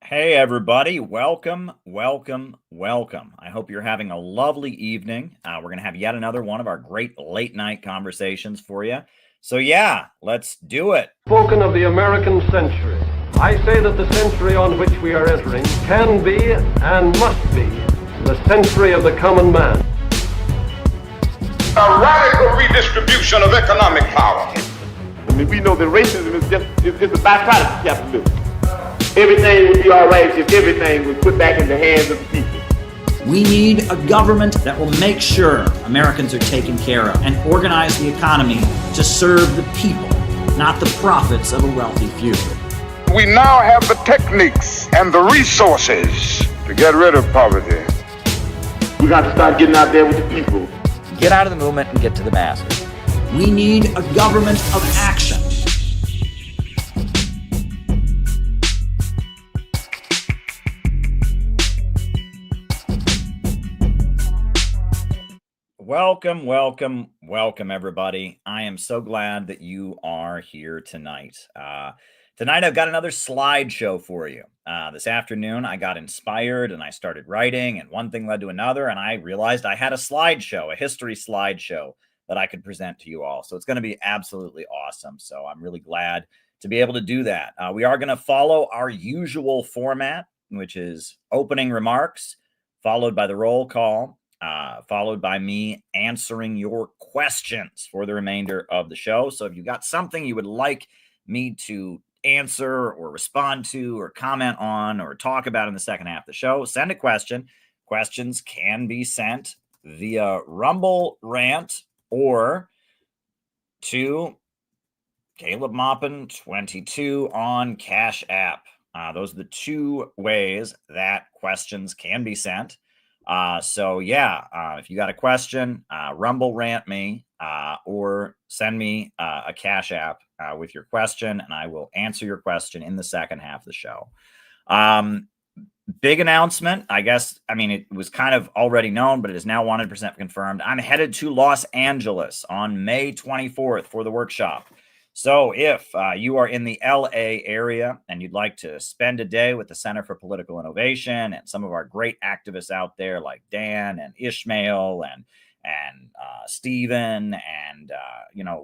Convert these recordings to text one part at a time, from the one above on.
Hey, everybody. Welcome, welcome, welcome. I hope you're having a lovely evening. We're going to have yet another one of our great late night conversations for you. So, yeah, let's do it. Spoken of the American century. I say that the century on which we are entering can be and must be the century of the common man. A radical redistribution of economic power. I mean, we know that racism is a byproduct of capitalism. Everything would be all right if everything was put back in the hands of the people. We need a government that will make sure Americans are taken care of and organize the economy to serve the people, not the profits of a wealthy few. We now have the techniques and the resources to get rid of poverty. We got to start getting out there with the people. Get out of the movement and get to the masses. We need a government of action. Welcome, welcome, welcome, everybody. I am so glad that you are here tonight. Tonight, I've got another slideshow for you. This afternoon, I got inspired and I started writing, and one thing led to another, and I realized I had a slideshow, a history slideshow that I could present to you all. So it's going to be absolutely awesome. So I'm really glad to be able to do that. We are going to follow our usual format, which is opening remarks, followed by the roll call, followed by me answering your questions for the remainder of the show. So if you've got something you would like me to answer or respond to or comment on or talk about in the second half of the show, send a question. Questions can be sent via Rumble Rant or to Caleb Maupin 22 on Cash App. Those are the two ways that questions can be sent. If you got a question, Rumble Rant me or send me a Cash App with your question, and I will answer your question in the second half of the show. Big announcement. It was kind of already known, but it is now 100% confirmed. I'm headed to Los Angeles on May 24th for the workshop. So if you are in the LA area and you'd like to spend a day with the Center for Political Innovation and some of our great activists out there like Dan and Ishmael and Stephen and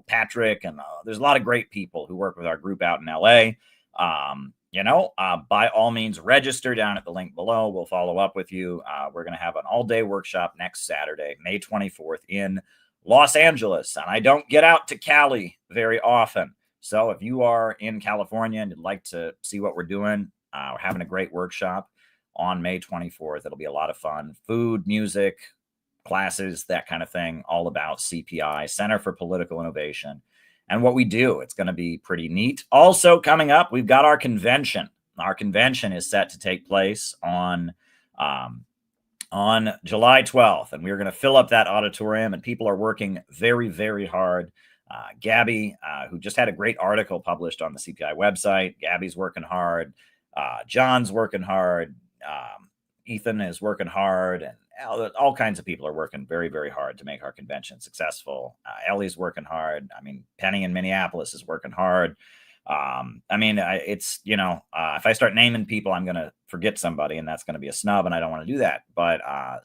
Patrick, and there's a lot of great people who work with our group out in LA. By all means, register down at the link below. We'll follow up with you. We're going to have an all-day workshop next Saturday, May 24th in Los Angeles, and I don't get out to Cali very often. So if you are in California and you'd like to see what we're doing, we're having a great workshop on May 24th. It'll be a lot of fun. Food, music, classes, that kind of thing, all about CPI, Center for Political Innovation, and what we do. It's going to be pretty neat. Also coming up, we've got our convention. Our convention is set to take place on July 12th, and we're going to fill up that auditorium, and people are working very, very hard. Gabby, who just had a great article published on the CPI website, Gabby's working hard. John's working hard. Ethan is working hard, and all kinds of people are working very, very hard to make our convention successful. Ellie's working hard. Penny in Minneapolis is working hard. If I start naming people, I'm going to forget somebody, and that's going to be a snub, and I don't want to do that. But a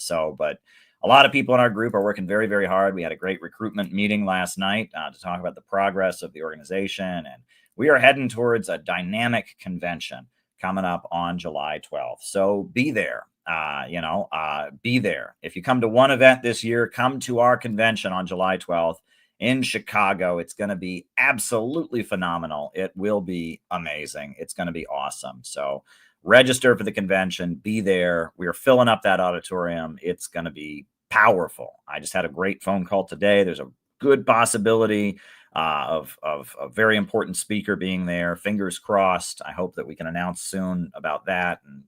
lot of people in our group are working very, very hard. We had a great recruitment meeting last night to talk about the progress of the organization, and we are heading towards a dynamic convention coming up on July 12th. So be there. Be there. If you come to one event this year, come to our convention on July 12th. In Chicago. It's going to be absolutely phenomenal. It will be amazing. It's going to be awesome. So register for the convention. Be there. We are filling up that auditorium. It's going to be powerful. I just had a great phone call today. There's a good possibility of a very important speaker being there. Fingers crossed. I hope that we can announce soon about that. And,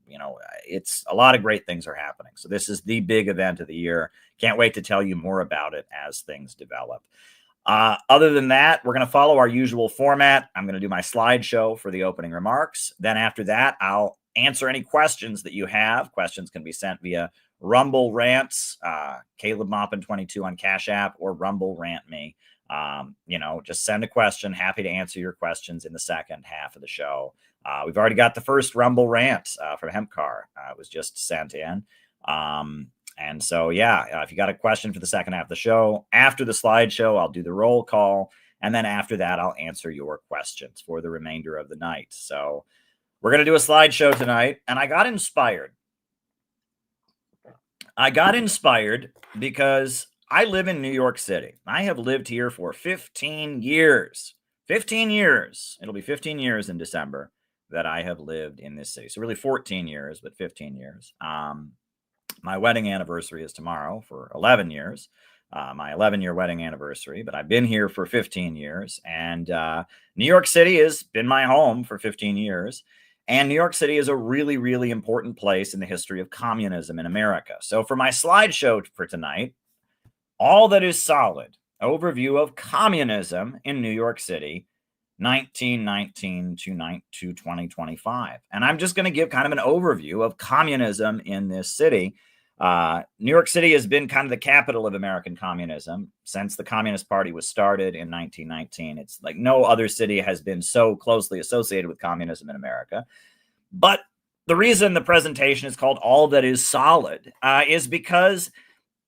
it's a lot of great things are happening. So this is the big event of the year. Can't wait to tell you more about it as things develop. Other than that, we're going to follow our usual format. I'm going to do my slideshow for the opening remarks. Then after that, I'll answer any questions that you have. Questions can be sent via Rumble Rants, Caleb Maupin 22 on Cash App, or Rumble Rant me. Just send a question. Happy to answer your questions in the second half of the show. We've already got the first Rumble rant from Hempcar. It was just sent in. And so, yeah, if you got a question for the second half of the show, after the slideshow, I'll do the roll call. And then after that, I'll answer your questions for the remainder of the night. So we're going to do a slideshow tonight. And I got inspired. Because I live in New York City. I have lived here for 15 years. 15 years. It'll be 15 years in December that I have lived in this city. So really 14 years, but 15 years. My wedding anniversary is tomorrow for 11 years. My 11-year wedding anniversary, but I've been here for 15 years. And New York City has been my home for 15 years. And New York City is a really, really important place in the history of communism in America. So for my slideshow for tonight, All That Is Solid, overview of communism in New York City, 1919 to 2025. And I'm just going to give kind of an overview of communism in this city. New York City has been kind of the capital of American communism since the Communist Party was started in 1919. It's like no other city has been so closely associated with communism in America. But the reason the presentation is called All That Is Solid is because,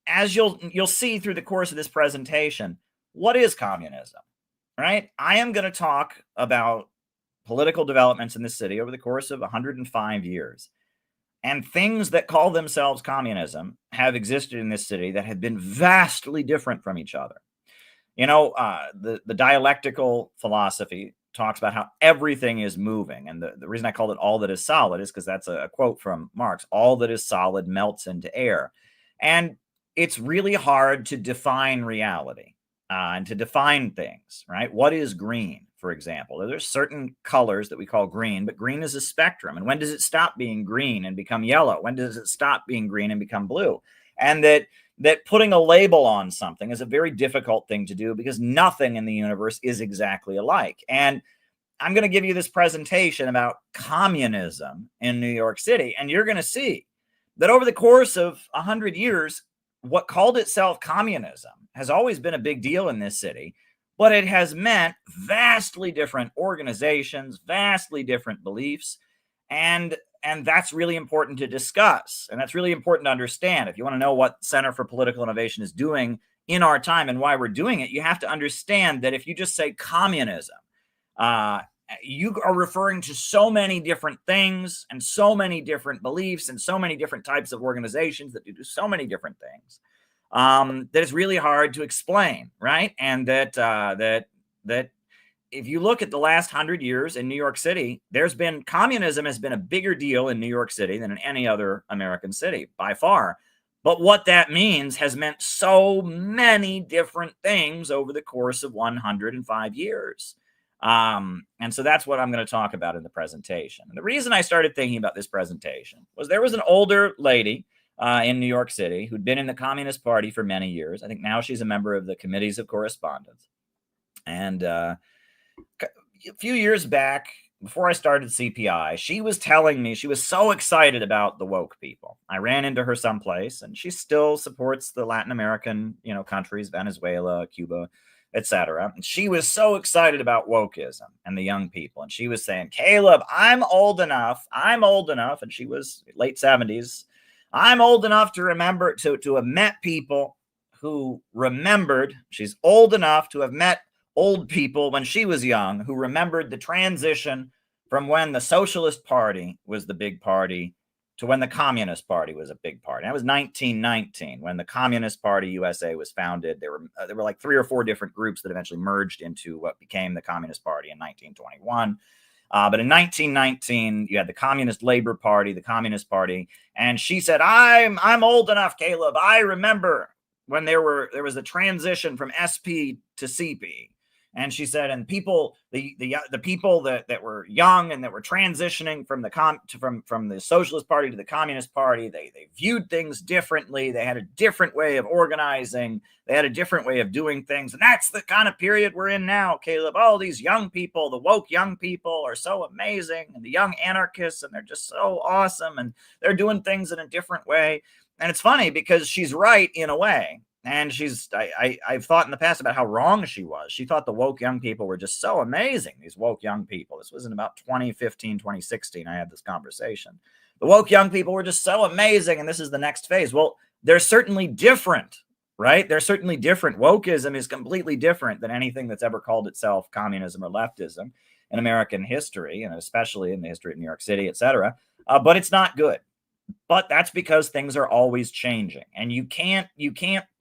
as you'll see through the course of this presentation, what is communism, right? I am going to talk about political developments in the city over the course of 105 years. And things that call themselves communism have existed in this city that have been vastly different from each other. You know, the dialectical philosophy talks about how everything is moving. And the reason I called it All That Is Solid is because that's a quote from Marx. All that is solid melts into air. And it's really hard to define reality and to define things, right? What is green, for example? There's certain colors that we call green, but green is a spectrum. And when does it stop being green and become yellow? When does it stop being green and become blue? And that putting a label on something is a very difficult thing to do because nothing in the universe is exactly alike. And I'm going to give you this presentation about communism in New York City. And you're going to see that over the course of 100 years, what called itself communism has always been a big deal in this city, but it has meant vastly different organizations, vastly different beliefs. And that's really important to discuss. And that's really important to understand. If you want to know what Center for Political Innovation is doing in our time and why we're doing it, you have to understand that if you just say communism, you are referring to so many different things and so many different beliefs and so many different types of organizations that do so many different things that it's really hard to explain, right? And that if you look at the last 100 years in New York City, communism has been a bigger deal in New York City than in any other American city by far. But what that means has meant so many different things over the course of 105 years. And so that's what I'm going to talk about in the presentation. And the reason I started thinking about this presentation was there was an older lady in New York City who'd been in the Communist Party for many years. I think now she's a member of the Committees of Correspondence. And a few years back, before I started CPI, she was telling me she was so excited about the woke people. I ran into her someplace, and she still supports the Latin American, countries, Venezuela, Cuba, etc. And she was so excited about wokeism and the young people. And she was saying, Caleb, I'm old enough. And she was late 70s. I'm old enough to remember to have met people who remembered. She's old enough to have met old people when she was young who remembered the transition from when the Socialist Party was the big party to when the Communist Party was a big party. That was 1919 when the Communist Party USA was founded. There were like 3 or 4 different groups that eventually merged into what became the Communist Party in 1921. But in 1919, you had the Communist Labor Party, the Communist Party, and she said, "I'm old enough, Caleb. I remember when there was a transition from SP to CP." And she said, and people, the people that were young and that were transitioning from the Socialist Party to the Communist Party, they viewed things differently. They had a different way of organizing. They had a different way of doing things. And that's the kind of period we're in now, Caleb. Oh, these young people, the woke young people are so amazing. And the young anarchists, and they're just so awesome. And they're doing things in a different way. And it's funny because she's right in a way. And I've thought in the past about how wrong she was. She thought the woke young people were just so amazing, these woke young people. This was in about 2015, 2016. I had this conversation. The woke young people were just so amazing, and this is the next phase. Well, they're certainly different, right? They're certainly different. Wokeism is completely different than anything that's ever called itself communism or leftism in American history, and especially in the history of New York City, et cetera. But it's not good. But that's because things are always changing, and you can't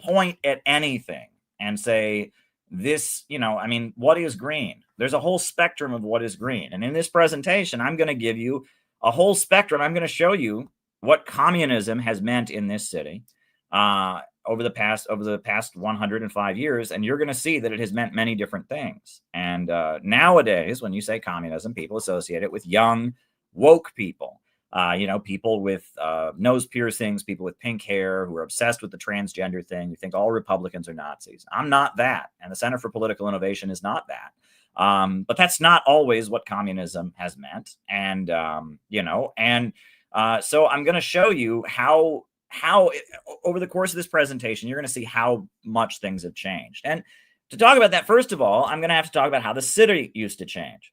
point at anything and say this, I mean, what is green? There's a whole spectrum of what is green. And in this presentation, I'm going to give you a whole spectrum. I'm going to show you what communism has meant in this city over the past 105 years, and you're going to see that it has meant many different things. And nowadays, when you say communism, people associate it with young, woke people. People with nose piercings, people with pink hair who are obsessed with the transgender thing, who think all Republicans are Nazis. I'm not that. And the Center for Political Innovation is not that. But that's not always what communism has meant. And, so I'm going to show you how over the course of this presentation, you're going to see how much things have changed. And to talk about that, first of all, I'm going to have to talk about how the city used to change.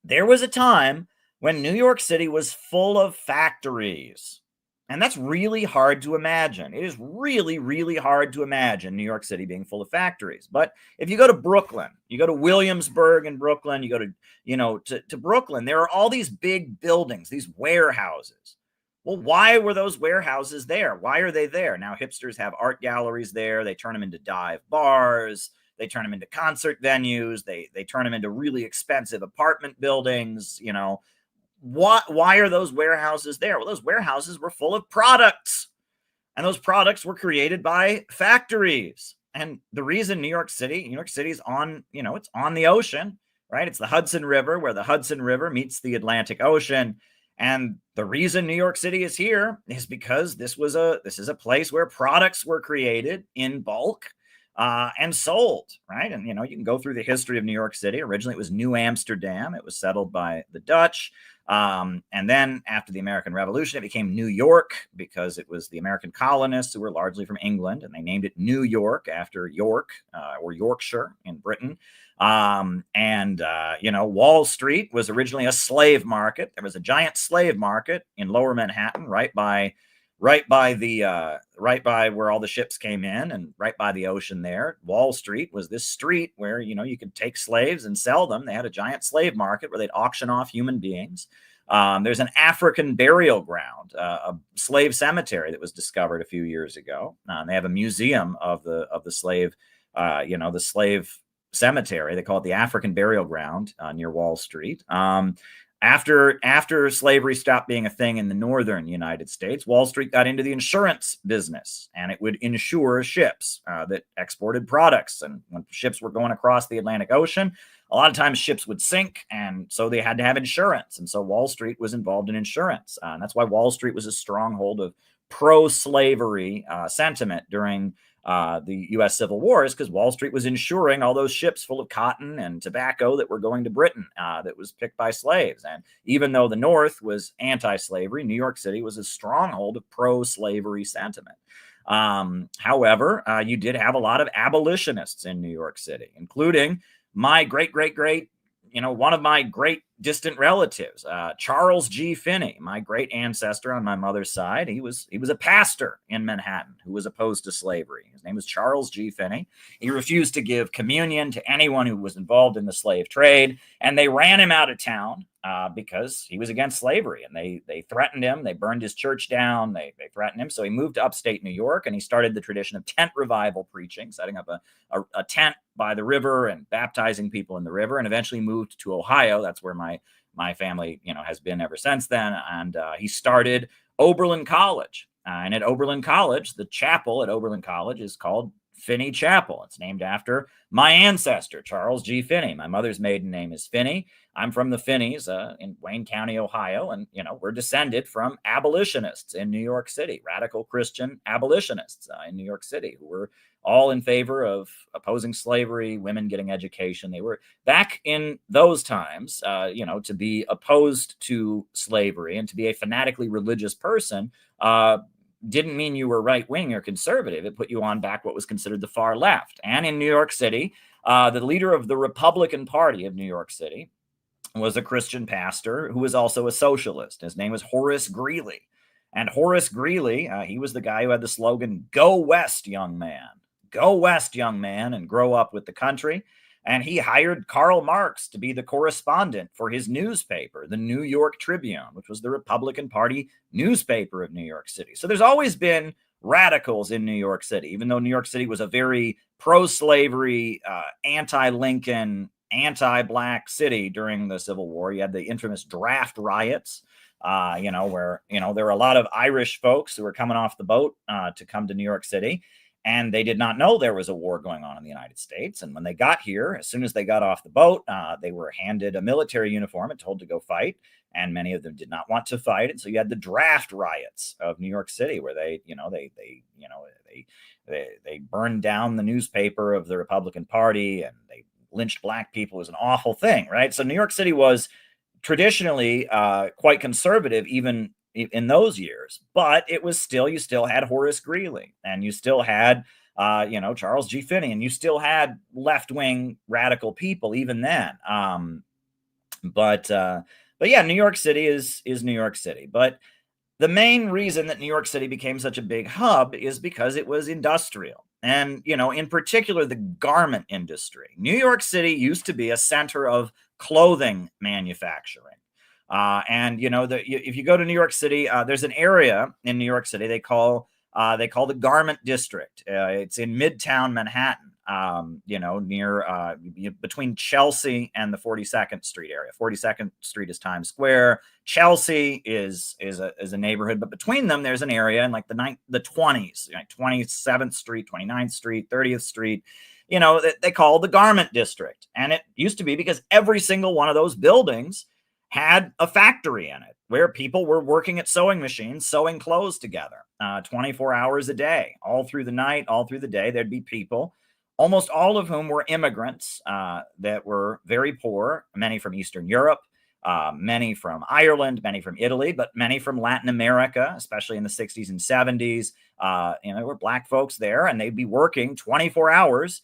There was a time when New York City was full of factories. And that's really hard to imagine. It is really, really hard to imagine New York City being full of factories. But if you go to Brooklyn, you go to Williamsburg in Brooklyn, you go to Brooklyn, there are all these big buildings, these warehouses. Well, why were those warehouses there? Why are they there? Now, hipsters have art galleries there. They turn them into dive bars. They turn them into concert venues. They turn them into really expensive apartment buildings, Why are those warehouses there? Well, those warehouses were full of products, and those products were created by factories. And the reason New York City is on, it's on the ocean, right? It's the Hudson River, where the Hudson River meets the Atlantic Ocean. And the reason New York City is here is because this is a place where products were created in bulk and sold, right? And, you can go through the history of New York City. Originally, it was New Amsterdam. It was settled by the Dutch. And then after the American Revolution, it became New York because it was the American colonists who were largely from England, and they named it New York after York or Yorkshire in Britain. Wall Street was originally a slave market. There was a giant slave market in Lower Manhattan, right by where all the ships came in, and right by the ocean there. Wall Street was this street where, you could take slaves and sell them. They had a giant slave market where they'd auction off human beings. There's an African burial ground, a slave cemetery that was discovered a few years ago. They have a museum of the slave, the slave cemetery. They call it the African Burial Ground near Wall Street. After slavery stopped being a thing in the northern United States, Wall Street got into the insurance business, and it would insure ships that exported products. And when ships were going across the Atlantic Ocean, a lot of times ships would sink, and so they had to have insurance. And so Wall Street was involved in insurance. And that's why Wall Street was a stronghold of pro-slavery sentiment during the U.S. Civil War, is because Wall Street was insuring all those ships full of cotton and tobacco that were going to Britain that was picked by slaves. And even though the North was anti-slavery, New York City was a stronghold of pro-slavery sentiment. However, you did have a lot of abolitionists in New York City, including my great-great-great, one of my great distant relatives, Charles G. Finney, my great ancestor on my mother's side. He was a pastor in Manhattan who was opposed to slavery. His name was Charles G. Finney. He refused to give communion to anyone who was involved in the slave trade, and they ran him out of town because he was against slavery, and they threatened him. They burned his church down. They threatened him. So he moved to upstate New York, and he started the tradition of tent revival preaching, setting up a tent by the river and baptizing people in the river, and eventually moved to Ohio. That's where my family, has been ever since then. And he started Oberlin College. And at Oberlin College, the chapel at Oberlin College is called Finney Chapel. It's named after my ancestor, Charles G. Finney. My mother's maiden name is Finney. I'm from the Finneys in Wayne County, Ohio. And, we're descended from abolitionists in New York City, radical Christian abolitionists in New York City, who were all in favor of opposing slavery, women getting education. They were back in those times, to be opposed to slavery and to be a fanatically religious person didn't mean you were right wing or conservative. It put you on back what was considered the far left. And in New York City, the leader of the Republican Party of New York City was a Christian pastor who was also a socialist. His name was Horace Greeley. And Horace Greeley, he was the guy who had the slogan, "Go West, young man. Go West, young man, and grow up with the country." And he hired Karl Marx to be the correspondent for his newspaper, the New York Tribune, which was the Republican Party newspaper of New York City. So there's always been radicals in New York City, even though New York City was a very pro-slavery, anti-Lincoln, anti-black city during the Civil War. You had the infamous draft riots, where, there were a lot of Irish folks who were coming off the boat to come to New York City. And they did not know there was a war going on in the United States. And when they got here, as soon as they got off the boat, they were handed a military uniform and told to go fight. And many of them did not want to fight. And so you had the draft riots of New York City, where they burned down the newspaper of the Republican Party and they lynched black people. It was an awful thing, right? So New York City was traditionally quite conservative, even in those years, but it was still, you still had Horace Greeley, and you still had, Charles G. Finney, and you still had left-wing radical people even then. But yeah, New York City is New York City. But the main reason that New York City became such a big hub is because it was industrial. And, in particular, the garment industry. New York City used to be a center of clothing manufacturing. If you go to New York City, there's an area in New York City they call the Garment District. It's in Midtown Manhattan, near between Chelsea and the 42nd Street area. 42nd Street is Times Square. Chelsea is a neighborhood, but between them there's an area in like the 20s, 27th Street, 29th Street, 30th Street. They call the Garment District, and it used to be because every single one of those buildings had a factory in it where people were working at sewing machines, sewing clothes together 24 hours a day, all through the night, all through the day. There'd be people, almost all of whom were immigrants that were very poor, many from Eastern Europe, many from Ireland, many from Italy, but many from Latin America, especially in the 60s and 70s. There were black folks there, and they'd be working 24 hours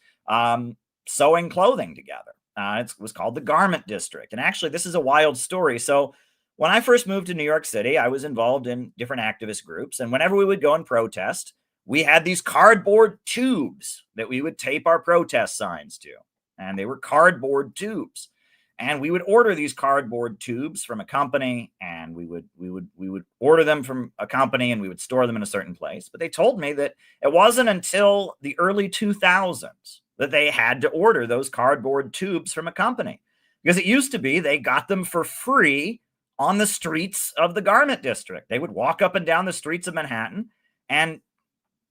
sewing clothing together. It was called the Garment District. And actually, this is a wild story. So when I first moved to New York City, I was involved in different activist groups. And whenever we would go and protest, we had these cardboard tubes that we would tape our protest signs to. And they were cardboard tubes. And we would order these cardboard tubes from a company, and we would order them from a company, and we would store them in a certain place. But they told me that it wasn't until the early 2000s that they had to order those cardboard tubes from a company, because it used to be they got them for free on the streets of the Garment District. They would walk up and down the streets of Manhattan, and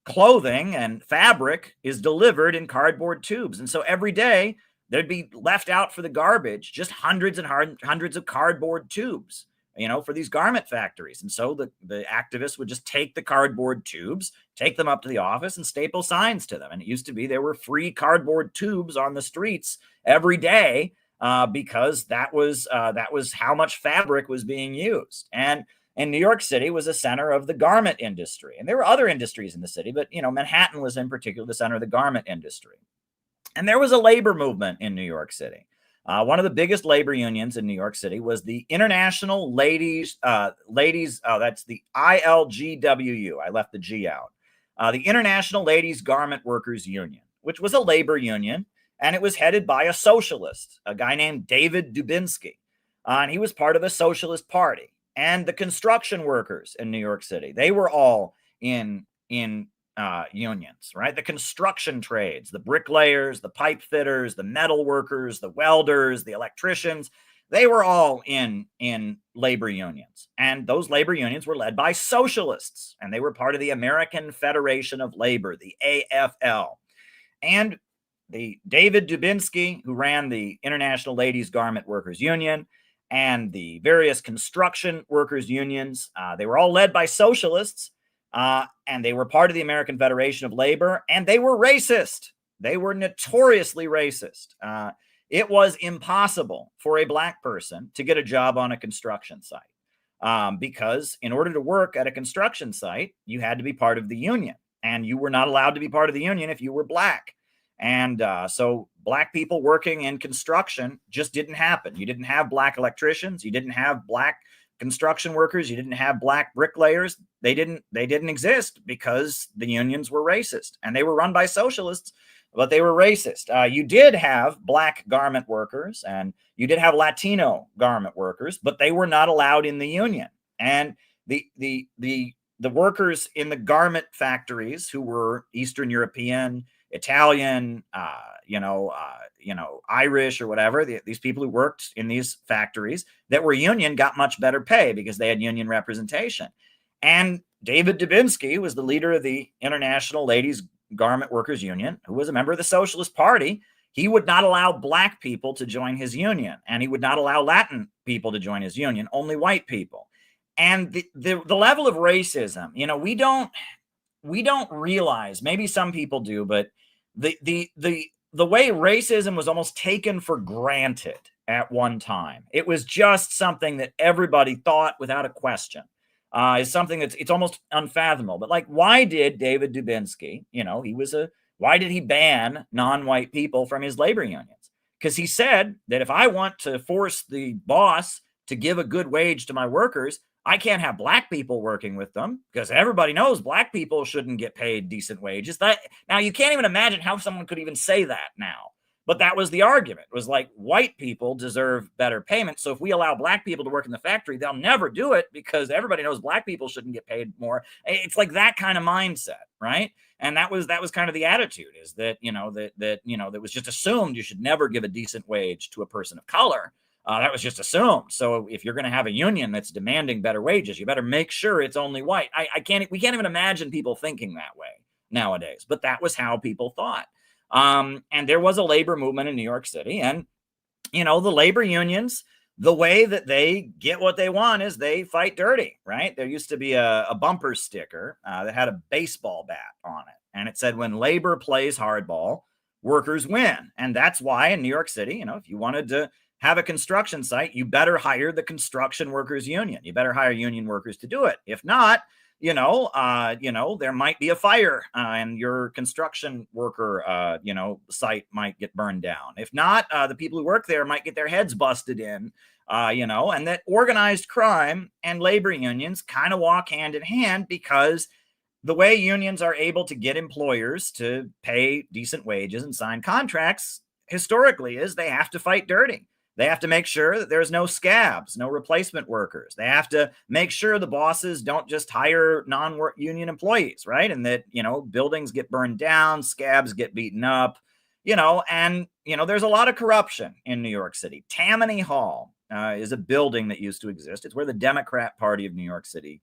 clothing and fabric is delivered in cardboard tubes. And so every day there'd be left out for the garbage just hundreds and hundreds of cardboard tubes, for these garment factories. And so the activists would just take the cardboard tubes, take them up to the office, and staple signs to them. And it used to be there were free cardboard tubes on the streets every day because that was how much fabric was being used. And New York City was a center of the garment industry. And there were other industries in the city, but Manhattan was in particular the center of the garment industry. And there was a labor movement in New York City. One of the biggest labor unions in New York City was the International Ladies, that's the ILGWU. I left the G out. The International Ladies Garment Workers Union, which was a labor union, and it was headed by a socialist, a guy named David Dubinsky. And he was part of the Socialist Party. And the construction workers in New York City, they were all in unions, right? The construction trades, the bricklayers, the pipe fitters, the metal workers, the welders, the electricians, they were all in labor unions. And those labor unions were led by socialists, and they were part of the American Federation of Labor, the AFL. And the David Dubinsky, who ran the International Ladies Garment Workers Union, and the various construction workers unions, they were all led by socialists. And they were part of the American Federation of Labor, and they were racist. They were notoriously racist. It was impossible for a black person to get a job on a construction site. because in order to work at a construction site, you had to be part of the union, and you were not allowed to be part of the union if you were black. And so black people working in construction just didn't happen. You didn't have black electricians. You didn't have black construction workers. You didn't have black bricklayers. They didn't exist because the unions were racist, and they were run by socialists, but they were racist. You did have black garment workers, and you did have Latino garment workers, but they were not allowed in the union. And the workers in the garment factories who were Eastern European, Italian, Irish or whatever, these people who worked in these factories that were union got much better pay because they had union representation. And David Dubinsky was the leader of the International Ladies Garment Workers Union, who was a member of the Socialist Party. He would not allow black people to join his union, and he would not allow Latin people to join his union, only white people. And the level of racism, we don't realize, maybe some people do, but the way racism was almost taken for granted at one time. It was just something that everybody thought without a question. Is something it's almost unfathomable. But like, why did David Dubinsky, why did he ban non-white people from his labor unions? Because he said that if I want to force the boss to give a good wage to my workers, I can't have black people working with them, because everybody knows black people shouldn't get paid decent wages. Now, you can't even imagine how someone could even say that now. But that was the argument. It was like, white people deserve better payment. So if we allow black people to work in the factory, they'll never do it because everybody knows black people shouldn't get paid more. It's like that kind of mindset, right? And that was kind of the attitude, is that, that was just assumed you should never give a decent wage to a person of color. That was just assumed. So if you're going to have a union that's demanding better wages, you better make sure it's only white. We can't even imagine people thinking that way nowadays, but that was how people thought. And there was a labor movement in New York City, and, the labor unions, the way that they get what they want is they fight dirty, right? There used to be a bumper sticker that had a baseball bat on it, and it said, when labor plays hardball, workers win. And that's why in New York City, if you wanted to have a construction site, you better hire the construction workers union. You better hire union workers to do it. If not, there might be a fire and your construction worker, site might get burned down. If not, the people who work there might get their heads busted in, and that organized crime and labor unions kind of walk hand in hand, because the way unions are able to get employers to pay decent wages and sign contracts historically is they have to fight dirty. They have to make sure that there's no scabs, no replacement workers. They have to make sure the bosses don't just hire non-union employees, right? And that, buildings get burned down, scabs get beaten up, and, there's a lot of corruption in New York City. Tammany Hall is a building that used to exist. It's where the Democrat Party of New York City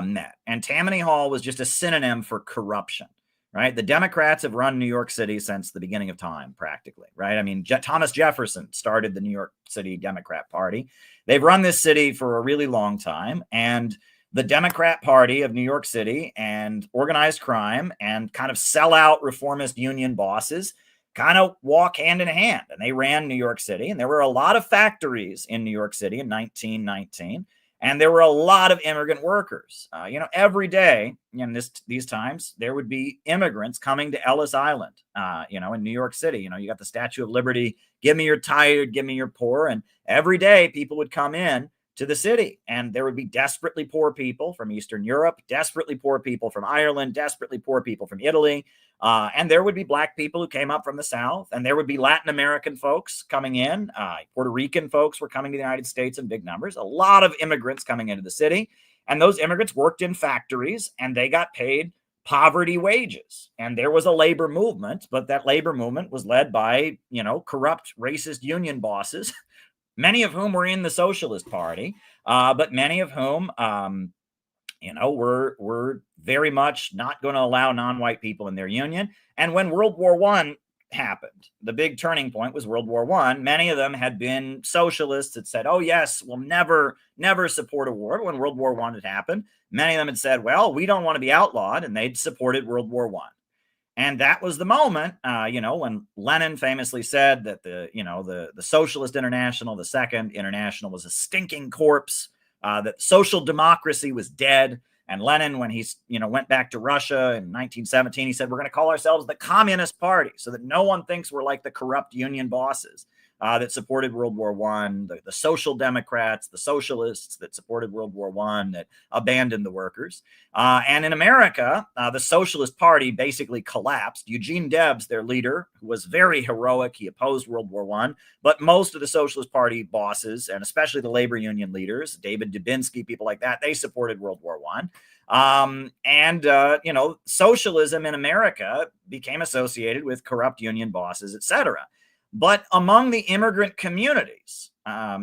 met. And Tammany Hall was just a synonym for corruption. Right. The Democrats have run New York City since the beginning of time, practically. Right. I mean, Thomas Jefferson started the New York City Democrat Party. They've run this city for a really long time. And the Democrat Party of New York City and organized crime and kind of sellout reformist union bosses kind of walk hand in hand. And they ran New York City. And there were a lot of factories in New York City in 1919. And there were a lot of immigrant workers. Every day in these times, there would be immigrants coming to Ellis Island, in New York City. You got the Statue of Liberty, give me your tired, give me your poor. And every day people would come in to the city, and there would be desperately poor people from Eastern Europe, desperately poor people from Ireland, desperately poor people from Italy. And there would be black people who came up from the South, and there would be Latin American folks coming in. Puerto Rican folks were coming to the United States in big numbers, a lot of immigrants coming into the city. And those immigrants worked in factories, and they got paid poverty wages. And there was a labor movement, but that labor movement was led by, corrupt, racist union bosses, many of whom were in the Socialist Party, but many of whom, were very much not going to allow non-white people in their union. And when World War I happened, the big turning point was World War I. Many of them had been socialists that said, oh, yes, we'll never support a war. When World War I had happened, many of them had said, well, we don't want to be outlawed, and they'd supported World War I. And that was the moment, when Lenin famously said that the Socialist International, the Second International, was a stinking corpse that social democracy was dead. And Lenin, when he went back to Russia in 1917, he said, we're going to call ourselves the Communist Party so that no one thinks we're like the corrupt union bosses that supported World War I, the Social Democrats, the socialists that supported World War I, that abandoned the workers. And in America, the Socialist Party basically collapsed. Eugene Debs, their leader, who was very heroic, he opposed World War I, but most of the Socialist Party bosses, and especially the labor union leaders, David Dubinsky, people like that, they supported World War I. Socialism in America became associated with corrupt union bosses, etc. But among the immigrant communities,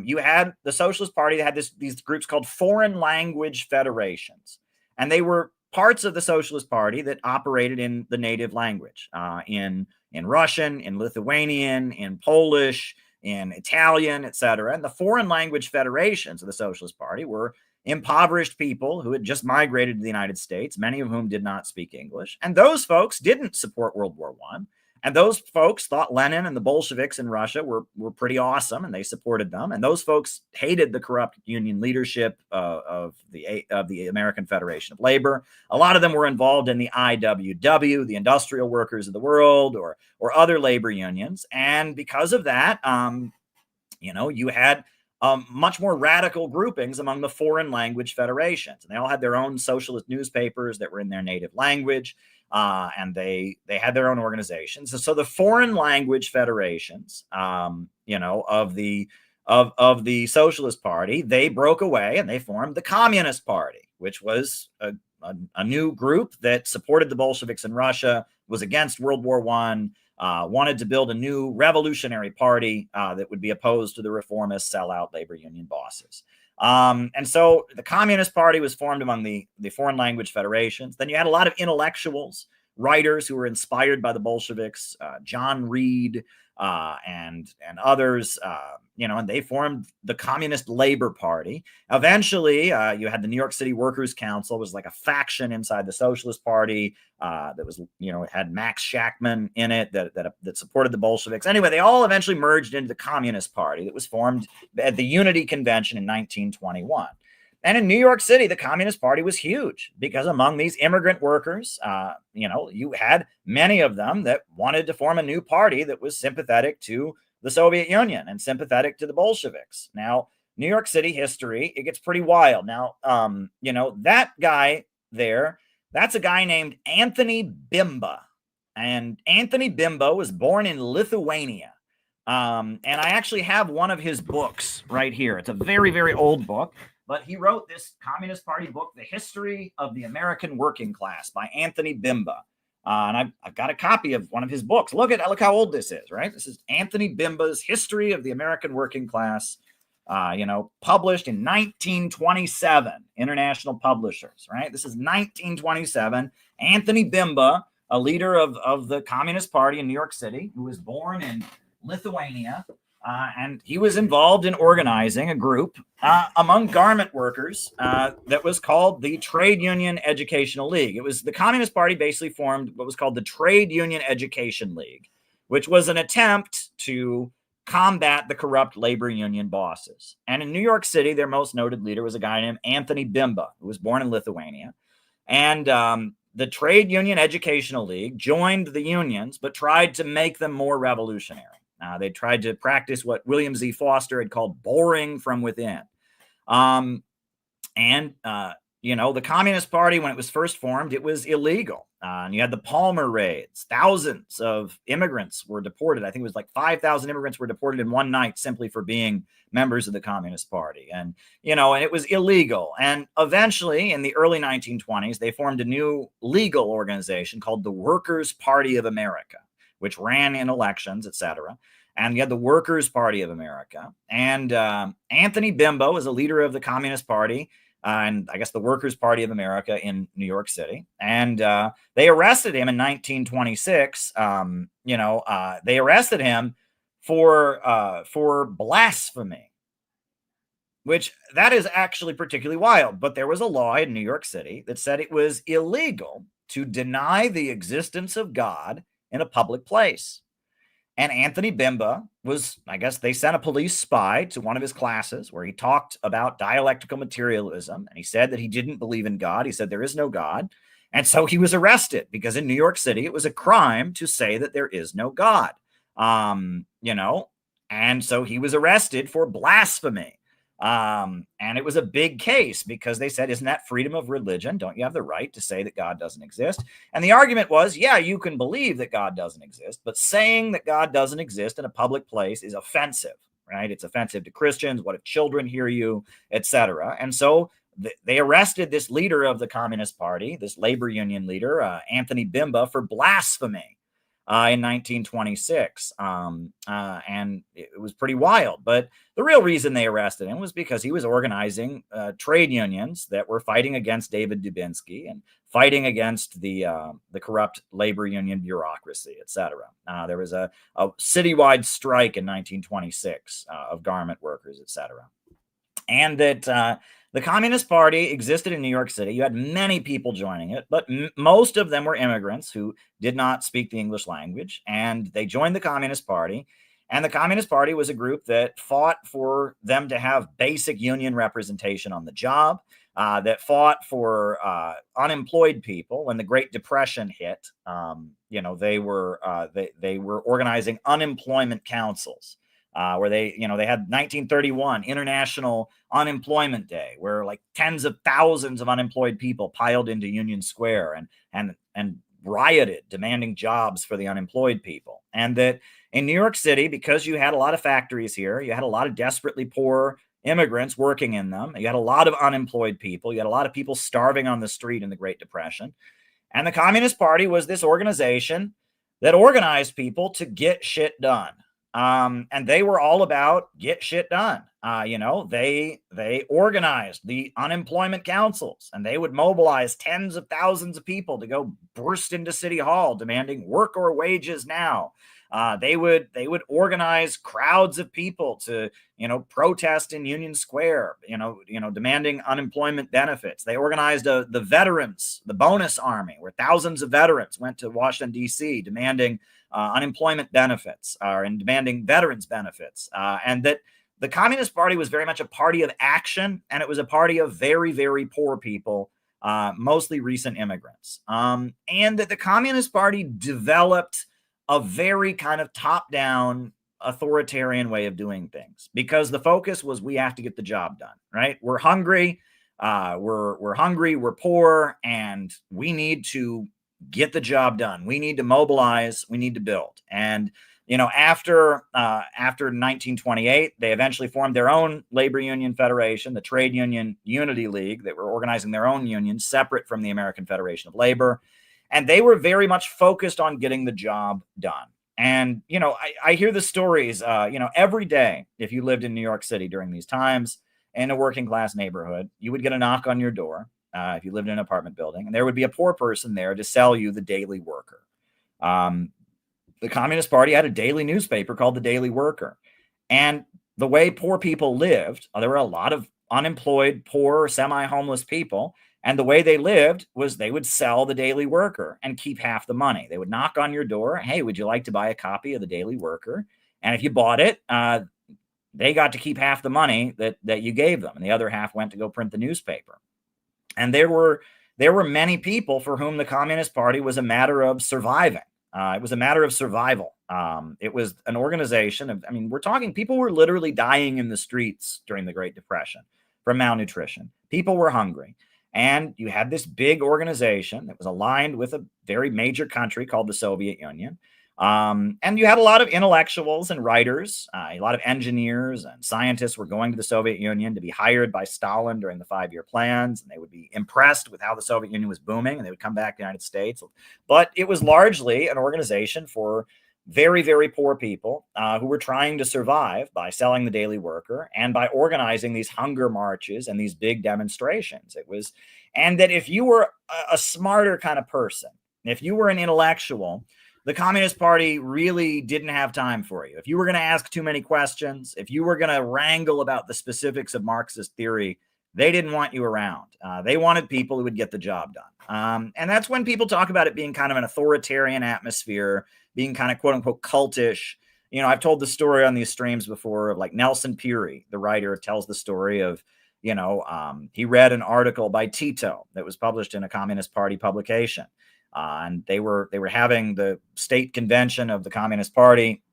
you had the Socialist Party that had these groups called foreign language federations. And they were parts of the Socialist Party that operated in the native language, in Russian, in Lithuanian, in Polish, in Italian, etc. And the foreign language federations of the Socialist Party were impoverished people who had just migrated to the United States, many of whom did not speak English. And those folks didn't support World War I. And those folks thought Lenin and the Bolsheviks in Russia were pretty awesome, and they supported them. And those folks hated the corrupt union leadership of the American Federation of Labor. A lot of them were involved in the IWW, the Industrial Workers of the World, or other labor unions. And because of that, you had much more radical groupings among the foreign language federations. And they all had their own socialist newspapers that were in their native language. And they had their own organizations. So the foreign language federations, of the Socialist Party, they broke away and they formed the Communist Party, which was a new group that supported the Bolsheviks in Russia, was against World War I, wanted to build a new revolutionary party that would be opposed to the reformist sellout labor union bosses. And so the Communist Party was formed among the foreign language federations. Then you had a lot of intellectuals, writers who were inspired by the Bolsheviks, John Reed and others, and they formed the Communist Labor Party. Eventually, you had the New York City Workers' Council, was like a faction inside the Socialist Party that was, it had Max Shachtman in it that supported the Bolsheviks. Anyway, they all eventually merged into the Communist Party that was formed at the Unity Convention in 1921. And in New York City, the Communist Party was huge because among these immigrant workers, you had many of them that wanted to form a new party that was sympathetic to the Soviet Union and sympathetic to the Bolsheviks. Now, New York City history, it gets pretty wild. Now, that guy there, that's a guy named Anthony Bimba. And Anthony Bimba was born in Lithuania. And I actually have one of his books right here. It's a very, very old book. But he wrote this Communist Party book, The History of the American Working Class by Anthony Bimba. And I've got a copy of one of his books. Look how old this is, right? This is Anthony Bimba's History of the American Working Class, published in 1927, International Publishers, right? This is 1927. Anthony Bimba, a leader of the Communist Party in New York City, who was born in Lithuania, and he was involved in organizing a group among garment workers that was called the Trade Union Educational League. It was the Communist Party basically formed what was called the Trade Union Education League, which was an attempt to combat the corrupt labor union bosses. And in New York City, their most noted leader was a guy named Anthony Bimba, who was born in Lithuania. And the Trade Union Educational League joined the unions, but tried to make them more revolutionary. They tried to practice what William Z. Foster had called boring from within. The Communist Party, when it was first formed, it was illegal. And you had the Palmer raids. Thousands of immigrants were deported. I think it was like 5,000 immigrants were deported in one night simply for being members of the Communist Party. And it was illegal. And eventually, in the early 1920s, they formed a new legal organization called the Workers' Party of America, which ran in elections, etc. And you had the Workers' Party of America. And Anthony Bimba was a leader of the Communist Party, and I guess the Workers' Party of America in New York City. And they arrested him in 1926. They arrested him for blasphemy, which that is actually particularly wild. But there was a law in New York City that said it was illegal to deny the existence of God in a public place. And Anthony Bimba was, I guess they sent a police spy to one of his classes where he talked about dialectical materialism. And he said that he didn't believe in God. He said there is no God. And so he was arrested because in New York City, it was a crime to say that there is no God. And so he was arrested for blasphemy. And it was a big case because they said, isn't that freedom of religion? Don't you have the right to say that God doesn't exist? And the argument was, yeah, you can believe that God doesn't exist, but saying that God doesn't exist in a public place is offensive, right? It's offensive to Christians. What if children hear you, etc.? And so they arrested this leader of the Communist Party, this labor union leader, Anthony Bimba, for blasphemy. In 1926. And it was pretty wild. But the real reason they arrested him was because he was organizing trade unions that were fighting against David Dubinsky and fighting against the corrupt labor union bureaucracy, etc. There was a citywide strike in 1926 of garment workers, etc. And that the Communist Party existed in New York City. You had many people joining it, but most of them were immigrants who did not speak the English language, and they joined the Communist Party. And the Communist Party was a group that fought for them to have basic union representation on the job, that fought for unemployed people. When the Great Depression hit, they were organizing unemployment councils. Where they had 1931 International Unemployment Day, where like tens of thousands of unemployed people piled into Union Square and rioted, demanding jobs for the unemployed people. And that in New York City, because you had a lot of factories here, you had a lot of desperately poor immigrants working in them, you had a lot of unemployed people, you had a lot of people starving on the street in the Great Depression. And the Communist Party was this organization that organized people to get shit done. And they were all about get shit done. They organized the unemployment councils, and they would mobilize tens of thousands of people to go burst into City Hall demanding work or wages now. They would organize crowds of people to, protest in Union Square, demanding unemployment benefits. They organized the veterans, the bonus army, where thousands of veterans went to Washington, D.C. demanding unemployment benefits and demanding veterans benefits. And that the Communist Party was very much a party of action, and it was a party of very, very poor people, mostly recent immigrants. And that the Communist Party developed a very kind of top-down authoritarian way of doing things because the focus was we have to get the job done, right? We're hungry, we're hungry, we're poor, and we need to get the job done. We need to mobilize, we need to build. And after 1928, they eventually formed their own labor union federation, the Trade Union Unity League. They were organizing their own unions separate from the American Federation of Labor. And they were very much focused on getting the job done. And, I hear the stories, every day, if you lived in New York City during these times in a working class neighborhood, you would get a knock on your door if you lived in an apartment building, and there would be a poor person there to sell you the Daily Worker. The Communist Party had a daily newspaper called the Daily Worker. And the way poor people lived, there were a lot of unemployed, poor, semi-homeless people. And the way they lived was they would sell the Daily Worker and keep half the money. They would knock on your door. Hey, would you like to buy a copy of the Daily Worker? And if you bought it, they got to keep half the money that you gave them. And the other half went to go print the newspaper. And there were many people for whom the Communist Party was a matter of surviving. It was a matter of survival. It was an organization we're talking, people were literally dying in the streets during the Great Depression from malnutrition. People were hungry. And you had this big organization that was aligned with a very major country called the Soviet Union. And you had a lot of intellectuals and writers, a lot of engineers and scientists were going to the Soviet Union to be hired by Stalin during the 5-year plans. And they would be impressed with how the Soviet Union was booming, and they would come back to the United States. But it was largely an organization for very, very poor people who were trying to survive by selling the Daily Worker and by organizing these hunger marches and these big demonstrations. And that if you were a smarter kind of person, if you were an intellectual, the Communist Party really didn't have time for you. If you were going to ask too many questions, if you were going to wrangle about the specifics of Marxist theory, they didn't want you around. They wanted people who would get the job done. And that's when people talk about it being kind of an authoritarian atmosphere, being kind of quote unquote cultish. I've told the story on these streams before of like Nelson Peary, the writer, tells the story of, he read an article by Tito that was published in a Communist Party publication. And they were having the state convention of the Communist Party.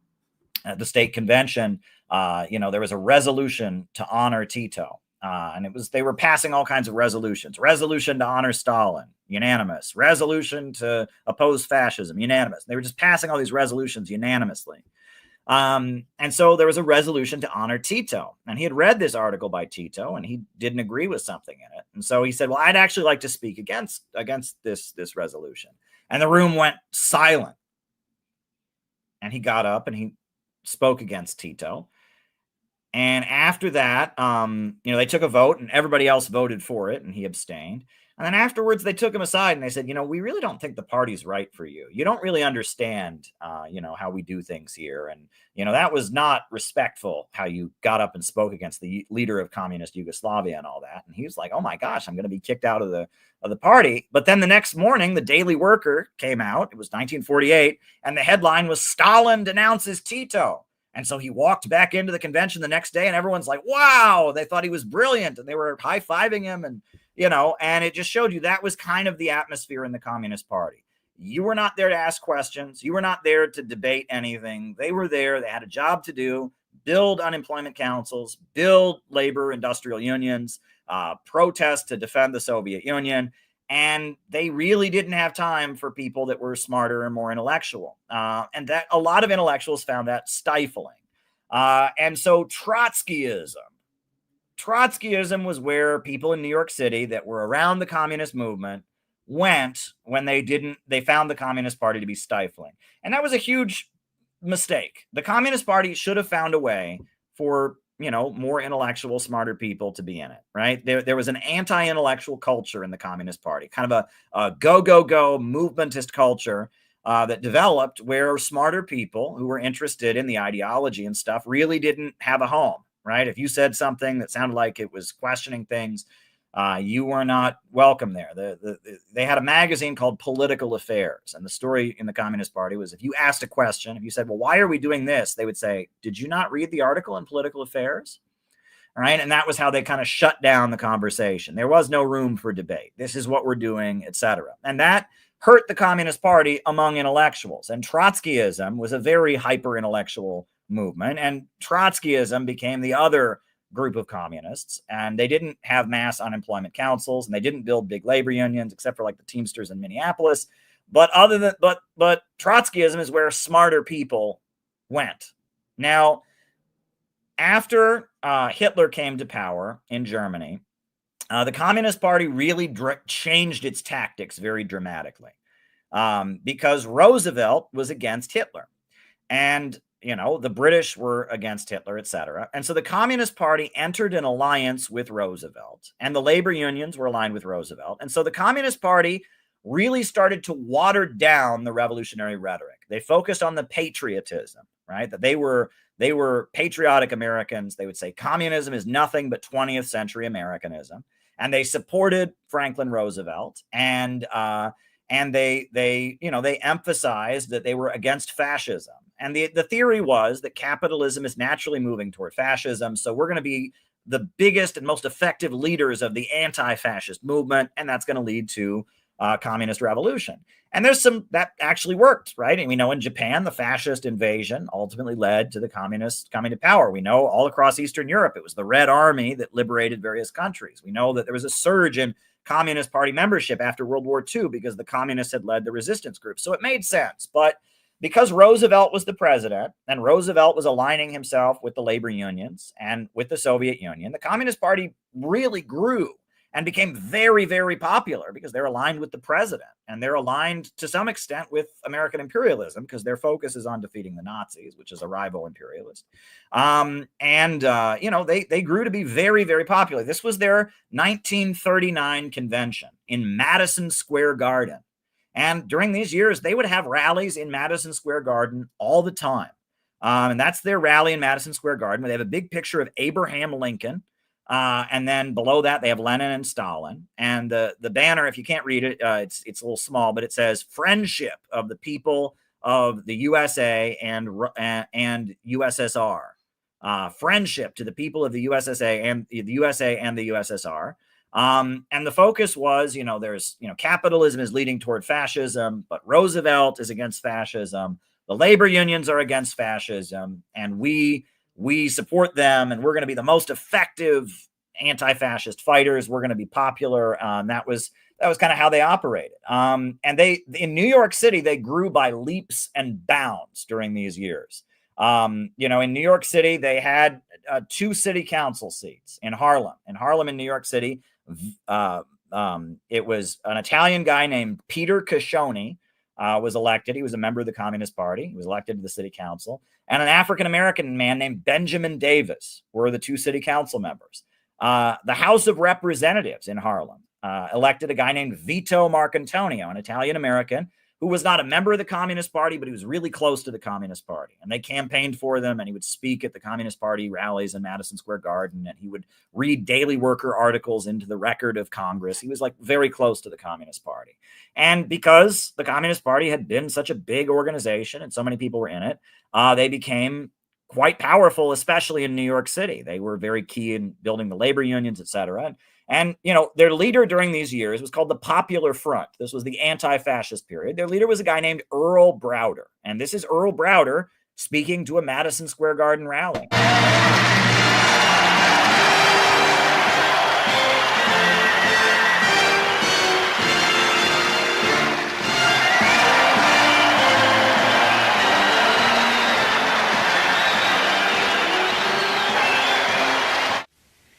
At the state convention, there was a resolution to honor Tito. And they were passing all kinds of resolutions. Resolution to honor Stalin, unanimous. Resolution to oppose fascism, unanimous. They were just passing all these resolutions unanimously. And so there was a resolution to honor Tito. And he had read this article by Tito, and he didn't agree with something in it. And so he said, well, I'd actually like to speak against this resolution. And the room went silent. And he got up and he spoke against Tito. And after that, they took a vote and everybody else voted for it and he abstained. And then afterwards, they took him aside and they said, we really don't think the party's right for you. You don't really understand, how we do things here. And, that was not respectful how you got up and spoke against the leader of communist Yugoslavia and all that. And he was like, oh my gosh, I'm going to be kicked out of the party. But then the next morning, the Daily Worker came out. It was 1948. And the headline was Stalin denounces Tito. And so he walked back into the convention the next day and everyone's like, wow, they thought he was brilliant. And they were high-fiving him. And, and it just showed you that was kind of the atmosphere in the Communist Party. You were not there to ask questions. You were not there to debate anything. They were there. They had a job to do, build unemployment councils, build labor industrial unions, protest to defend the Soviet Union. And they really didn't have time for people that were smarter and more intellectual. And that a lot of intellectuals found that stifling. And so Trotskyism was where people in New York City that were around the communist movement went when they found the Communist Party to be stifling. And that was a huge mistake. The Communist Party should have found a way for more intellectual, smarter people to be in it, right? There was an anti-intellectual culture in the Communist Party, kind of a go, movementist culture that developed where smarter people who were interested in the ideology and stuff really didn't have a home, right? If you said something that sounded like it was questioning things, you were not welcome there. They had a magazine called Political Affairs. And the story in the Communist Party was if you asked a question, if you said, well, why are we doing this? They would say, did you not read the article in Political Affairs? All right. And that was how they kind of shut down the conversation. There was no room for debate. This is what we're doing, etc. And that hurt the Communist Party among intellectuals. And Trotskyism was a very hyper intellectual movement. And Trotskyism became the other group of communists, and they didn't have mass unemployment councils, and they didn't build big labor unions except for like the Teamsters in Minneapolis. But but Trotskyism is where smarter people went. Now, after Hitler came to power in Germany, the Communist Party really changed its tactics very dramatically because Roosevelt was against Hitler, and the British were against Hitler, etc. And so the Communist Party entered an alliance with Roosevelt, and the labor unions were aligned with Roosevelt. And so the Communist Party really started to water down the revolutionary rhetoric. They focused on the patriotism, right? That they were patriotic Americans. They would say communism is nothing but 20th century Americanism. And they supported Franklin Roosevelt, and they emphasized that they were against fascism. And the theory was that capitalism is naturally moving toward fascism. So we're going to be the biggest and most effective leaders of the anti-fascist movement. And that's going to lead to communist revolution. And that actually worked, right? And we know in Japan, the fascist invasion ultimately led to the communists coming to power. We know all across Eastern Europe, it was the Red Army that liberated various countries. We know that there was a surge in Communist Party membership after World War II because the communists had led the resistance groups. So it made sense. But because Roosevelt was the president and Roosevelt was aligning himself with the labor unions and with the Soviet Union, the Communist Party really grew and became very, very popular because they're aligned with the president and they're aligned to some extent with American imperialism because their focus is on defeating the Nazis, which is a rival imperialist. They grew to be very, very popular. This was their 1939 convention in Madison Square Garden. And during these years, they would have rallies in Madison Square Garden all the time. And that's their rally in Madison Square Garden, where they have a big picture of Abraham Lincoln. And then below that, they have Lenin and Stalin. And the banner, if you can't read it, it's a little small, but it says friendship of the people of the USA and USSR, friendship to the people of the USSA and the USA and the USSR. And the focus was, there's, capitalism is leading toward fascism, but Roosevelt is against fascism. The labor unions are against fascism, and we support them, and we're going to be the most effective anti-fascist fighters. We're going to be popular. That was kind of how they operated. And in New York City, they grew by leaps and bounds during these years. In New York City, they had 2 city council seats in Harlem. In Harlem, in New York City, it was an Italian guy named Peter Coscioni was elected. He was a member of the Communist Party. He was elected to the city council. And an African-American man named Benjamin Davis were the 2 city council members. The House of Representatives in Harlem elected a guy named Vito Marcantonio, an Italian-American who was not a member of the Communist Party, but he was really close to the Communist Party. And they campaigned for them, and he would speak at the Communist Party rallies in Madison Square Garden, and he would read Daily Worker articles into the Record of Congress. He was like very close to the Communist Party. And because the Communist Party had been such a big organization and so many people were in it, they became quite powerful, especially in New York City. They were very key in building the labor unions, et cetera. And, their leader during these years was called the Popular Front. This was the anti-fascist period. Their leader was a guy named Earl Browder. And this is Earl Browder speaking to a Madison Square Garden rally.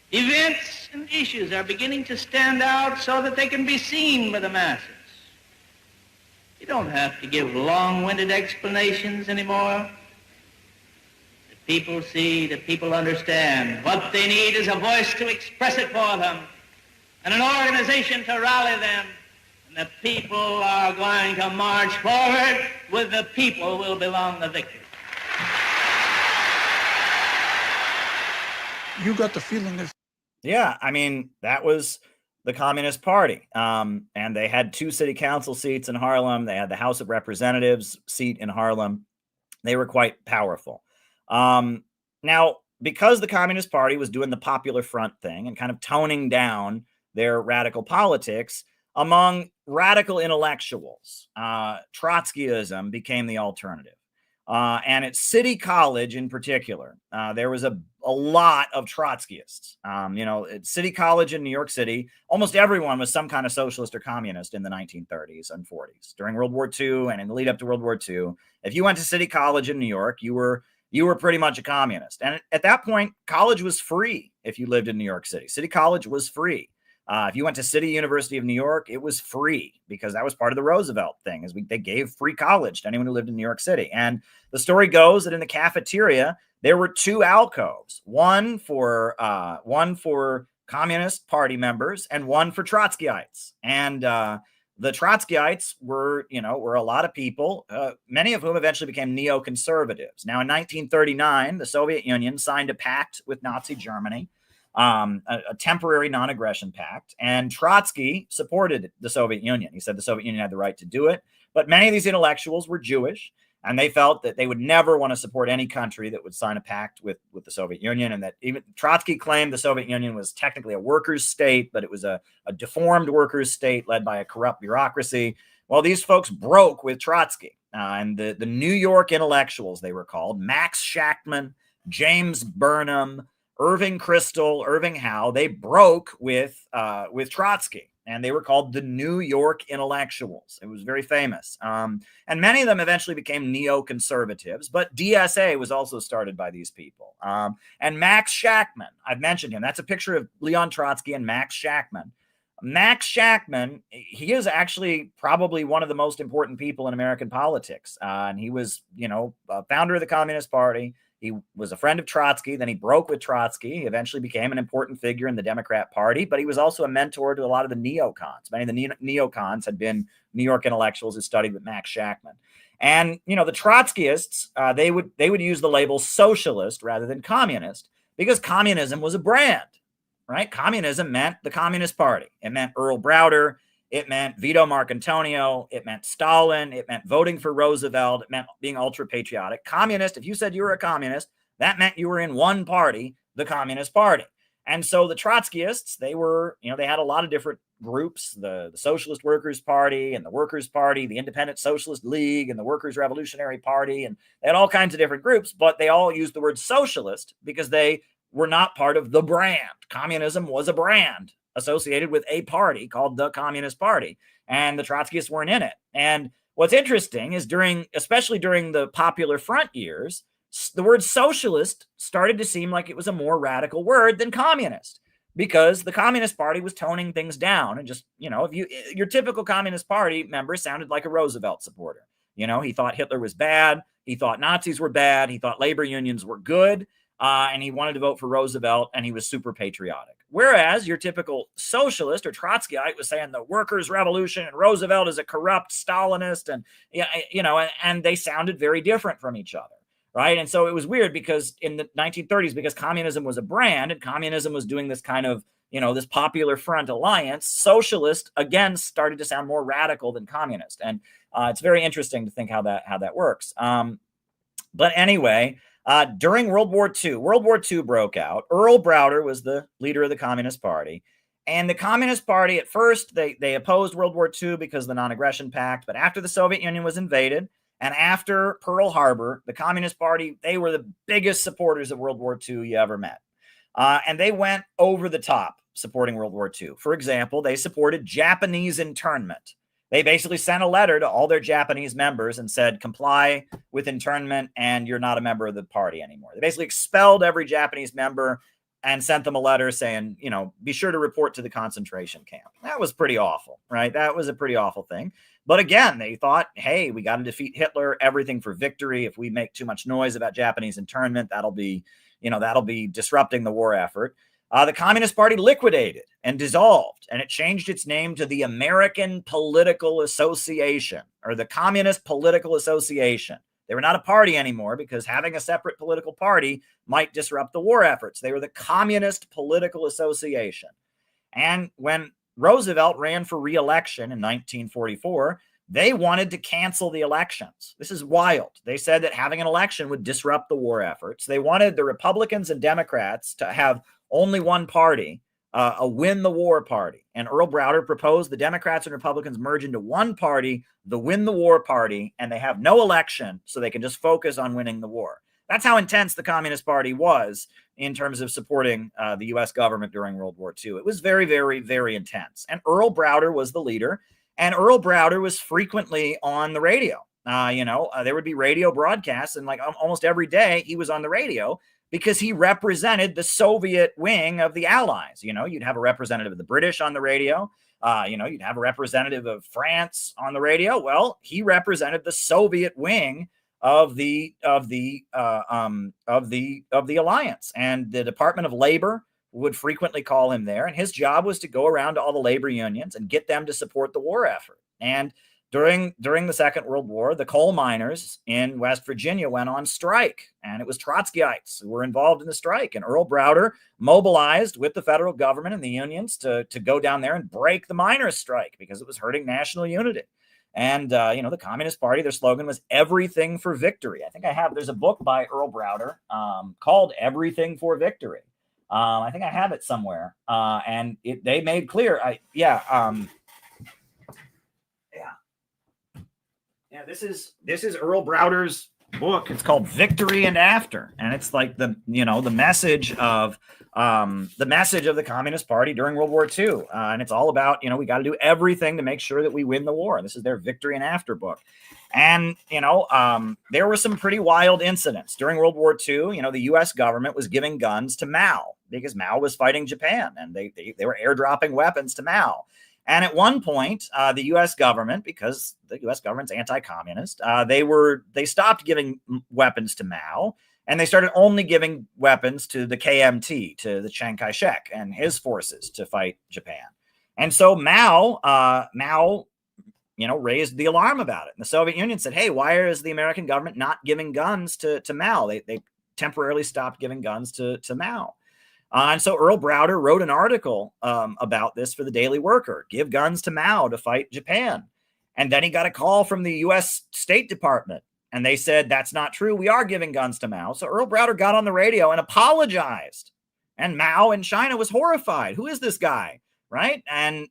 Events and issues are beginning to stand out so that they can be seen by the masses. You don't have to give long-winded explanations anymore. The people see, the people understand. What they need is a voice to express it for them and an organization to rally them. And the people are going to march forward. With the people will belong the victory. You got the feeling that. Yeah, I mean, that was the Communist Party. And they had 2 city council seats in Harlem. They had the House of Representatives seat in Harlem. They were quite powerful. Now, because the Communist Party was doing the Popular Front thing and kind of toning down their radical politics, among radical intellectuals, Trotskyism became the alternative. And at City College in particular, there was a lot of Trotskyists. At City College in New York City, almost everyone was some kind of socialist or communist in the 1930s and 40s. During World War II and in the lead up to World War II, if you went to City College in New York, you were pretty much a communist. And at that point, college was free if you lived in New York City. City College was free. If you went to City University of New York, it was free because that was part of the Roosevelt thing. They gave free college to anyone who lived in New York City. And the story goes that in the cafeteria, there were 2 alcoves, one for Communist Party members and one for Trotskyites. And the Trotskyites were a lot of people, many of whom eventually became neoconservatives. Now, in 1939, the Soviet Union signed a pact with Nazi Germany. A temporary non-aggression pact, and Trotsky supported the Soviet Union. He said the Soviet Union had the right to do it, but many of these intellectuals were Jewish, and they felt that they would never want to support any country that would sign a pact with the Soviet Union, and that even Trotsky claimed the Soviet Union was technically a workers' state, but it was a deformed workers' state led by a corrupt bureaucracy. Well, these folks broke with Trotsky, and the New York intellectuals, they were called, Max Shachtman, James Burnham, Irving Kristol, Irving Howe, they broke with Trotsky, and they were called the New York Intellectuals. It was very famous. And many of them eventually became neoconservatives, but DSA was also started by these people. And Max Shachtman, I've mentioned him. That's a picture of Leon Trotsky and Max Shachtman. Max Shachtman, he is actually probably one of the most important people in American politics. And he was, a founder of the Communist Party. He was a friend of Trotsky. Then he broke with Trotsky. He eventually became an important figure in the Democrat Party, but he was also a mentor to a lot of the neocons. Many of the neocons had been New York intellectuals who studied with Max Shachtman. And, the Trotskyists, they would use the label socialist rather than communist because communism was a brand, right? Communism meant the Communist Party. It meant Earl Browder. It meant Vito Marcantonio. It meant Stalin. It meant voting for Roosevelt. It meant being ultra patriotic. Communist, if you said you were a communist, that meant you were in one party, the Communist Party. And so the Trotskyists, they were, they had a lot of different groups, the Socialist Workers' Party and the Workers' Party, the Independent Socialist League and the Workers' Revolutionary Party. And they had all kinds of different groups, but they all used the word socialist because they were not part of the brand. Communism was a brand associated with a party called the Communist Party, and the Trotskyists weren't in it. And what's interesting is especially during the Popular Front years, the word socialist started to seem like it was a more radical word than communist, because the Communist Party was toning things down. And just, if your typical Communist Party member sounded like a Roosevelt supporter. He thought Hitler was bad. He thought Nazis were bad. He thought labor unions were good. And he wanted to vote for Roosevelt, and he was super patriotic. Whereas your typical socialist or Trotskyite was saying the workers' revolution and Roosevelt is a corrupt Stalinist, and and they sounded very different from each other, right? And so it was weird because in the 1930s, because communism was a brand and communism was doing this kind of this Popular Front alliance, socialist again started to sound more radical than communist, and it's very interesting to think how that works. But anyway. During World War II broke out. Earl Browder was the leader of the Communist Party. And the Communist Party, at first, they opposed World War II because of the Non-Aggression Pact. But after the Soviet Union was invaded, and after Pearl Harbor, the Communist Party, they were the biggest supporters of World War II you ever met. And they went over the top supporting World War II. For example, they supported Japanese internment. They basically sent a letter to all their Japanese members and said, comply with internment and you're not a member of the party anymore. They basically expelled every Japanese member and sent them a letter saying, be sure to report to the concentration camp. That was pretty awful, right? That was a pretty awful thing. But again, they thought, hey, we got to defeat Hitler, everything for victory. If we make too much noise about Japanese internment, that'll be disrupting the war effort. The Communist Party liquidated and dissolved, and it changed its name to the American Political Association, or the Communist Political Association. They were not a party anymore because having a separate political party might disrupt the war efforts. They were the Communist Political Association. And when Roosevelt ran for re-election in 1944, they wanted to cancel the elections. This is wild. They said that having an election would disrupt the war efforts. They wanted the Republicans and Democrats to have only one party, a win the war party. And Earl Browder proposed the Democrats and Republicans merge into one party, the win the war party, and they have no election so they can just focus on winning the war. That's how intense the Communist Party was in terms of supporting the U.S. government during World War II. It was very, very, very intense. And Earl Browder was the leader, and Earl Browder was frequently on the radio. There would be radio broadcasts, and like almost every day he was on the radio, because he represented the Soviet wing of the Allies. You'd have a representative of the British on the radio. You'd have a representative of France on the radio. Well, he represented the Soviet wing of the alliance, and the Department of Labor would frequently call him there. And his job was to go around to all the labor unions and get them to support the war effort. And during the Second World War, the coal miners in West Virginia went on strike, and it was Trotskyites who were involved in the strike. And Earl Browder mobilized with the federal government and the unions to go down there and break the miners' strike because it was hurting national unity. And, the Communist Party, their slogan was everything for victory. I think there's a book by Earl Browder called Everything for Victory. I think I have it somewhere. And they made clear, this is Earl Browder's book. It's called Victory and After, and it's like the message of the Communist Party during World War II, and it's all about we got to do everything to make sure that we win the war. This is their Victory and After book, and there were some pretty wild incidents during World War II. The U.S. government was giving guns to Mao because Mao was fighting Japan, and they were airdropping weapons to Mao. And at one point, the U.S. government, because the U.S. government's anti-communist, they stopped giving weapons to Mao, and they started only giving weapons to the KMT, to the Chiang Kai-shek and his forces to fight Japan. And so Mao, raised the alarm about it. And the Soviet Union said, "Hey, why is the American government not giving guns to Mao?" They temporarily stopped giving guns to Mao. And so Earl Browder wrote an article about this for the Daily Worker, give guns to Mao to fight Japan. And then he got a call from the U.S. State Department, and they said, that's not true. We are giving guns to Mao. So Earl Browder got on the radio and apologized. And Mao in China was horrified. Who is this guy? Right. And,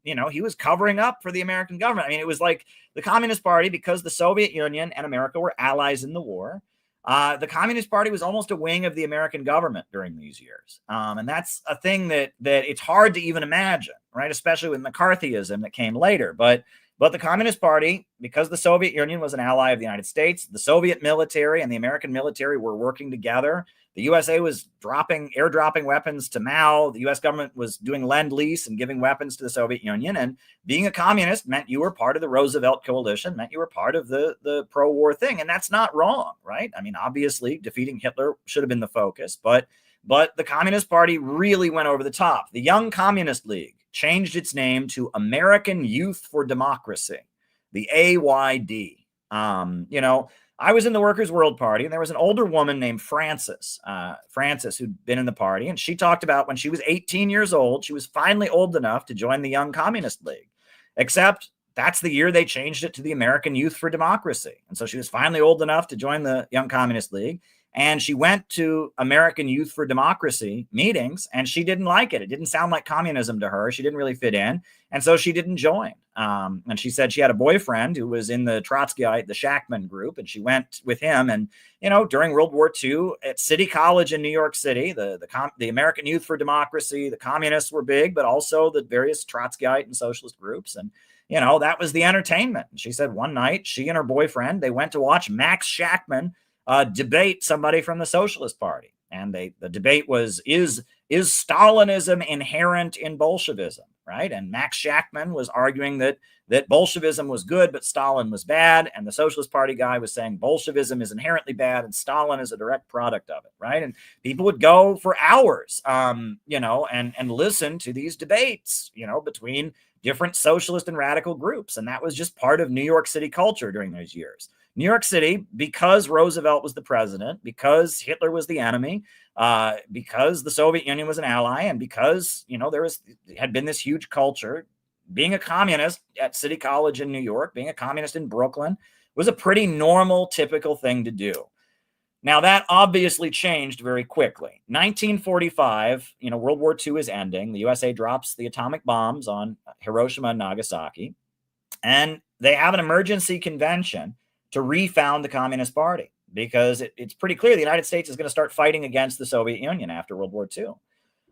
you know, he was covering up for the American government. I mean, it was like the Communist Party, because the Soviet Union and America were allies in the war. The Communist Party was almost a wing of the American government during these years. And that's a thing that it's hard to even imagine, right? Especially with McCarthyism that came later. But the Communist Party, because the Soviet Union was an ally of the United States, the Soviet military and the American military were working together. The USA was airdropping weapons to Mao. The US government was doing lend-lease and giving weapons to the Soviet Union. And being a communist meant you were part of the Roosevelt coalition, meant you were part of the pro-war thing. And that's not wrong, right? I mean, obviously, defeating Hitler should have been the focus, but the Communist Party really went over the top. The Young Communist League changed its name to American Youth for Democracy, the AYD. You know, I was in the Workers' World Party, and there was an older woman named Frances, who'd been in the party, and she talked about when she was 18 years old, she was finally old enough to join the Young Communist League, except that's the year they changed it to the American Youth for Democracy. And so she was finally old enough to join the Young Communist League. And she went to American Youth for Democracy meetings, and she didn't like it. It didn't sound like communism to her. She didn't really fit in. And so she didn't join. And she said she had a boyfriend who was in the Trotskyite, the Shachtman group, and she went with him. And, you know, during World War II at City College in New York City, the American Youth for Democracy, the communists were big, but also the various Trotskyite and socialist groups. And, you know, that was the entertainment. And she said one night she and her boyfriend, they went to watch Max Shachtman debate somebody from the Socialist Party. And the debate was, is Stalinism inherent in Bolshevism, right? And Max Shachtman was arguing that Bolshevism was good, but Stalin was bad. And the Socialist Party guy was saying Bolshevism is inherently bad and Stalin is a direct product of it, right? And people would go for hours, you know, and listen to these debates, you know, between different socialist and radical groups. And that was just part of New York City culture during those years. New York City, because Roosevelt was the president, because Hitler was the enemy, because the Soviet Union was an ally, and because, you know, had been this huge culture, being a communist at City College in New York, being a communist in Brooklyn was a pretty normal, typical thing to do. Now, that obviously changed very quickly. 1945, you know, World War II is ending. The USA drops the atomic bombs on Hiroshima and Nagasaki, and they have an emergency convention to refound the Communist Party, because it's pretty clear the United States is going to start fighting against the Soviet Union after World War II.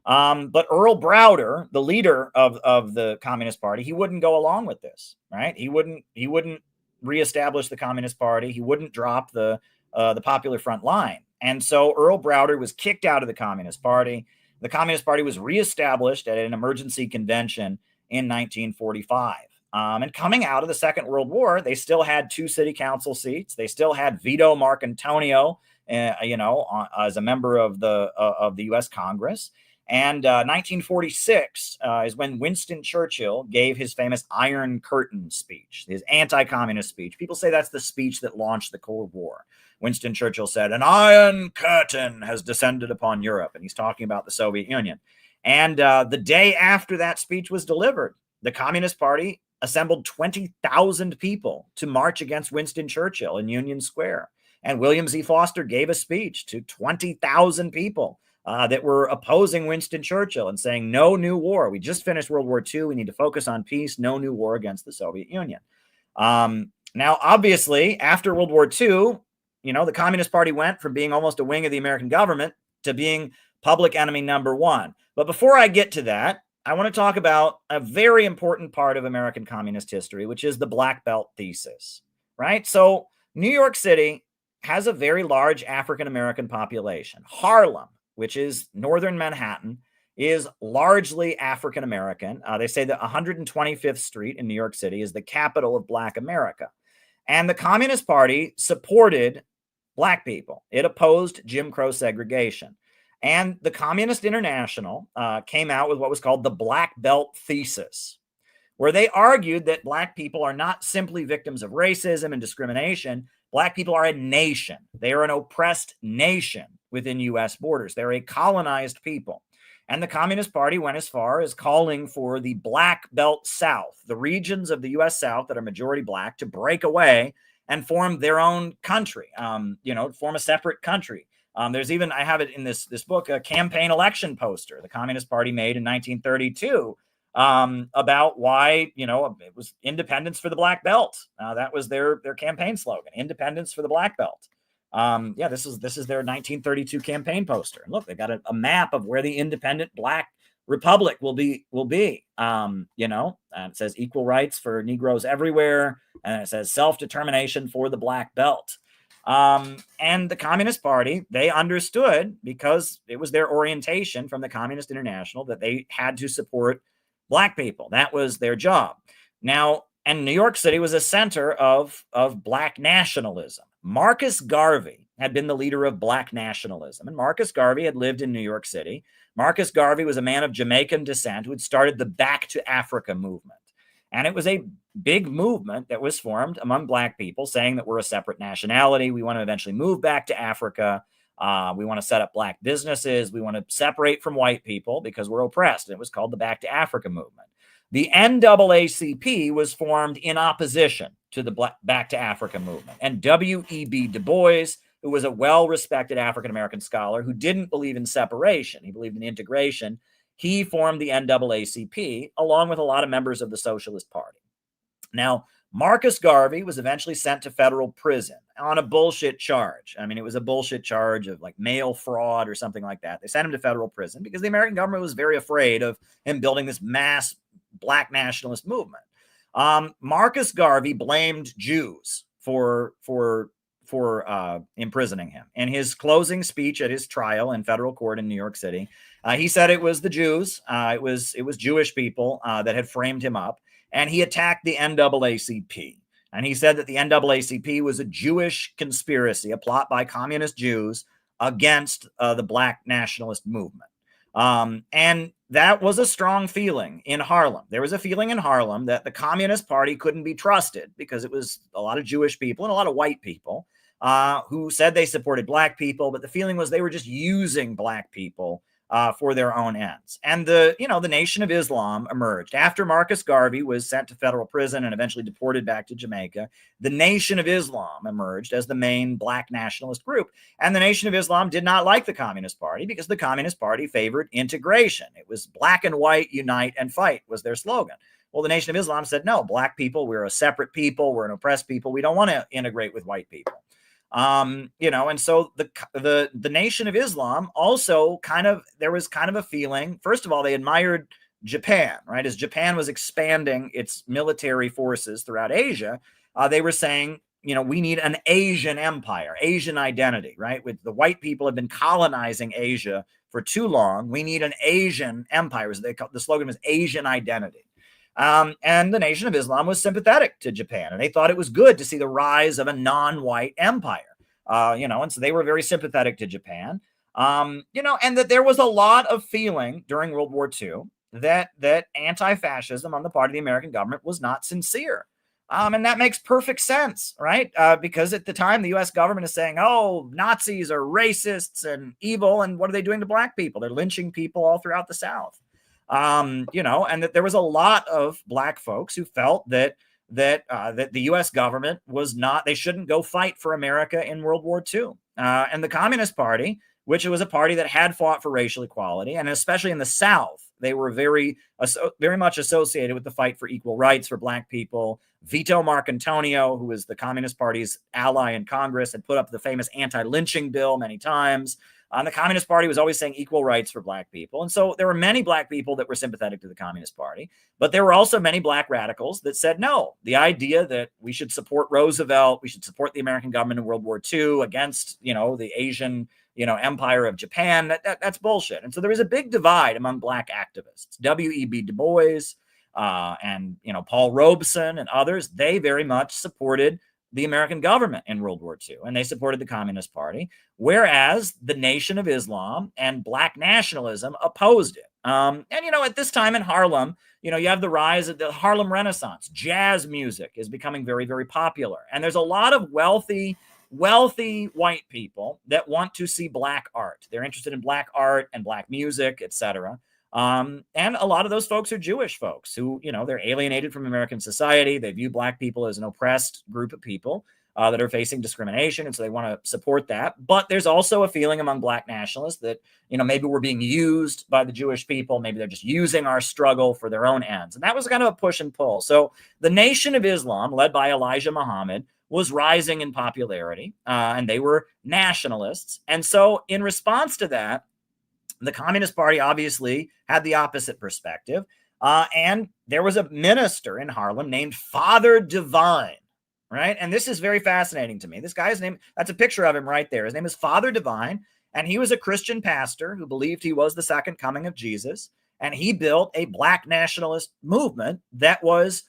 But Earl Browder, the leader of the Communist Party, he wouldn't go along with this, right? He wouldn't reestablish the Communist Party. He wouldn't drop the Popular Front line. And so Earl Browder was kicked out of the Communist Party. The Communist Party was reestablished at an emergency convention in 1945. And coming out of the Second World War, they still had 2 city council seats. They still had Vito Marcantonio, you know, as a member of the U.S. Congress. And 1946 is when Winston Churchill gave his famous Iron Curtain speech, his anti-communist speech. People say that's the speech that launched the Cold War. Winston Churchill said, "An iron curtain has descended upon Europe." And he's talking about the Soviet Union. And the day after that speech was delivered, the Communist Party assembled 20,000 people to march against Winston Churchill in Union Square. And William Z. Foster gave a speech to 20,000 people that were opposing Winston Churchill and saying, no new war. We just finished World War II. We need to focus on peace. No new war against the Soviet Union. Now, obviously, after World War II, you know, the Communist Party went from being almost a wing of the American government to being public enemy number one. But before I get to that, I want to talk about a very important part of American communist history, which is the Black Belt thesis, right? So New York City has a very large African-American population. Harlem, which is northern Manhattan, is largely African-American. They say that 125th Street in New York City is the capital of Black America. And the Communist Party supported Black people. It opposed Jim Crow segregation. And the Communist International came out with what was called the Black Belt thesis, where they argued that Black people are not simply victims of racism and discrimination. Black people are a nation. They are an oppressed nation within U.S. borders. They're a colonized people. And the Communist Party went as far as calling for the Black Belt South, the regions of the U.S. South that are majority black, to break away and form their own country, form a separate country. There's even, I have it in this book, a campaign election poster the Communist Party made in 1932 about why, it was independence for the Black Belt. That was their campaign slogan, independence for the Black Belt. This is their 1932 campaign poster. And look, they got a map of where the independent Black Republic will be. And it says equal rights for Negroes everywhere, and it says self-determination for the Black Belt. And the Communist Party, they understood, because it was their orientation from the Communist International, that they had to support Black people. That was their job. Now, and New York City was a center of Black nationalism. Marcus Garvey had been the leader of Black nationalism, and Marcus Garvey had lived in New York City. Marcus Garvey was a man of Jamaican descent who had started the Back to Africa movement. And it was a big movement that was formed among Black people saying that we're a separate nationality. We want to eventually move back to Africa. We want to set up Black businesses. We want to separate from white people because we're oppressed. And it was called the Back to Africa movement. The NAACP was formed in opposition to the Back to Africa movement. And W.E.B. Du Bois, who was a well-respected African-American scholar who didn't believe in separation, he believed in integration, he formed the NAACP along with a lot of members of the Socialist Party. Now, Marcus Garvey was eventually sent to federal prison on a bullshit charge. I mean, it was a bullshit charge of like mail fraud or something like that. They sent him to federal prison because the American government was very afraid of him building this mass Black nationalist movement. Marcus Garvey blamed Jews for imprisoning him. In his closing speech at his trial in federal court in New York City, he said it was the Jews, it was Jewish people that had framed him up, and he attacked the NAACP. And he said that the NAACP was a Jewish conspiracy, a plot by communist Jews against the Black nationalist movement. And that was a strong feeling in Harlem. There was a feeling in Harlem that the Communist Party couldn't be trusted because it was a lot of Jewish people and a lot of white people who said they supported Black people, but the feeling was they were just using Black people for their own ends. And the Nation of Islam emerged. After Marcus Garvey was sent to federal prison and eventually deported back to Jamaica, the Nation of Islam emerged as the main Black nationalist group. And the Nation of Islam did not like the Communist Party because the Communist Party favored integration. It was black and white, unite and fight was their slogan. Well, the Nation of Islam said, no, Black people, we're a separate people, we're an oppressed people, we don't want to integrate with white people. And so the Nation of Islam also there was kind of a feeling, first of all, they admired Japan, right? As Japan was expanding its military forces throughout Asia, they were saying, we need an Asian empire, Asian identity, right? With the white people have been colonizing Asia for too long. We need an Asian empire. The slogan was Asian identity. And the Nation of Islam was sympathetic to Japan, and they thought it was good to see the rise of a non-white empire, and so they were very sympathetic to Japan, and that there was a lot of feeling during World War II that anti-fascism on the part of the American government was not sincere. And that makes perfect sense, right? Because at the time, the U.S. government is saying, oh, Nazis are racists and evil, and what are they doing to Black people? They're lynching people all throughout the South. And that there was a lot of Black folks who felt that the U.S. government they shouldn't go fight for America in World War II. And the Communist Party, which was a party that had fought for racial equality, and especially in the South, they were very much associated with the fight for equal rights for Black people. Vito Marcantonio, who was the Communist Party's ally in Congress, had put up the famous anti-lynching bill many times. The Communist Party was always saying equal rights for Black people. And so there were many Black people that were sympathetic to the Communist Party, but there were also many Black radicals that said, no, the idea that we should support Roosevelt, we should support the American government in World War II against, the Asian, empire of Japan, that's bullshit. And so there was a big divide among Black activists. W.E.B. Du Bois and, Paul Robeson and others, they very much supported the American government in World War II, and they supported the Communist Party, whereas the Nation of Islam and Black nationalism opposed it. At this time in Harlem, you have the rise of the Harlem Renaissance. Jazz music is becoming very, very popular, and there's a lot of wealthy wealthy white people that want to see black art. They're interested in black art and black music, etc. And a lot of those folks are Jewish folks who, they're alienated from American society. They view black people as an oppressed group of people that are facing discrimination. And so they want to support that. But there's also a feeling among black nationalists that, maybe we're being used by the Jewish people. Maybe they're just using our struggle for their own ends. And that was kind of a push and pull. So the Nation of Islam, led by Elijah Muhammad, was rising in popularity, and they were nationalists. And so in response to that, the Communist Party obviously had the opposite perspective. And there was a minister in Harlem named Father Divine, right? And this is very fascinating to me. This guy's name, that's a picture of him right there. His name is Father Divine, and he was a Christian pastor who believed he was the second coming of Jesus. And he built a black nationalist movement that was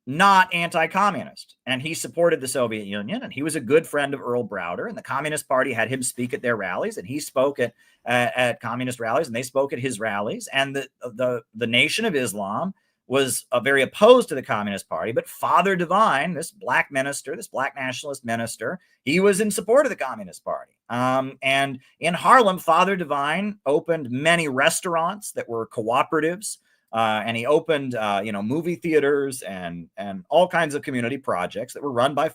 not anti-communist. And he supported the Soviet Union, and he was a good friend of Earl Browder, and the Communist Party had him speak at their rallies, and he spoke at communist rallies, and they spoke at his rallies. And the Nation of Islam was very opposed to the Communist Party, but Father Divine, this black minister, this black nationalist minister, he was in support of the Communist Party. And in Harlem, Father Divine opened many restaurants that were cooperatives. And he opened, movie theaters and all kinds of community projects that were run by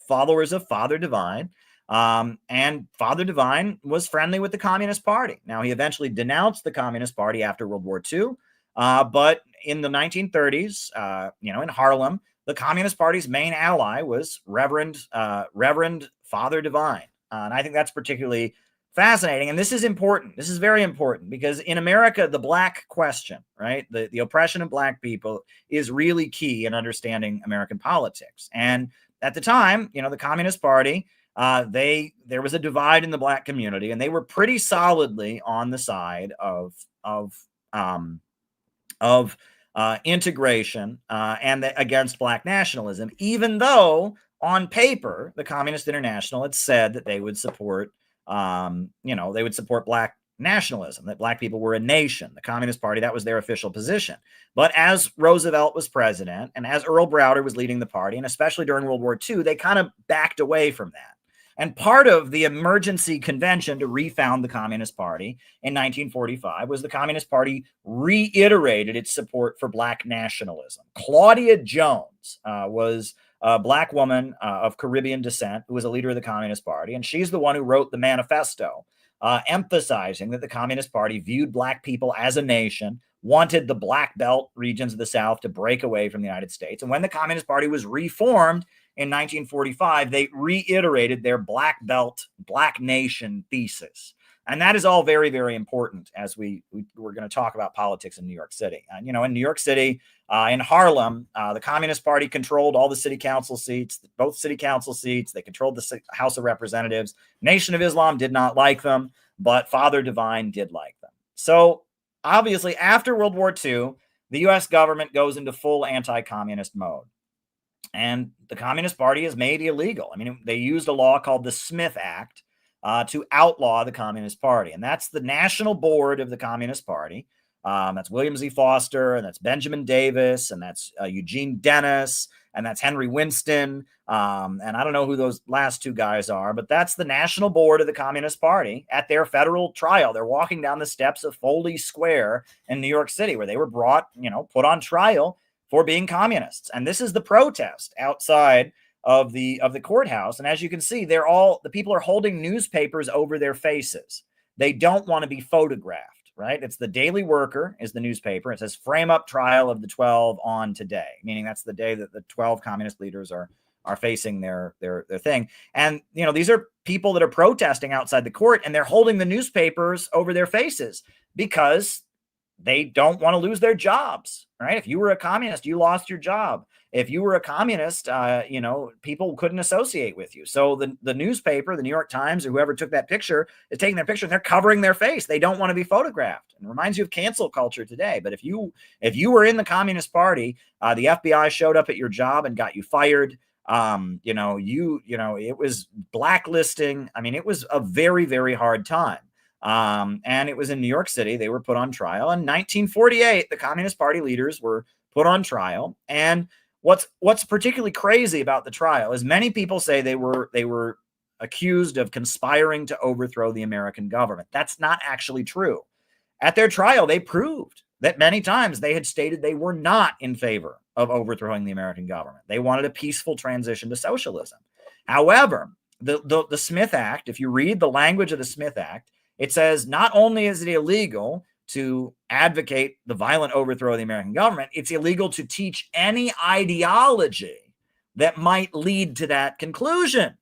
followers of Father Divine. And Father Divine was friendly with the Communist Party. Now, he eventually denounced the Communist Party after World War II. But in the 1930s, in Harlem, the Communist Party's main ally was Reverend Father Divine. And I think that's particularly fascinating. And this is important. This is very important because in America, the black question, right, the oppression of black people is really key in understanding American politics. And at the time, the Communist Party, there was a divide in the black community, and they were pretty solidly on the side of integration and against black nationalism, even though on paper, the Communist International had said that they would support they would support black nationalism, that black people were a nation. The Communist Party, that was their official position. But as Roosevelt was president and as Earl Browder was leading the party, and especially during World War II, they kind of backed away from that. And part of the emergency convention to refound the Communist Party in 1945 was the Communist Party reiterated its support for black nationalism. Claudia Jones was a black woman of Caribbean descent who was a leader of the Communist Party. And she's the one who wrote the manifesto, emphasizing that the Communist Party viewed black people as a nation, wanted the Black Belt regions of the South to break away from the United States. And when the Communist Party was reformed in 1945, they reiterated their Black Belt, Black Nation thesis. And that is all very, very important as we're going to talk about politics in New York City. In New York City, in Harlem, the Communist Party controlled all the city council seats, both city council seats. They controlled the House of Representatives. Nation of Islam did not like them, but Father Divine did like them. So obviously, after World War II, the U.S. government goes into full anti-communist mode. And the Communist Party is made illegal. I mean, they used a law called the Smith Act to outlaw the Communist Party. And that's the national board of the Communist Party. That's William Z. Foster, and that's Benjamin Davis, and that's Eugene Dennis, and that's Henry Winston. And I don't know who those last two guys are, but that's the national board of the Communist Party at their federal trial. They're walking down the steps of Foley Square in New York City, where they were brought, put on trial for being communists. And this is the protest outside of the courthouse. And as you can see, the people are holding newspapers over their faces. They don't want to be photographed, right? It's the Daily Worker is the newspaper. It says frame up trial of the 12 on today, meaning that's the day that the 12 communist leaders are facing their thing. And, these are people that are protesting outside the court, and they're holding the newspapers over their faces because they don't want to lose their jobs, right? If you were a communist, you lost your job. If you were a communist, people couldn't associate with you. So the newspaper, the New York Times, or whoever took that picture is taking their picture and they're covering their face. They don't want to be photographed. And it reminds you of cancel culture today. But if you were in the Communist Party, the FBI showed up at your job and got you fired. It was blacklisting. I mean, it was a very, very hard time. And it was in New York City. They were put on trial. In 1948, the Communist Party leaders were put on trial. And what's particularly crazy about the trial is many people say they were accused of conspiring to overthrow the American government. That's not actually true. At their trial, they proved that many times they had stated they were not in favor of overthrowing the American government. They wanted a peaceful transition to socialism. However, the Smith Act, if you read the language of the Smith Act, it says not only is it illegal to advocate the violent overthrow of the American government, it's illegal to teach any ideology that might lead to that conclusion.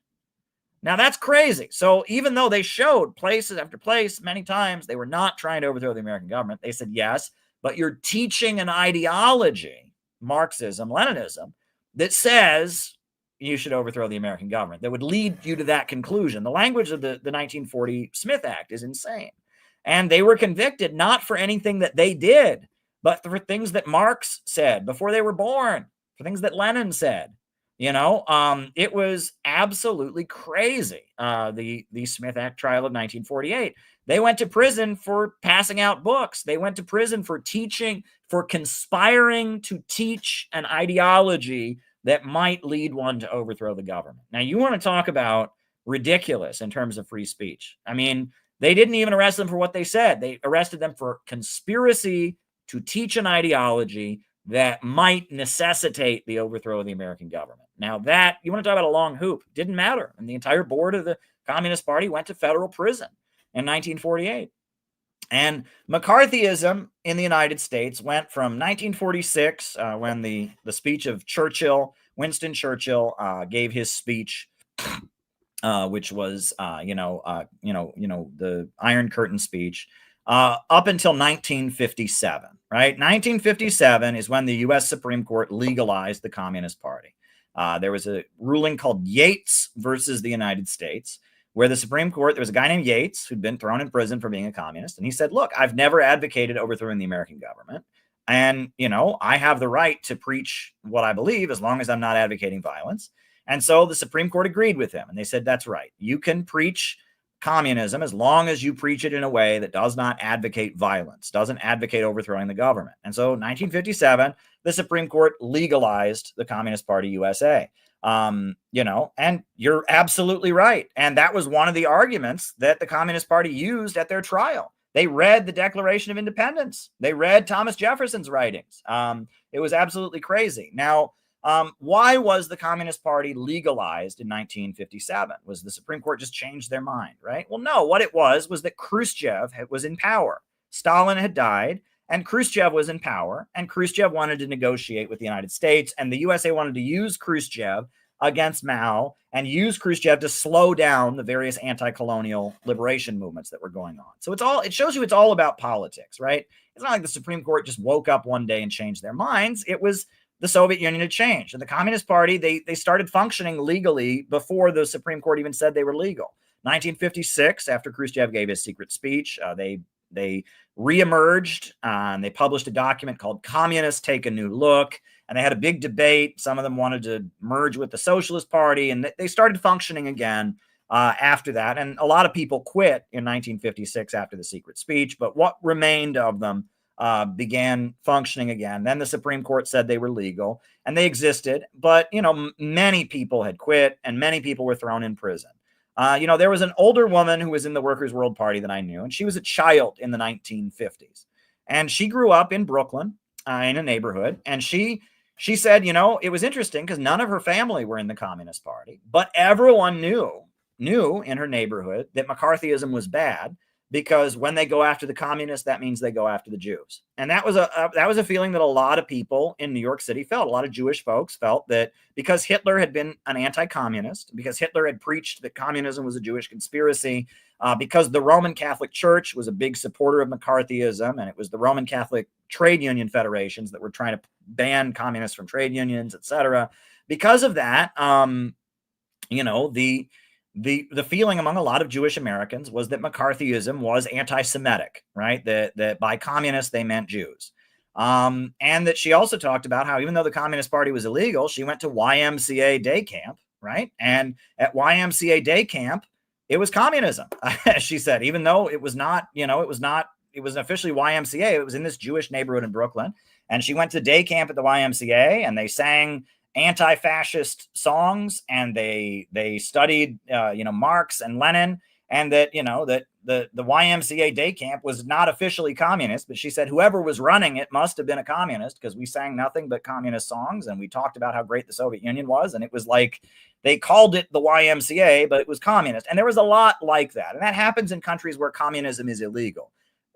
Now, that's crazy. So even though they showed places after place many times they were not trying to overthrow the American government, they said, yes, but you're teaching an ideology, Marxism, Leninism, that says you should overthrow the American government, that would lead you to that conclusion. The language of the 1940 Smith Act is insane. And they were convicted not for anything that they did, but for things that Marx said before they were born, for things that Lenin said. It was absolutely crazy. The Smith Act trial of 1948. They went to prison for passing out books. They went to prison for conspiring to teach an ideology that might lead one to overthrow the government. Now, you want to talk about ridiculous in terms of free speech. I mean, they didn't even arrest them for what they said. They arrested them for conspiracy to teach an ideology that might necessitate the overthrow of the American government. Now, that, you want to talk about a long hoop, didn't matter. And the entire board of the Communist Party went to federal prison in 1948. And McCarthyism in the United States went from 1946, when the speech of Churchill, Winston Churchill, gave his speech, which was, the Iron Curtain speech, up until 1957, right? 1957 is when the U.S. Supreme Court legalized the Communist Party. There was a ruling called Yates versus the United States, where the Supreme Court, there was a guy named Yates who'd been thrown in prison for being a communist. And he said, look, I've never advocated overthrowing the American government. And, I have the right to preach what I believe as long as I'm not advocating violence. And so the Supreme Court agreed with him. And they said, that's right. You can preach communism as long as you preach it in a way that does not advocate violence, doesn't advocate overthrowing the government. And so 1957, the Supreme Court legalized the Communist Party USA. And you're absolutely right. And that was one of the arguments that the Communist Party used at their trial. They read the Declaration of Independence. They read Thomas Jefferson's writings. It was absolutely crazy. Now, why was the Communist Party legalized in 1957? Was the Supreme Court just changed their mind, right? Well, no, what it was that Khrushchev was in power. Stalin had died, and Khrushchev was in power, and Khrushchev wanted to negotiate with the United States, and the USA wanted to use Khrushchev against Mao and use Khrushchev to slow down the various anti-colonial liberation movements that were going on. So it shows you it's all about politics, right? It's not like the Supreme Court just woke up one day and changed their minds. It was the Soviet Union had changed. And the Communist Party, they started functioning legally before the Supreme Court even said they were legal. 1956, after Khrushchev gave his secret speech, they reemerged, and they published a document called Communists Take a New Look. And they had a big debate. Some of them wanted to merge with the Socialist Party, and they started functioning again after that. And a lot of people quit in 1956 after the secret speech, but what remained of them began functioning again. Then the Supreme Court said they were legal, and they existed. But, many people had quit, and many people were thrown in prison. There was an older woman who was in the Workers' World Party that I knew, and she was a child in the 1950s. And she grew up in Brooklyn in a neighborhood, and she said, it was interesting because none of her family were in the Communist Party, but everyone knew in her neighborhood that McCarthyism was bad, because when they go after the communists, that means they go after the Jews. And that was a feeling that a lot of people in New York City felt. A lot of Jewish folks felt that because Hitler had been an anti-communist, because Hitler had preached that communism was a Jewish conspiracy, because the Roman Catholic Church was a big supporter of McCarthyism, and it was the Roman Catholic trade union federations that were trying to ban communists from trade unions, etc. Because of that, the feeling among a lot of Jewish Americans was that McCarthyism was anti-Semitic, right? That by communists, they meant Jews. And that she also talked about how even though the Communist Party was illegal, she went to YMCA day camp, right? And at YMCA day camp, it was communism, she said, even though it was not, it was officially YMCA. It was in this Jewish neighborhood in Brooklyn. And she went to day camp at the YMCA, and they sang anti-fascist songs, and they studied Marx and Lenin, and that that the YMCA day camp was not officially communist, but she said whoever was running it must have been a communist, because we sang nothing but communist songs and we talked about how great the Soviet Union was, and it was like they called it the YMCA, but it was communist. And there was a lot like that, and that happens in countries where communism is illegal.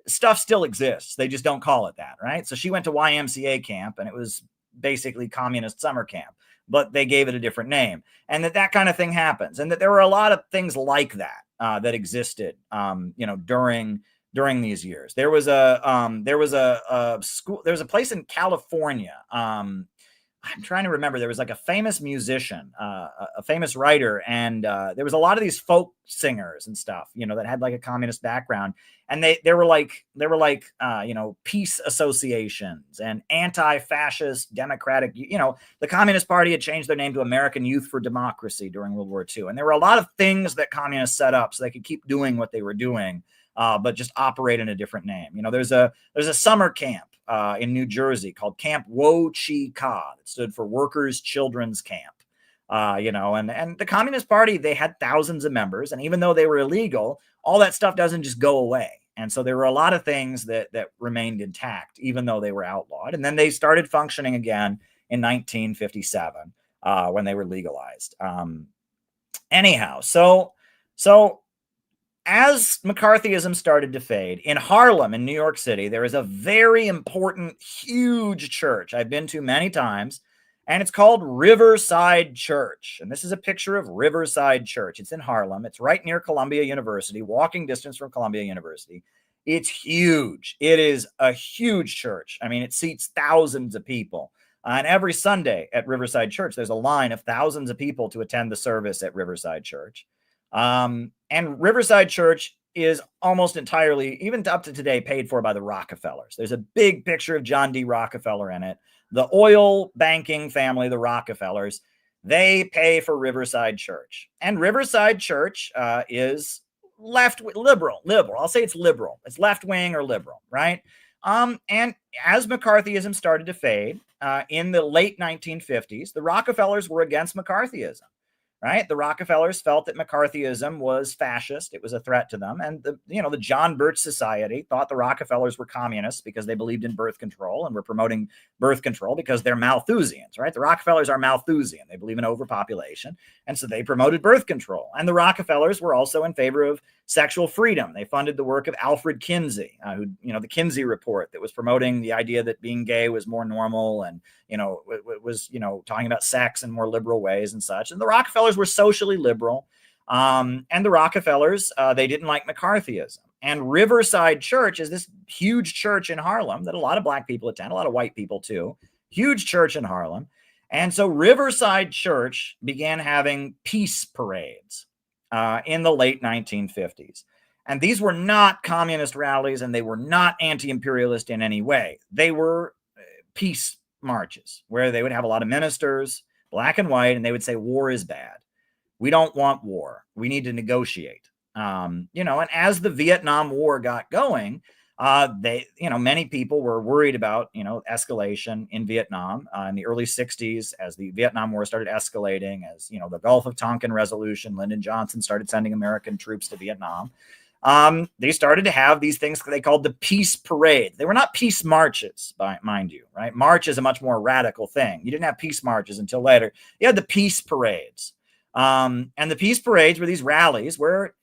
Stuff still exists, they just don't call it that, right? So she went to YMCA camp, and it was basically communist summer camp, but they gave it a different name, and that kind of thing happens, and that there were a lot of things like that that existed, during these years. There was a school. There was a place in California. I'm trying to remember. There was like a famous musician, a famous writer, and there was a lot of these folk singers and stuff, that had like a communist background, and they were like peace associations and anti-fascist democratic. The Communist Party had changed their name to American Youth for Democracy during World War II, and there were a lot of things that communists set up so they could keep doing what they were doing, but just operate in a different name. There's a summer camp in New Jersey called Camp Wo Chi Ka. It stood for Workers' Children's Camp. And the Communist Party, they had thousands of members, and even though they were illegal, all that stuff doesn't just go away. And so there were a lot of things that remained intact, even though they were outlawed. And then they started functioning again in 1957 when they were legalized. So as McCarthyism started to fade, in Harlem, in New York City, there is a very important, huge church I've been to many times, and it's called Riverside Church. And this is a picture of Riverside Church. It's in Harlem. It's right near Columbia University, walking distance from Columbia University. It's huge. It is a huge church. I mean, it seats thousands of people. And every Sunday at Riverside Church, there's a line of thousands of people to attend the service at Riverside Church. And Riverside Church is almost entirely, even up to today, paid for by the Rockefellers. There's a big picture of John D. Rockefeller in it. The oil banking family, the Rockefellers, they pay for Riverside Church. And Riverside Church is liberal. I'll say it's liberal. It's left-wing or liberal, right? And as McCarthyism started to fade in the late 1950s, the Rockefellers were against McCarthyism. Right? The Rockefellers felt that McCarthyism was fascist. It was a threat to them. And the John Birch Society thought the Rockefellers were communists because they believed in birth control and were promoting birth control because they're Malthusians, right? The Rockefellers are Malthusian. They believe in overpopulation. And so they promoted birth control. And the Rockefellers were also in favor of sexual freedom. They funded the work of Alfred Kinsey, the Kinsey Report that was promoting the idea that being gay was more normal and, was talking about sex in more liberal ways and such. And the Rockefellers were socially liberal. And the Rockefellers, they didn't like McCarthyism. And Riverside Church is this huge church in Harlem that a lot of black people attend, a lot of white people too. Huge church in Harlem. And so Riverside Church began having peace parades in the late 1950s. And these were not communist rallies, and they were not anti-imperialist in any way. They were peace marches where they would have a lot of ministers, black and white, and they would say, war is bad. We don't want war. We need to negotiate. And as the Vietnam War got going, many people were worried about, escalation in Vietnam in the early 60s as the Vietnam War started escalating, as, the Gulf of Tonkin resolution, Lyndon Johnson started sending American troops to Vietnam. They started to have these things they called the peace parade. They were not peace marches, mind you, right? March is a much more radical thing. You didn't have peace marches until later. You had the peace parades. And the peace parades were these rallies where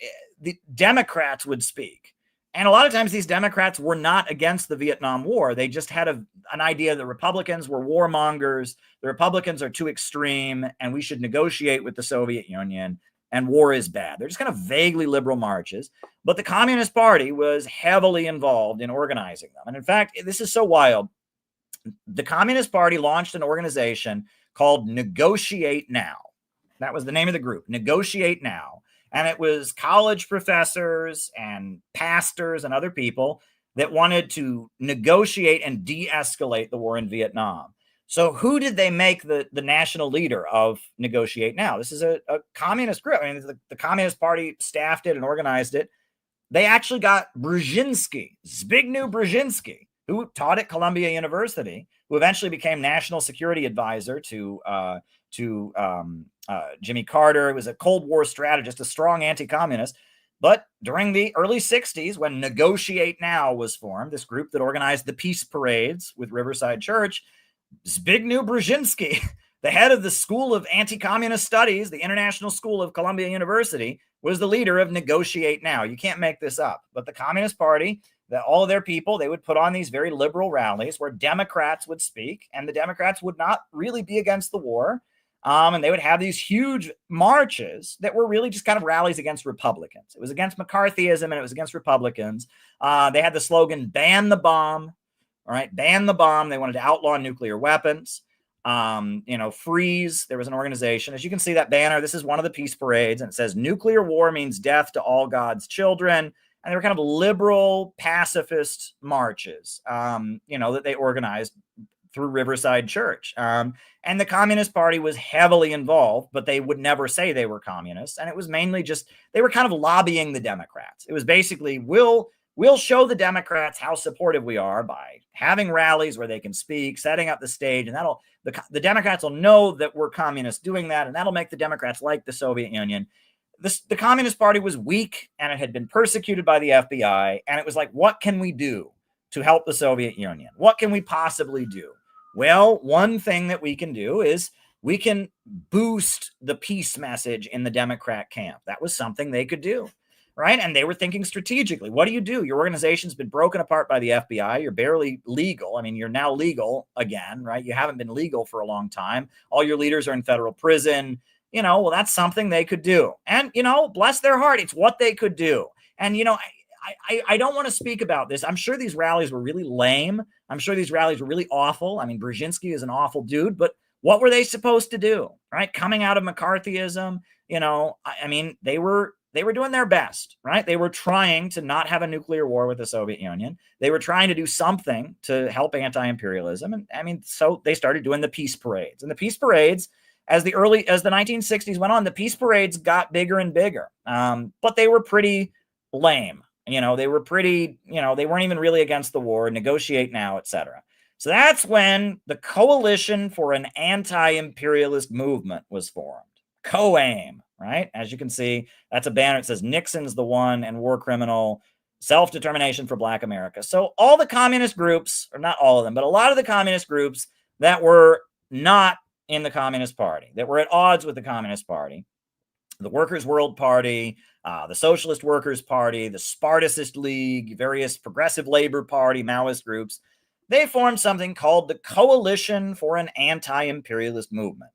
the Democrats would speak. And a lot of times these Democrats were not against the Vietnam War. They just had an idea that Republicans were warmongers. The Republicans are too extreme, and we should negotiate with the Soviet Union. And war is bad. They're just kind of vaguely liberal marches. But the Communist Party was heavily involved in organizing them. And in fact, this is so wild. The Communist Party launched an organization called Negotiate Now. That was the name of the group, Negotiate Now. And it was college professors and pastors and other people that wanted to negotiate and de-escalate the war in Vietnam. So who did they make the national leader of Negotiate Now? This is a communist group. I mean, the Communist Party staffed it and organized it. They actually got Brzezinski, Zbigniew Brzezinski, who taught at Columbia University, who eventually became national security advisor to Jimmy Carter. He was a Cold War strategist, a strong anti-communist. But during the early 60s, when Negotiate Now was formed, this group that organized the peace parades with Riverside Church, Zbigniew Brzezinski, the head of the School of Anti-Communist Studies, the International School of Columbia University, was the leader of Negotiate Now. You can't make this up. But the Communist Party, all of their people, they would put on these very liberal rallies where Democrats would speak, and the Democrats would not really be against the war. And they would have these huge marches that were really just kind of rallies against Republicans. It was against McCarthyism and it was against Republicans. They had the slogan, ban the bomb, all right, ban the bomb. They wanted to outlaw nuclear weapons, freeze. There was an organization, as you can see that banner. This is one of the peace parades, and it says nuclear war means death to all God's children. And they were kind of liberal pacifist marches, that they organized through Riverside Church. And the Communist Party was heavily involved, but they would never say they were communists. And it was mainly just, they were kind of lobbying the Democrats. It was basically, we'll show the Democrats how supportive we are by having rallies where they can speak, setting up the stage, and the Democrats will know that we're communists doing that, and that'll make the Democrats like the Soviet Union. The Communist Party was weak, and it had been persecuted by the FBI, and it was like, what can we do to help the Soviet Union? What can we possibly do? Well, one thing that we can do is we can boost the peace message in the Democrat camp. That was something they could do, right? And they were thinking strategically. What do you do? Your organization's been broken apart by the FBI. You're barely legal. I mean, you're now legal again, right? You haven't been legal for a long time. All your leaders are in federal prison. Well, that's something they could do. And, bless their heart, it's what they could do. And, I don't want to speak about this. I'm sure these rallies were really lame. I'm sure these rallies were really awful. I mean, Brzezinski is an awful dude, but what were they supposed to do, right? Coming out of McCarthyism, they were doing their best, right? They were trying to not have a nuclear war with the Soviet Union. They were trying to do something to help anti-imperialism. And so they started doing the peace parades. And the peace parades, as the 1960s went on, the peace parades got bigger and bigger. But they were pretty lame. They were pretty, they weren't even really against the war, Negotiate Now, etc. So that's when the Coalition for an Anti-Imperialist Movement was formed. COAIM, right? As you can see, that's a banner. It says Nixon's the one and war criminal, self-determination for Black America. So all the communist groups, or not all of them, but a lot of the communist groups that were not in the Communist Party, that were at odds with the Communist Party, the Workers' World Party, the Socialist Workers' Party, the Spartacist League, various Progressive Labor Party, Maoist groups, they formed something called the Coalition for an Anti-Imperialist Movement.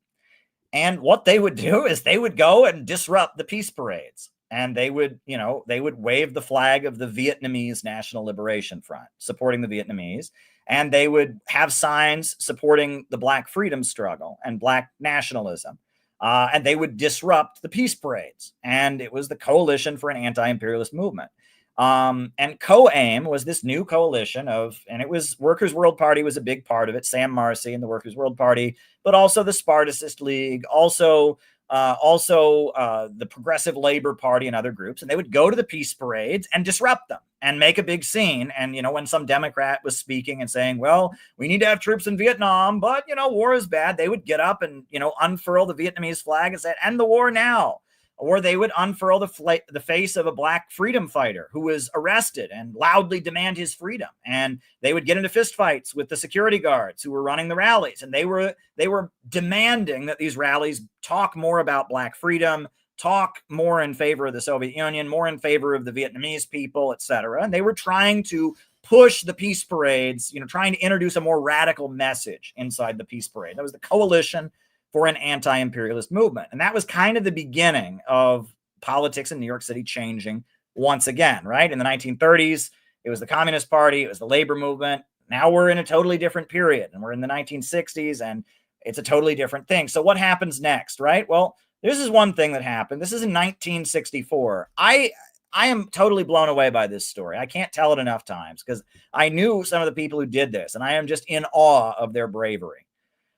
And what they would do is they would go and disrupt the peace parades. And they would wave the flag of the Vietnamese National Liberation Front, supporting the Vietnamese. And they would have signs supporting the Black freedom struggle and Black nationalism. And they would disrupt the peace parades. And it was the Coalition for an Anti-Imperialist Movement. And COAIM was this new coalition and it was Workers' World Party was a big part of it, Sam Marcy and the Workers' World Party, but also the Spartacist League, also the Progressive Labor Party and other groups. And they would go to the peace parades and disrupt them and make a big scene. And, when some Democrat was speaking and saying, well, we need to have troops in Vietnam, but, war is bad, they would get up and, unfurl the Vietnamese flag and say, end the war now. Or they would unfurl the face of a Black freedom fighter who was arrested and loudly demand his freedom. And they would get into fistfights with the security guards who were running the rallies. And they were demanding that these rallies talk more about Black freedom, talk more in favor of the Soviet Union, more in favor of the Vietnamese people, etc. And they were trying to push the peace parades, trying to introduce a more radical message inside the peace parade. That was the Coalition for an Anti-Imperialist Movement. And that was kind of the beginning of politics in New York City changing once again, right? In the 1930s, it was the Communist Party, it was the labor movement. Now we're in a totally different period, and we're in the 1960s, and it's a totally different thing. So what happens next, right? Well, this is one thing that happened. This is in 1964. I am totally blown away by this story. I can't tell it enough times because I knew some of the people who did this, and I am just in awe of their bravery.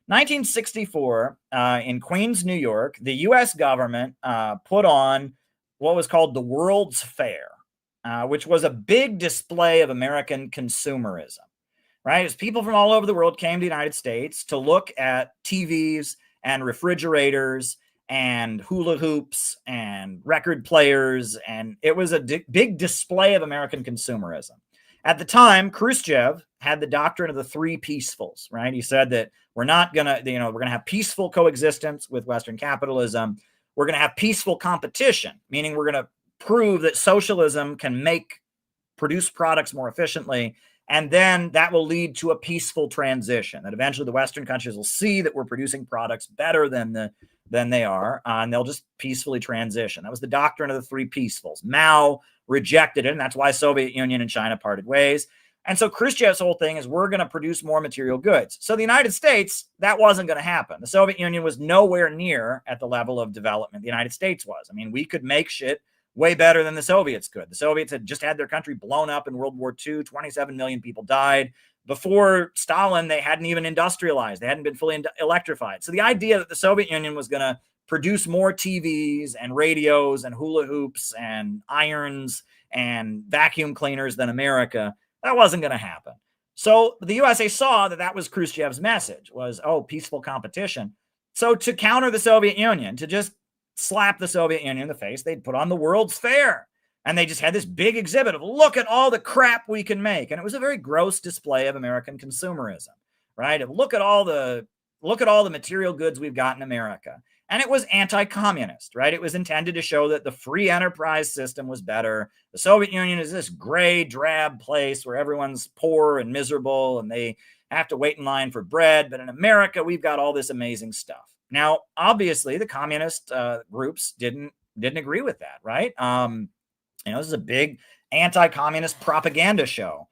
1964, in Queens, New York, the U.S. government put on what was called the World's Fair, which was a big display of American consumerism. right? As people from all over the world came to the United States to look at TVs and refrigerators and hula hoops and record players. And it was a big display of American consumerism. At the time, Khrushchev had the doctrine of the three peacefuls, right? He said that we're not going to, we're going to have peaceful coexistence with Western capitalism. We're going to have peaceful competition, meaning we're going to prove that socialism can produce products more efficiently. And then that will lead to a peaceful transition, that eventually the Western countries will see that we're producing products better than they are, and they'll just peacefully transition. That was the doctrine of the three peacefuls. Mao rejected it, and that's why Soviet Union and China parted ways. And so Khrushchev's whole thing is we're going to produce more material goods. So the United States, that wasn't going to happen. The Soviet Union was nowhere near at the level of development the United States was. I mean, we could make shit way better than the Soviets could. The Soviets had just had their country blown up in World War II. 27 million people died. Before Stalin, they hadn't even industrialized. They hadn't been fully electrified. So the idea that the Soviet Union was going to produce more TVs and radios and hula hoops and irons and vacuum cleaners than America, that wasn't going to happen. So the USA saw that was Khrushchev's message was, peaceful competition. So to counter the Soviet Union, to just slap the Soviet Union in the face, they'd put on the World's Fair. And they just had this big exhibit of, look at all the crap we can make. And it was a very gross display of American consumerism, right? And look at all the material goods we've got in America. And it was anti-communist, right? It was intended to show that the free enterprise system was better. The Soviet Union is this gray, drab place where everyone's poor and miserable and they have to wait in line for bread. But in America, we've got all this amazing stuff. Now, obviously, the communist groups didn't agree with that, right? This is a big anti-communist propaganda show,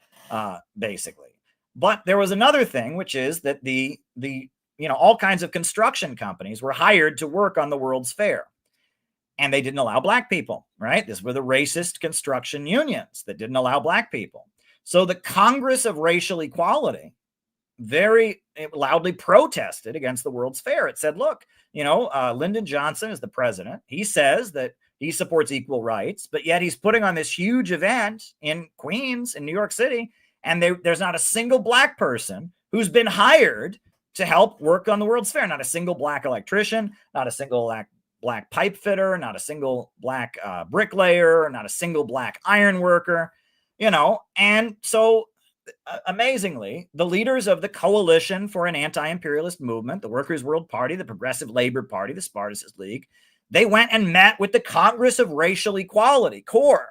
basically. But there was another thing, which is that all kinds of construction companies were hired to work on the World's Fair. And they didn't allow black people, right? These were the racist construction unions that didn't allow black people. So the Congress of Racial Equality very loudly protested against the World's Fair. It said, look, Lyndon Johnson is the president. He says that he supports equal rights, but yet he's putting on this huge event in Queens, in New York City, and there's not a single black person who's been hired to help work on the World's Fair. Not a single black electrician, not a single black pipe fitter, not a single black bricklayer, not a single black iron worker, And so amazingly, the leaders of the Coalition for an Anti-Imperialist Movement, the Workers' World Party, the Progressive Labor Party, the Spartacist League, they went and met with the Congress of Racial Equality, CORE.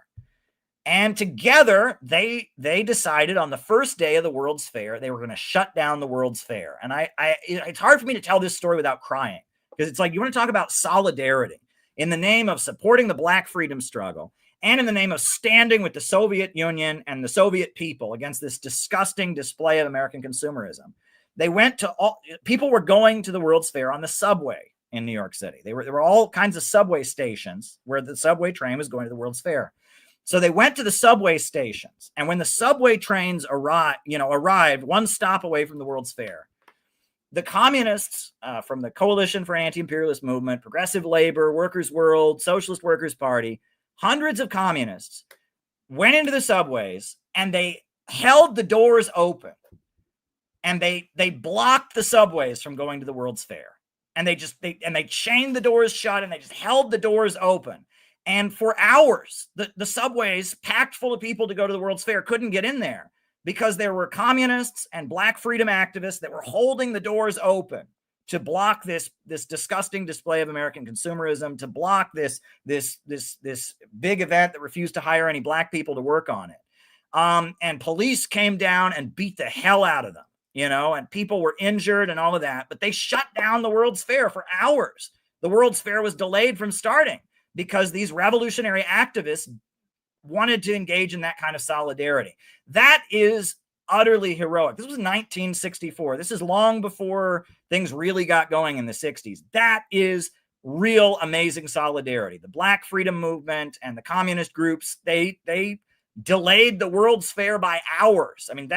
And together, they decided on the first day of the World's Fair, they were going to shut down the World's Fair. And it's hard for me to tell this story without crying, because it's like, you want to talk about solidarity in the name of supporting the black freedom struggle and in the name of standing with the Soviet Union and the Soviet people against this disgusting display of American consumerism. People were going to the World's Fair on the subway in New York City. There were all kinds of subway stations where the subway train was going to the World's Fair. So they went to the subway stations, and when the subway trains arrived one stop away from the World's Fair, the communists from the Coalition for Anti-Imperialist Movement, Progressive Labor, Workers' World, Socialist Workers' Party, hundreds of communists went into the subways and they held the doors open, and they blocked the subways from going to the World's Fair, and they chained the doors shut, and they just held the doors open. And for hours, the subways packed full of people to go to the World's Fair couldn't get in there because there were communists and black freedom activists that were holding the doors open to block this disgusting display of American consumerism, to block this big event that refused to hire any black people to work on it. And police came down and beat the hell out of them, and people were injured and all of that. But they shut down the World's Fair for hours. The World's Fair was delayed from starting because these revolutionary activists wanted to engage in that kind of solidarity. That is utterly heroic. This was 1964. This is long before things really got going in the 60s. That is real amazing solidarity. The Black Freedom Movement and the communist groups, they delayed the World's Fair by hours. I mean,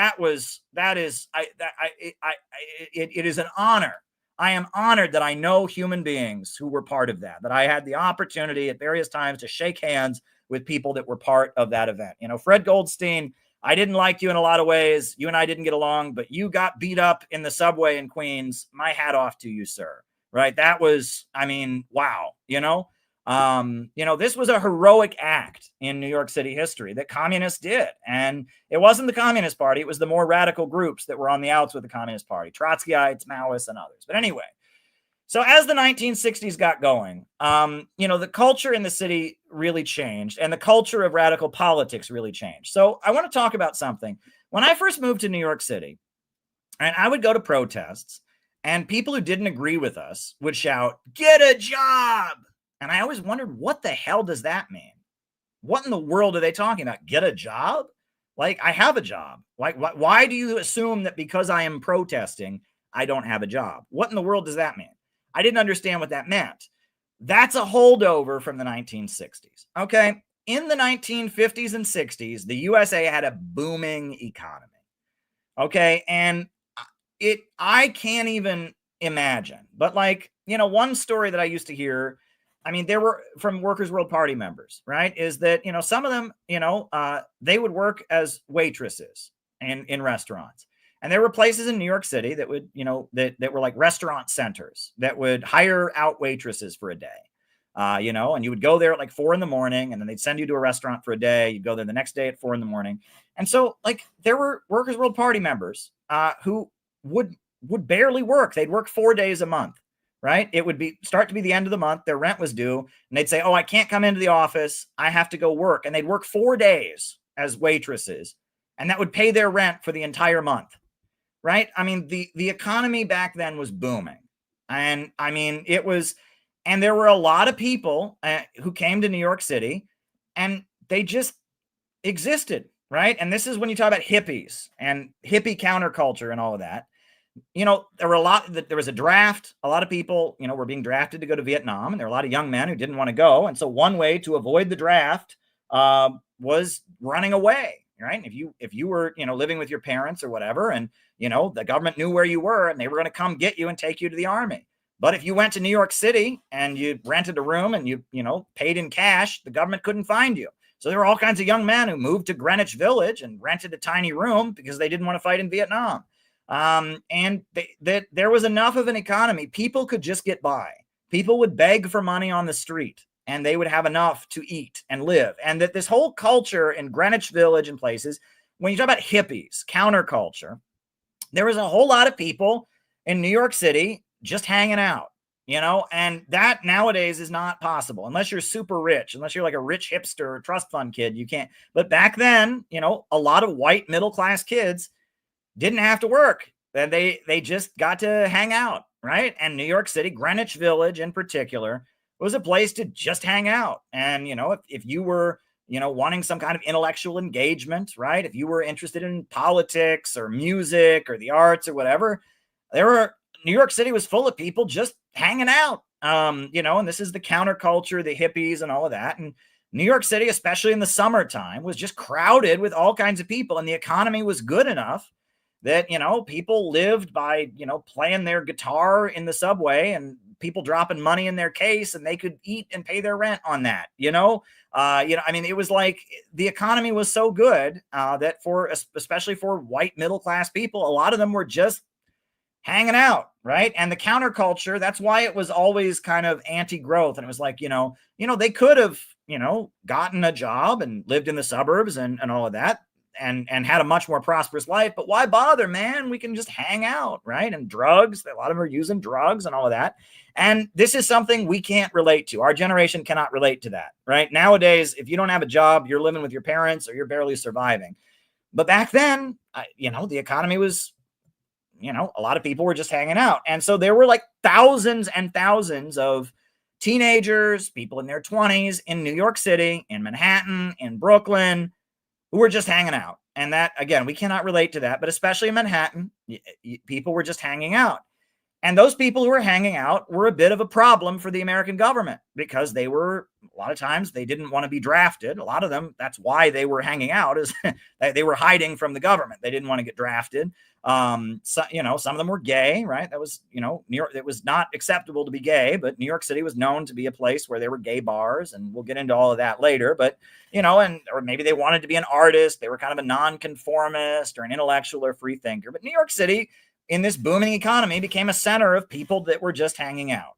it is an honor. I am honored that I know human beings who were part of that I had the opportunity at various times to shake hands with people that were part of that event. Fred Goldstein, I didn't like you in a lot of ways. You and I didn't get along, but you got beat up in the subway in Queens. My hat off to you, sir. Right? That was, I mean, wow. This was a heroic act in New York City history that communists did. And it wasn't the Communist Party. It was the more radical groups that were on the outs with the Communist Party, Trotskyites, Maoists, and others. But anyway, so as the 1960s got going, the culture in the city really changed and the culture of radical politics really changed. So I want to talk about something. When I first moved to New York City, and I would go to protests, and people who didn't agree with us would shout, "Get a job!" And I always wondered, what the hell does that mean? What in the world are they talking about? Get a job? Like, I have a job. Like, why do you assume that because I am protesting, I don't have a job? What in the world does that mean? I didn't understand what that meant. That's a holdover from the 1960s. Okay. In the 1950s and 60s, the USA had a booming economy. Okay. And I can't even imagine, but one story that I used to hear, I mean, there were from Workers' World Party members, right? Is that, some of them, they would work as waitresses in restaurants. And there were places in New York City that would, that were like restaurant centers that would hire out waitresses for a day, and you would go there at like 4 a.m. and then they'd send you to a restaurant for a day. You'd go there the next day at 4 a.m. And so there were Workers' World Party members who would barely work. They'd work 4 days a month, right? It would start to be the end of the month. Their rent was due and they'd say, "Oh, I can't come into the office. I have to go work." And they'd work 4 days as waitresses and that would pay their rent for the entire month. Right? I mean, the economy back then was booming. And I mean, and there were a lot of people who came to New York City and they just existed, right? And this is when you talk about hippies and hippie counterculture and all of that. There was a draft. A lot of people, were being drafted to go to Vietnam, and there were a lot of young men who didn't want to go. And so one way to avoid the draft was running away. Right. If you were, living with your parents or whatever, and, the government knew where you were and they were going to come get you and take you to the army. But if you went to New York City and you rented a room and you paid in cash, the government couldn't find you. So there were all kinds of young men who moved to Greenwich Village and rented a tiny room because they didn't want to fight in Vietnam. And there was enough of an economy. People could just get by. People would beg for money on the street, and they would have enough to eat and live. And that this whole culture in Greenwich Village and places, when you talk about hippies, counterculture, there was a whole lot of people in New York City just hanging out, and that nowadays is not possible unless you're super rich, unless you're like a rich hipster or trust fund kid, you can't. But back then, a lot of white middle-class kids didn't have to work. They just got to hang out, right? And New York City, Greenwich Village in particular, was a place to just hang out. And, if you were, wanting some kind of intellectual engagement, right? If you were interested in politics or music or the arts or whatever, New York City was full of people just hanging out, and this is the counterculture, the hippies and all of that. And New York City, especially in the summertime, was just crowded with all kinds of people. And the economy was good enough that, people lived by, playing their guitar in the subway and people dropping money in their case, and they could eat and pay their rent on that, I mean, it was like the economy was so good that especially for white middle-class people, a lot of them were just hanging out, right? And the counterculture, that's why it was always kind of anti-growth. And it was like, they could have, gotten a job and lived in the suburbs and all of that and had a much more prosperous life. But why bother, man? We can just hang out, right? And drugs, a lot of them are using drugs and all of that. And this is something we can't relate to. Our generation cannot relate to that, right? Nowadays, if you don't have a job, you're living with your parents or you're barely surviving. But back then, the economy was, a lot of people were just hanging out. And so there were like thousands and thousands of teenagers, people in their 20s in New York City, in Manhattan, in Brooklyn, who were just hanging out. And that, again, we cannot relate to that, but especially in Manhattan, people were just hanging out. And those people who were hanging out were a bit of a problem for the American government because they were, a lot of times, they didn't want to be drafted. A lot of them, that's why they were hanging out, is they were hiding from the government. They didn't want to get drafted. So, some of them were gay, right? That was, New York, it was not acceptable to be gay, but New York City was known to be a place where there were gay bars, and we'll get into all of that later. But, or maybe they wanted to be an artist. They were kind of a nonconformist or an intellectual or free thinker. But New York City, in this booming economy, became a center of people that were just hanging out.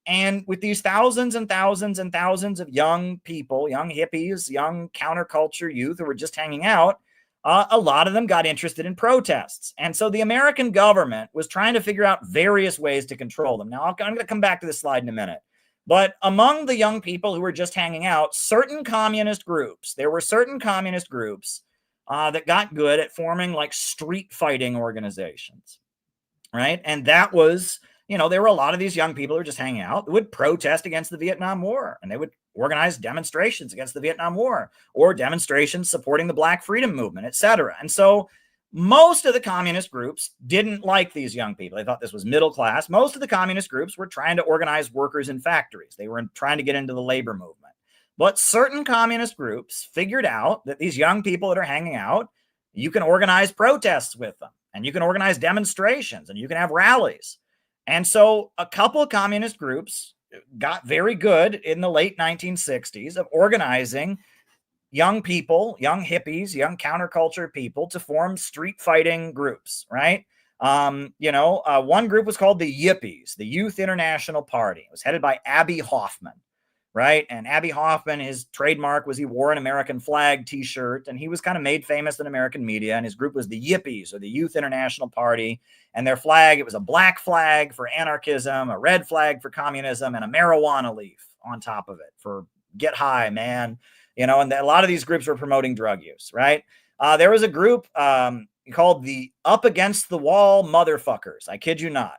And with these thousands and thousands and thousands of young people, young hippies, young counterculture youth who were just hanging out, a lot of them got interested in protests. And so the American government was trying to figure out various ways to control them. Now, I'm going to come back to this slide in a minute. But among the young people who were just hanging out, there were certain communist groups that got good at forming like street fighting organizations, right? And that was, there were a lot of these young people who were just hanging out that would protest against the Vietnam War, and they would organize demonstrations against the Vietnam War or demonstrations supporting the Black Freedom Movement, etc. And so most of the communist groups didn't like these young people. They thought this was middle class. Most of the communist groups were trying to organize workers in factories. They were trying to get into the labor movement. But certain communist groups figured out that these young people that are hanging out, you can organize protests with them, and you can organize demonstrations, and you can have rallies. And so a couple of communist groups got very good in the late 1960s of organizing young people, young hippies, young counterculture people to form street fighting groups, right? One group was called the Yippies, the Youth International Party. It was headed by Abbie Hoffman. Right. And Abbie Hoffman, his trademark was he wore an American flag T-shirt, and he was kind of made famous in American media. And his group was the Yippies, or the Youth International Party. And their flag, it was a black flag for anarchism, a red flag for communism, and a marijuana leaf on top of it for get high, man. And a lot of these groups were promoting drug use. Right. There was a group called the Up Against the Wall Motherfuckers. I kid you not.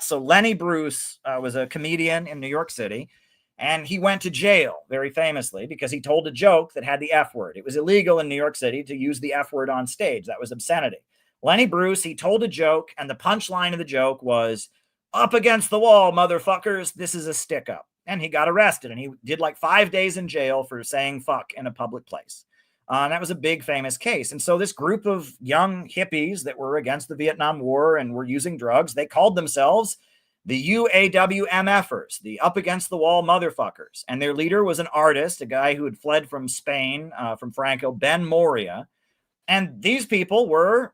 So Lenny Bruce was a comedian in New York City. And he went to jail very famously because he told a joke that had the F word. It was illegal in New York City to use the F word on stage. That was obscenity. Lenny Bruce, he told a joke, and the punchline of the joke was, "Up against the wall, motherfuckers, this is a stick up." And he got arrested, and he did like 5 days in jail for saying fuck in a public place. And that was a big famous case. And so this group of young hippies that were against the Vietnam War and were using drugs, they called themselves the UAWMFers, the Up Against the Wall Motherfuckers. And their leader was an artist, a guy who had fled from Spain, from Franco, Ben Moria. And these people were,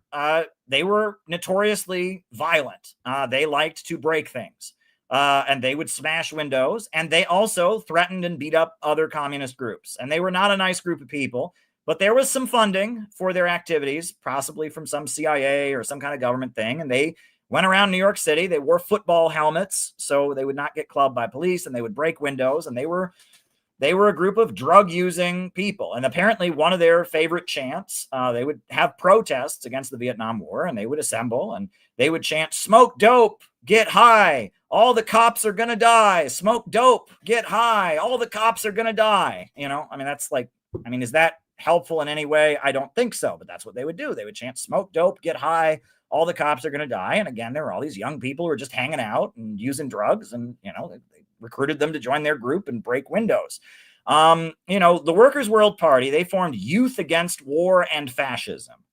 they were notoriously violent. They liked to break things. And they would smash windows. And they also threatened and beat up other communist groups. And they were not a nice group of people. But there was some funding for their activities, possibly from some CIA or some kind of government thing. And they went around New York City. They wore football helmets so they would not get clubbed by police, and they would break windows. And they were a group of drug-using people. And apparently one of their favorite chants, they would have protests against the Vietnam War, and they would assemble and they would chant, "Smoke dope, get high. All the cops are going to die. Smoke dope, get high. All the cops are going to die." Is that helpful in any way? I don't think so, but that's what they would do. They would chant, "Smoke dope, get high. All the cops are going to die." And again, there were all these young people who were just hanging out and using drugs, and, they recruited them to join their group and break windows. The Workers' World Party, they formed Youth Against War and Fascism,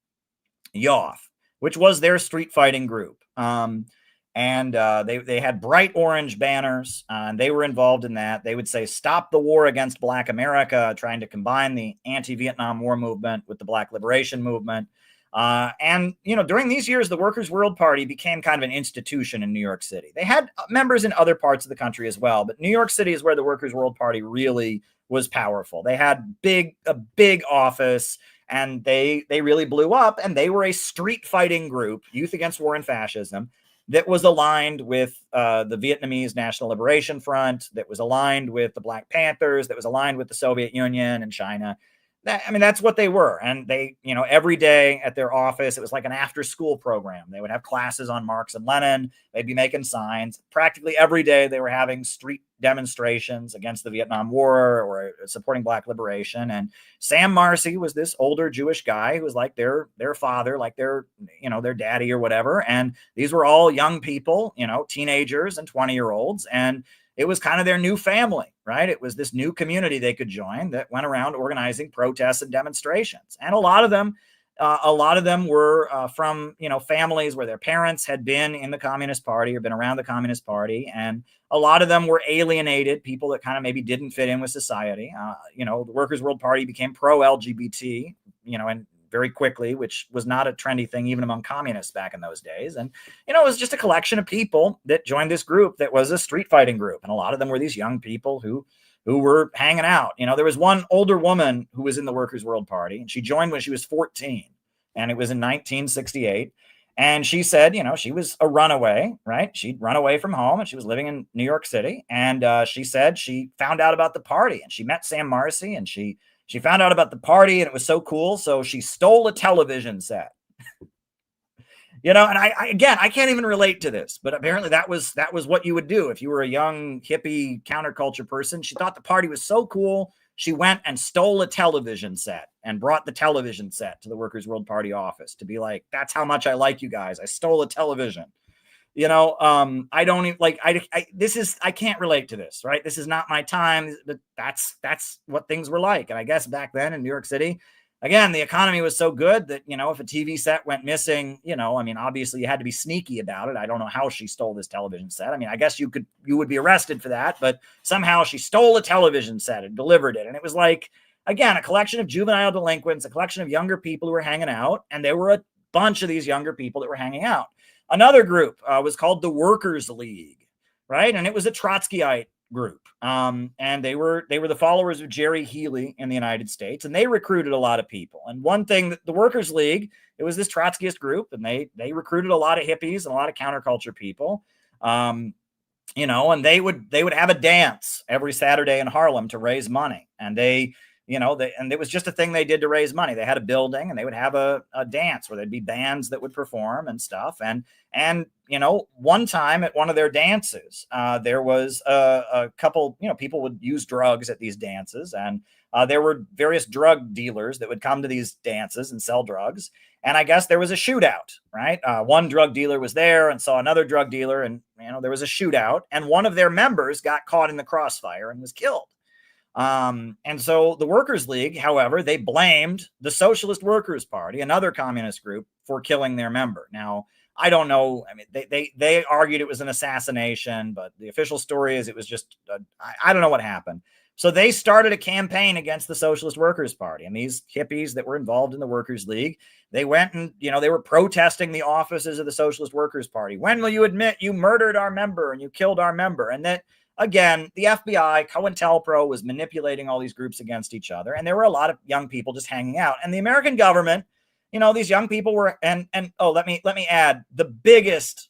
YOF, which was their street fighting group. They had bright orange banners, and they were involved in that. They would say, "Stop the war against Black America," trying to combine the anti-Vietnam War movement with the Black Liberation movement. During these years, the Workers' World Party became kind of an institution in New York City. They had members in other parts of the country as well, but New York City is where the Workers' World Party really was powerful. They had a big office, and they really blew up, and they were a street fighting group, Youth Against War and Fascism, that was aligned with the Vietnamese National Liberation Front, that was aligned with the Black Panthers, that was aligned with the Soviet Union and China. that's what they were. And they, every day at their office, it was like an after school program. They would have classes on Marx and Lenin. They'd be making signs. Practically every day they were having street demonstrations against the Vietnam War or supporting Black liberation. And Sam Marcy was this older Jewish guy who was like their father, like their daddy or whatever. And these were all young people, teenagers and 20-year-olds. And it was kind of their new family, right? It was this new community they could join that went around organizing protests and demonstrations. And a lot of them were from, families where their parents had been in the Communist Party or been around the Communist Party. And a lot of them were alienated people that kind of maybe didn't fit in with society. The Workers' World Party became pro-LGBT, and very quickly, which was not a trendy thing even among communists back in those days. And, it was just a collection of people that joined this group that was a street fighting group. And a lot of them were these young people who were hanging out. There was one older woman who was in the Workers' World Party, and she joined when she was 14, and it was in 1968. And she said, she was a runaway, right? She'd run away from home and she was living in New York City. And she said she found out about the party and she met Sam Marcy and she found out about the party and it was so cool. So she stole a television set, and I can't even relate to this, but apparently that was what you would do if you were a young hippie counterculture person. She thought the party was so cool. She went and stole a television set and brought the television set to the Workers' World Party office to be like, that's how much I like you guys. I stole a television. I don't even I can't relate to this, right? This is not my time, but that's what things were like. And I guess back then in New York City, again, the economy was so good that, if a TV set went missing, obviously you had to be sneaky about it. I don't know how she stole this television set. I guess you would be arrested for that, but somehow she stole a television set and delivered it. And it was like, again, a collection of juvenile delinquents, a collection of younger people who were hanging out. And there were a bunch of these younger people that were hanging out. Another group was called the Workers' League, right? And it was a Trotskyite group. And they were the followers of Jerry Healy in the United States, and they recruited a lot of people. And one thing that the Workers' League, it was this Trotskyist group, and they recruited a lot of hippies and a lot of counterculture people. And they would have a dance every Saturday in Harlem to raise money. And and it was just a thing they did to raise money. They had a building and they would have a dance where there'd be bands that would perform and stuff. And one time at one of their dances, there was a couple, people would use drugs at these dances. And there were various drug dealers that would come to these dances and sell drugs. And I guess there was a shootout, right? One drug dealer was there and saw another drug dealer, and, there was a shootout. And one of their members got caught in the crossfire and was killed. And so the Workers' League, however, they blamed the Socialist Workers' Party, another communist group, for killing their member. Now, I don't know. They argued it was an assassination, but the official story is it was just, I don't know what happened. So they started a campaign against the Socialist Workers' Party, and these hippies that were involved in the Workers' League, they went and, they were protesting the offices of the Socialist Workers' Party. When will you admit you murdered our member and you killed our member? And that, again, the FBI, COINTELPRO, was manipulating all these groups against each other. And there were a lot of young people just hanging out. And the American government, these young people were, let me add, the biggest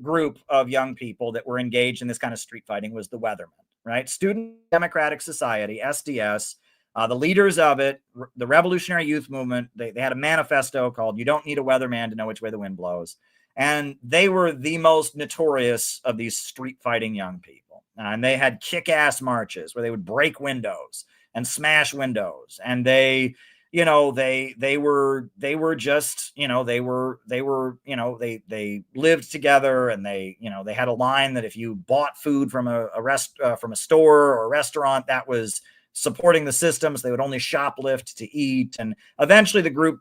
group of young people that were engaged in this kind of street fighting was the Weathermen, right? Student Democratic Society, SDS, the leaders of it, the Revolutionary Youth Movement, they had a manifesto called "You Don't Need a Weatherman to Know Which Way the Wind Blows." And they were the most notorious of these street fighting young people. And they had kick-ass marches where they would break windows and smash windows. And they lived together, and they had a line that if you bought food from a store or a restaurant that was supporting the systems, they would only shoplift to eat. And eventually the group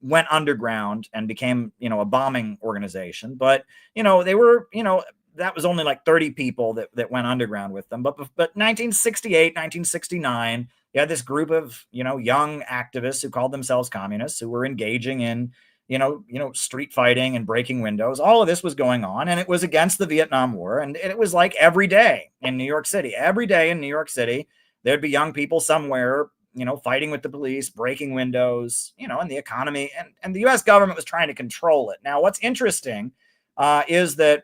went underground and became, a bombing organization. But, they were, that was only like 30 people that went underground with them. But 1968, 1969, you had this group of, young activists who called themselves communists who were engaging in, street fighting and breaking windows. All of this was going on, and it was against the Vietnam War. And it was like every day in New York City. Every day in New York City, there'd be young people somewhere, fighting with the police, breaking windows, and the economy. And the U.S. government was trying to control it. Now, what's interesting is that,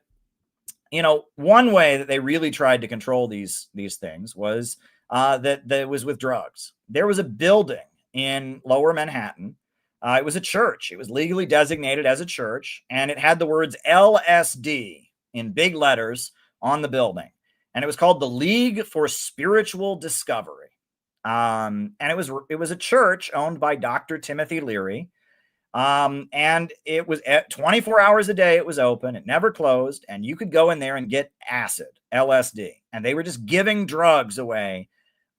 one way that they really tried to control these things was that was with drugs. There was a building in Lower Manhattan. It was a church. It was legally designated as a church, and it had the words LSD in big letters on the building. And it was called the League for Spiritual Discovery. And it was a church owned by Dr. Timothy Leary. And it was at 24 hours a day. It was open. It never closed. And you could go in there and get acid, LSD. And they were just giving drugs away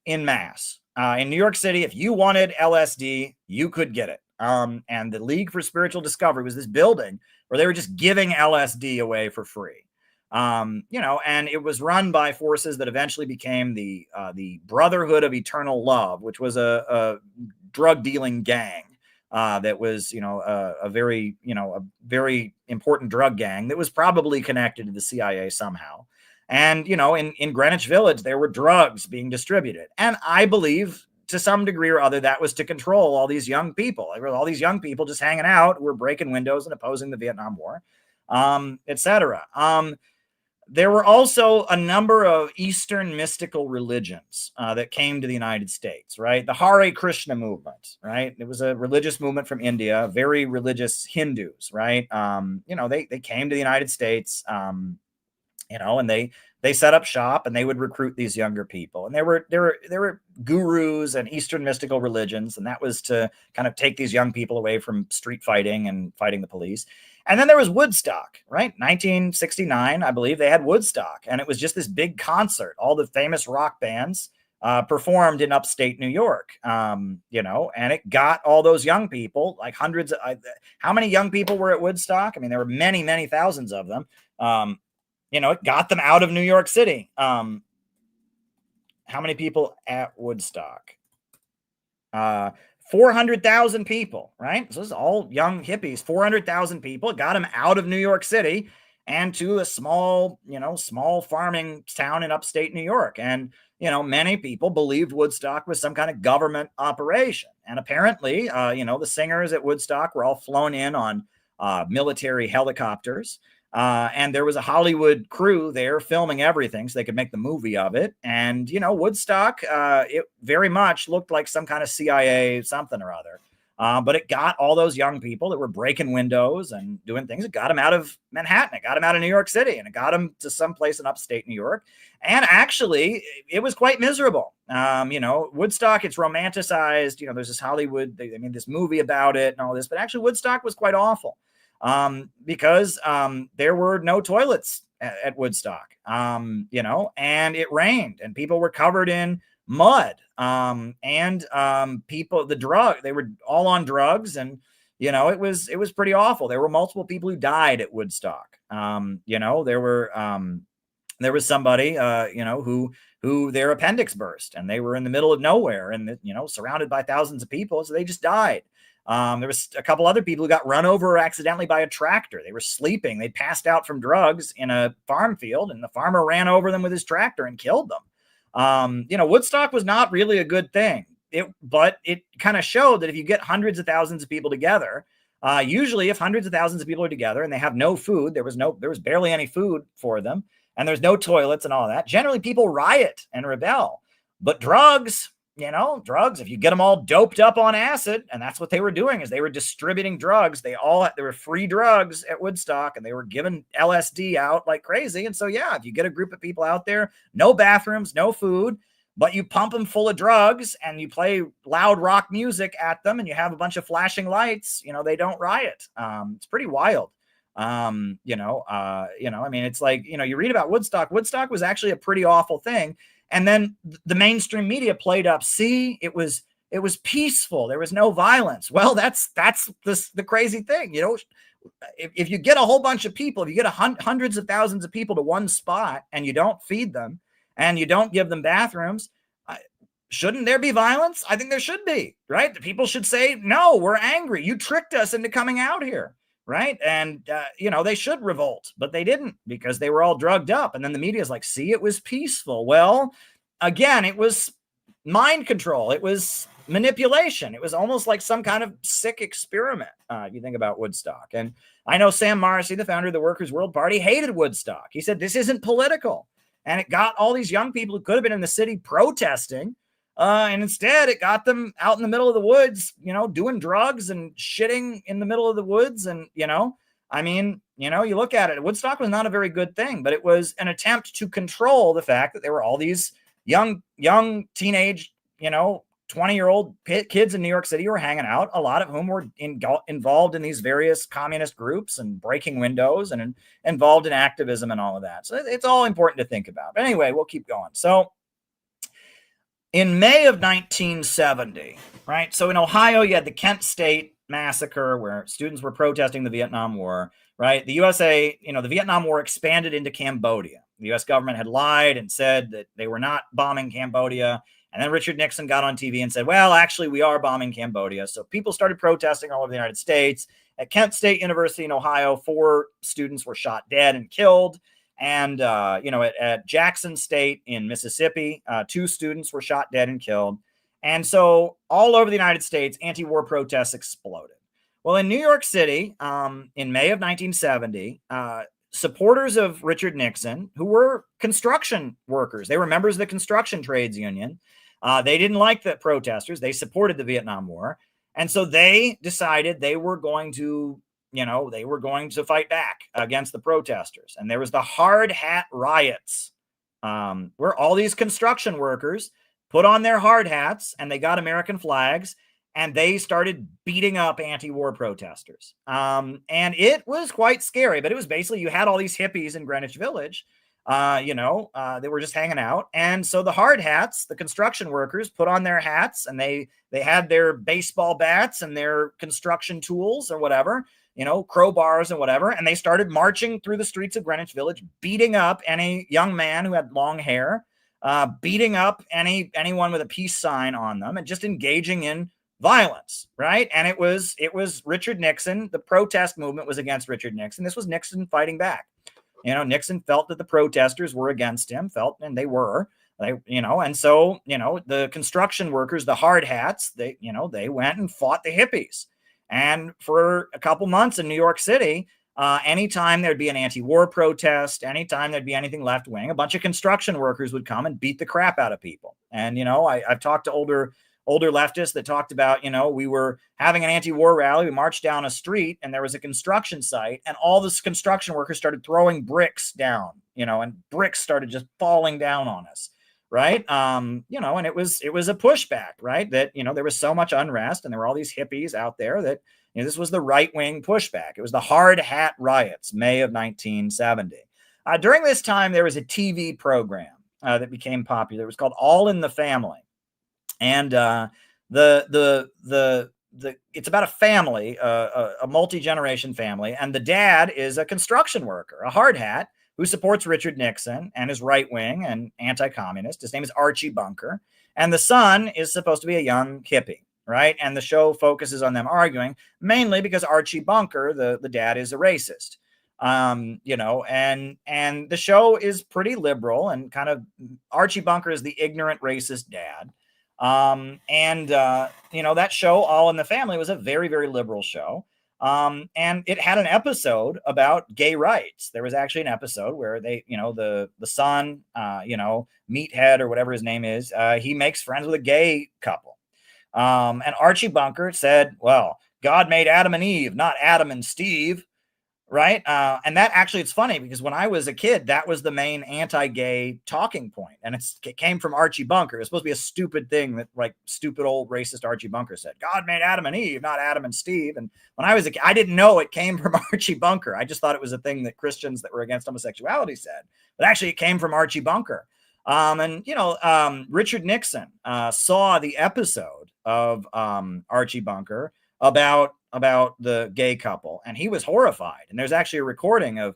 in mass. In New York City, if you wanted LSD, you could get it. And the League for Spiritual Discovery was this building where they were just giving LSD away for free. And it was run by forces that eventually became the Brotherhood of Eternal Love, which was a drug dealing gang that was, a very important drug gang that was probably connected to the CIA somehow. And, in Greenwich Village, there were drugs being distributed. And I believe to some degree or other, that was to control all these young people. All these young people just hanging out, were breaking windows and opposing the Vietnam War, etc. There were also a number of Eastern mystical religions that came to the United States, right? The Hare Krishna movement, right? It was a religious movement from India, very religious Hindus, right? They came to the United States, and they set up shop and they would recruit these younger people. And there were gurus and Eastern mystical religions, and that was to kind of take these young people away from street fighting and fighting the police. And then there was Woodstock, right? 1969, I believe they had Woodstock, and it was just this big concert. All the famous rock bands performed in upstate New York, and it got all those young people, like hundreds of, how many young people were at Woodstock? I mean, there were many, many thousands of them. It got them out of New York City. How many people at Woodstock? 400,000 people, right? So this is all young hippies, 400,000 people. It got them out of New York City and to a small farming town in upstate New York. And, many people believed Woodstock was some kind of government operation. And apparently, the singers at Woodstock were all flown in on military helicopters. And there was a Hollywood crew there filming everything so they could make the movie of it. And, Woodstock, it very much looked like some kind of CIA something or other. But it got all those young people that were breaking windows and doing things. It got them out of Manhattan. It got them out of New York City, and it got them to some place in upstate New York. And actually, it was quite miserable. Woodstock, it's romanticized. There's this Hollywood, they made this movie about it and all this. But actually, Woodstock was quite awful. Because there were no toilets at Woodstock, and it rained and people were covered in mud, people, they were all on drugs, and, it was pretty awful. There were multiple people who died at Woodstock. There was somebody, who their appendix burst, and they were in the middle of nowhere and, surrounded by thousands of people. So they just died. There was a couple other people who got run over accidentally by a tractor. They were sleeping. They passed out from drugs in a farm field, and the farmer ran over them with his tractor and killed them. Woodstock was not really a good thing. But it kind of showed that if you get hundreds of thousands of people together, usually if hundreds of thousands of people are together and they have no food, there was barely any food for them, and there's no toilets and all that, generally people riot and rebel. But drugs, if you get them all doped up on acid, and that's what they were doing, is they were distributing drugs. There were free drugs at Woodstock, and they were giving LSD out like crazy. And so, if you get a group of people out there, no bathrooms, no food, but you pump them full of drugs and you play loud rock music at them and you have a bunch of flashing lights, they don't riot. It's pretty wild. It's like, you read about Woodstock. Woodstock was actually a pretty awful thing. And then the mainstream media played up. See, it was peaceful. There was no violence. Well, that's the crazy thing. If you get a whole bunch of people, if you get hundreds of thousands of people to one spot and you don't feed them and you don't give them bathrooms, shouldn't there be violence? I think there should be, right? The people should say, no, we're angry. You tricked us into coming out here. Right. And, they should revolt, but they didn't because they were all drugged up. And then the media is like, see, it was peaceful. Well, again, it was mind control. It was manipulation. It was almost like some kind of sick experiment. If you think about Woodstock. And I know Sam Morrissey, the founder of the Workers' World Party, hated Woodstock. He said, this isn't political. And it got all these young people who could have been in the city protesting And instead it got them out in the middle of the woods, doing drugs and shitting in the middle of the woods. And, I mean, you look at it, Woodstock was not a very good thing, but it was an attempt to control the fact that there were all these young teenage, 20-year-old kids in New York City who were hanging out, a lot of whom were involved in these various communist groups and breaking windows and involved in activism and all of that. So it's all important to think about. But anyway, we'll keep going. So in May of 1970, right? So in Ohio, you had the Kent State massacre where students were protesting the Vietnam War, right? The USA, the Vietnam War expanded into Cambodia. The US government had lied and said that they were not bombing Cambodia. And then Richard Nixon got on TV and said, well, actually, we are bombing Cambodia. So people started protesting all over the United States. At Kent State University in Ohio, 4 students were shot dead and killed. And, at Jackson State in Mississippi, 2 students were shot dead and killed. And so all over the United States, anti-war protests exploded. Well, in New York City, in May of 1970, supporters of Richard Nixon, who were construction workers, they were members of the construction trades union. They didn't like the protesters. They supported the Vietnam War. And so they decided they were going to fight back against the protesters. And there was the Hard Hat Riots, where all these construction workers put on their hard hats and they got American flags and they started beating up anti-war protesters. And it was quite scary, but it was basically, you had all these hippies in Greenwich Village, they were just hanging out. And so the hard hats, the construction workers, put on their hats and they had their baseball bats and their construction tools or whatever, crowbars and whatever. And they started marching through the streets of Greenwich Village, beating up any young man who had long hair, beating up anyone with a peace sign on them, and just engaging in violence, right? And it was Richard Nixon. The protest movement was against Richard Nixon. This was Nixon fighting back. Nixon felt that the protesters were against him, and they were, and so, the construction workers, the hard hats, they went and fought the hippies. And for a couple months in New York City, anytime there'd be an anti-war protest, anytime there'd be anything left wing, a bunch of construction workers would come and beat the crap out of people. And, I've talked to older leftists that talked about, we were having an anti-war rally. We marched down a street and there was a construction site and all this construction workers started throwing bricks down, and bricks started just falling down on us. Right. And it was a pushback, right? That, there was so much unrest and there were all these hippies out there that, this was the right wing pushback. It was the Hard Hat Riots, May of 1970. During this time, there was a TV program that became popular. It was called All in the Family. And it's about a family, a multi-generation family. And the dad is a construction worker, a hard hat, who supports Richard Nixon and is right-wing and anti-communist. His name is Archie Bunker. And the son is supposed to be a young hippie, right? And the show focuses on them arguing, mainly because Archie Bunker, the dad, is a racist. And the show is pretty liberal and kind of, Archie Bunker is the ignorant racist dad. That show, All in the Family, was a very, very liberal show. And it had an episode about gay rights. There was actually an episode where they, the son, Meathead or whatever his name is, he makes friends with a gay couple. And Archie Bunker said, well, God made Adam and Eve, not Adam and Steve. Right. And that actually, it's funny because when I was a kid, that was the main anti-gay talking point. And it came from Archie Bunker. It was supposed to be a stupid thing that stupid old racist Archie Bunker said. God made Adam and Eve, not Adam and Steve. And when I was a kid, I didn't know it came from Archie Bunker. I just thought it was a thing that Christians that were against homosexuality said. But actually, it came from Archie Bunker. Richard Nixon saw the episode of Archie Bunker about the gay couple, and he was horrified. And there's actually a recording of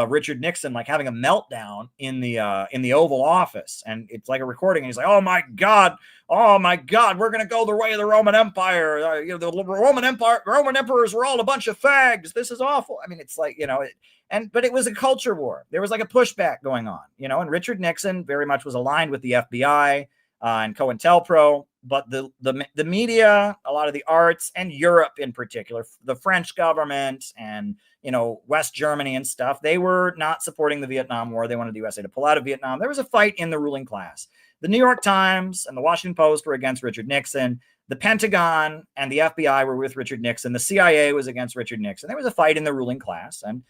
Richard Nixon having a meltdown in the Oval Office, and it's like a recording. And he's like, "Oh my God, we're gonna go the way of the Roman Empire. The Roman emperors were all a bunch of fags. This is awful." I mean, it's but it was a culture war. There was a pushback going on, And Richard Nixon very much was aligned with the FBI and COINTELPRO. But the media, a lot of the arts, and Europe in particular, the French government and, West Germany and stuff, they were not supporting the Vietnam War. They wanted the USA to pull out of Vietnam. There was a fight in the ruling class. the New York Times and the Washington Post were against Richard Nixon. The Pentagon and the FBI were with Richard Nixon. The CIA was against Richard Nixon. There was a fight in the ruling class. And,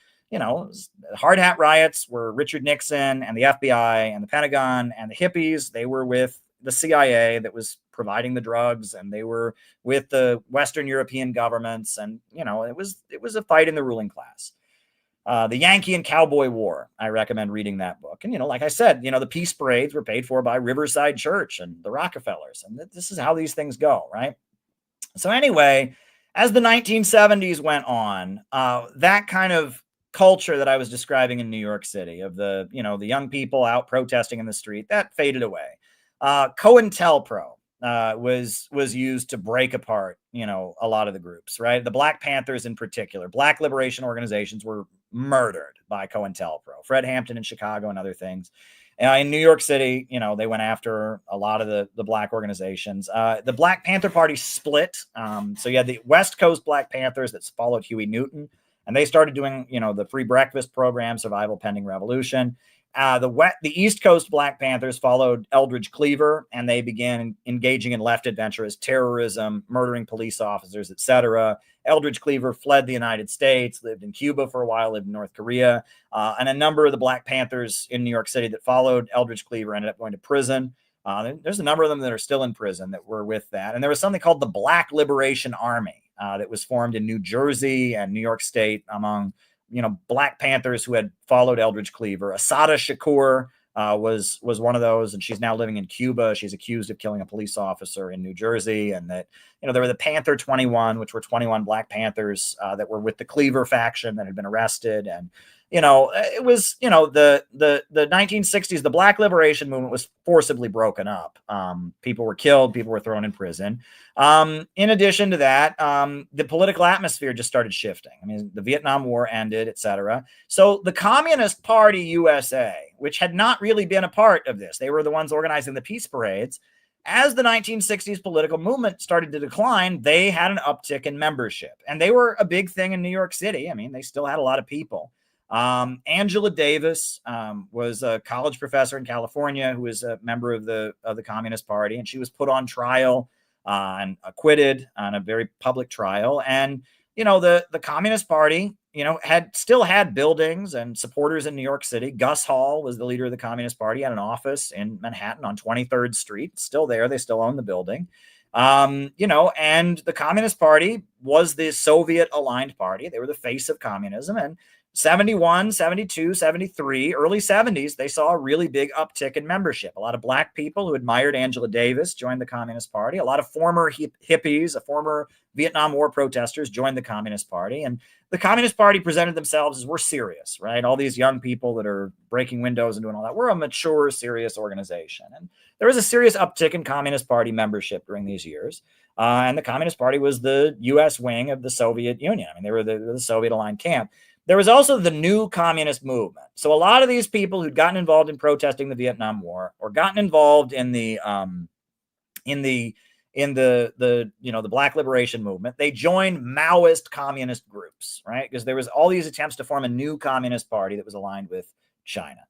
hard hat riots were Richard Nixon and the FBI and the Pentagon, and the hippies, they were with the CIA that was providing the drugs, and they were with the Western European governments. And, it was a fight in the ruling class. The Yankee and Cowboy War. I recommend reading that book. And, like I said, the peace parades were paid for by Riverside Church and the Rockefellers. And this is how these things go, right? So anyway, as the 1970s went on, that kind of culture that I was describing in New York City of the young people out protesting in the street, that faded away. COINTELPRO was used to break apart, a lot of the groups, right? The Black Panthers in particular, Black liberation organizations were murdered by COINTELPRO, Fred Hampton in Chicago and other things. In New York City, they went after a lot of the Black organizations. The Black Panther Party split. So you had the West Coast Black Panthers that followed Huey Newton, and they started doing, the free breakfast program, Survival Pending Revolution. The East Coast Black Panthers followed Eldridge Cleaver, and they began engaging in left adventurous terrorism, murdering police officers, etc. Eldridge Cleaver fled the United States, lived in Cuba for a while, lived in North Korea, and a number of the Black Panthers in New York City that followed Eldridge Cleaver ended up going to prison. There's a number of them that are still in prison that were with that. And there was something called the Black Liberation Army that was formed in New Jersey and New York State among Black Panthers who had followed Eldridge Cleaver. Assata Shakur was one of those, and she's now living in Cuba. She's accused of killing a police officer in New Jersey. And that, there were the Panther 21, which were 21 Black Panthers that were with the Cleaver faction that had been arrested. And, it was, the 1960s, the Black liberation movement was forcibly broken up. People were killed. People were thrown in prison. In addition to that, the political atmosphere just started shifting. I mean, the Vietnam War ended, etc. So the Communist Party USA, which had not really been a part of this, they were the ones organizing the peace parades. As the 1960s political movement started to decline, they had an uptick in membership, and they were a big thing in New York City. I mean, they still had a lot of people. Angela Davis was a college professor in California who was a member of the Communist Party, and she was put on trial and acquitted on a very public trial. And the Communist Party still had buildings and supporters in New York City. Gus Hall was the leader of the Communist Party, had an office in Manhattan on 23rd Street, still there. They still own the building. And the Communist Party was the Soviet aligned party. They were the face of communism. And 71, 72, 73, early 70s, they saw a really big uptick in membership. A lot of Black people who admired Angela Davis joined the Communist Party. A lot of former hippies, former Vietnam War protesters joined the Communist Party. And the Communist Party presented themselves as, we're serious, right? All these young people that are breaking windows and doing all that. We're a mature, serious organization. And there was a serious uptick in Communist Party membership during these years. And the Communist Party was the U.S. wing of the Soviet Union. I mean, they were the Soviet-aligned camp. There was also the new communist movement. So a lot of these people who'd gotten involved in protesting the Vietnam War or gotten involved in the Black liberation movement, they joined Maoist communist groups, right? Because there was all these attempts to form a new communist party that was aligned with China.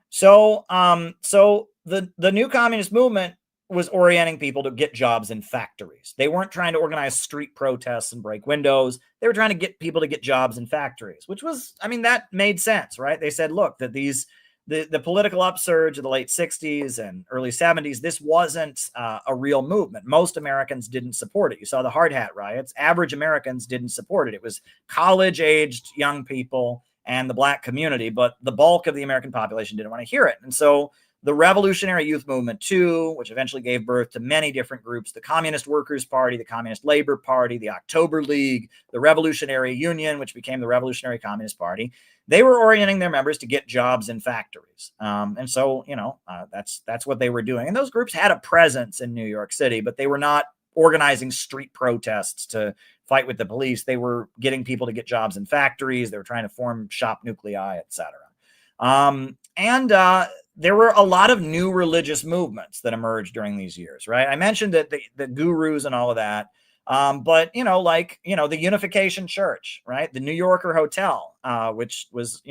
So the new communist movement was orienting people to get jobs in factories. They weren't trying to organize street protests and break windows. They were trying to get people to get jobs in factories, which was, that made sense, right? They said, look, that the political upsurge of the late 60s and early 70s, this wasn't a real movement. Most Americans didn't support it. You saw the hard hat riots. Average Americans didn't support it. It was college-aged young people and the Black community, but the bulk of the American population didn't want to hear it. And so the Revolutionary Youth Movement, too, which eventually gave birth to many different groups, the Communist Workers' Party, the Communist Labor Party, the October League, the Revolutionary Union, which became the Revolutionary Communist Party, they were orienting their members to get jobs in factories. And so, that's what they were doing. And those groups had a presence in New York City, but they were not organizing street protests to fight with the police. They were getting people to get jobs in factories. They were trying to form shop nuclei, etc. There were a lot of new religious movements that emerged during these years, right? I mentioned that the gurus and all of that, but the Unification Church, right? The New Yorker Hotel, which was,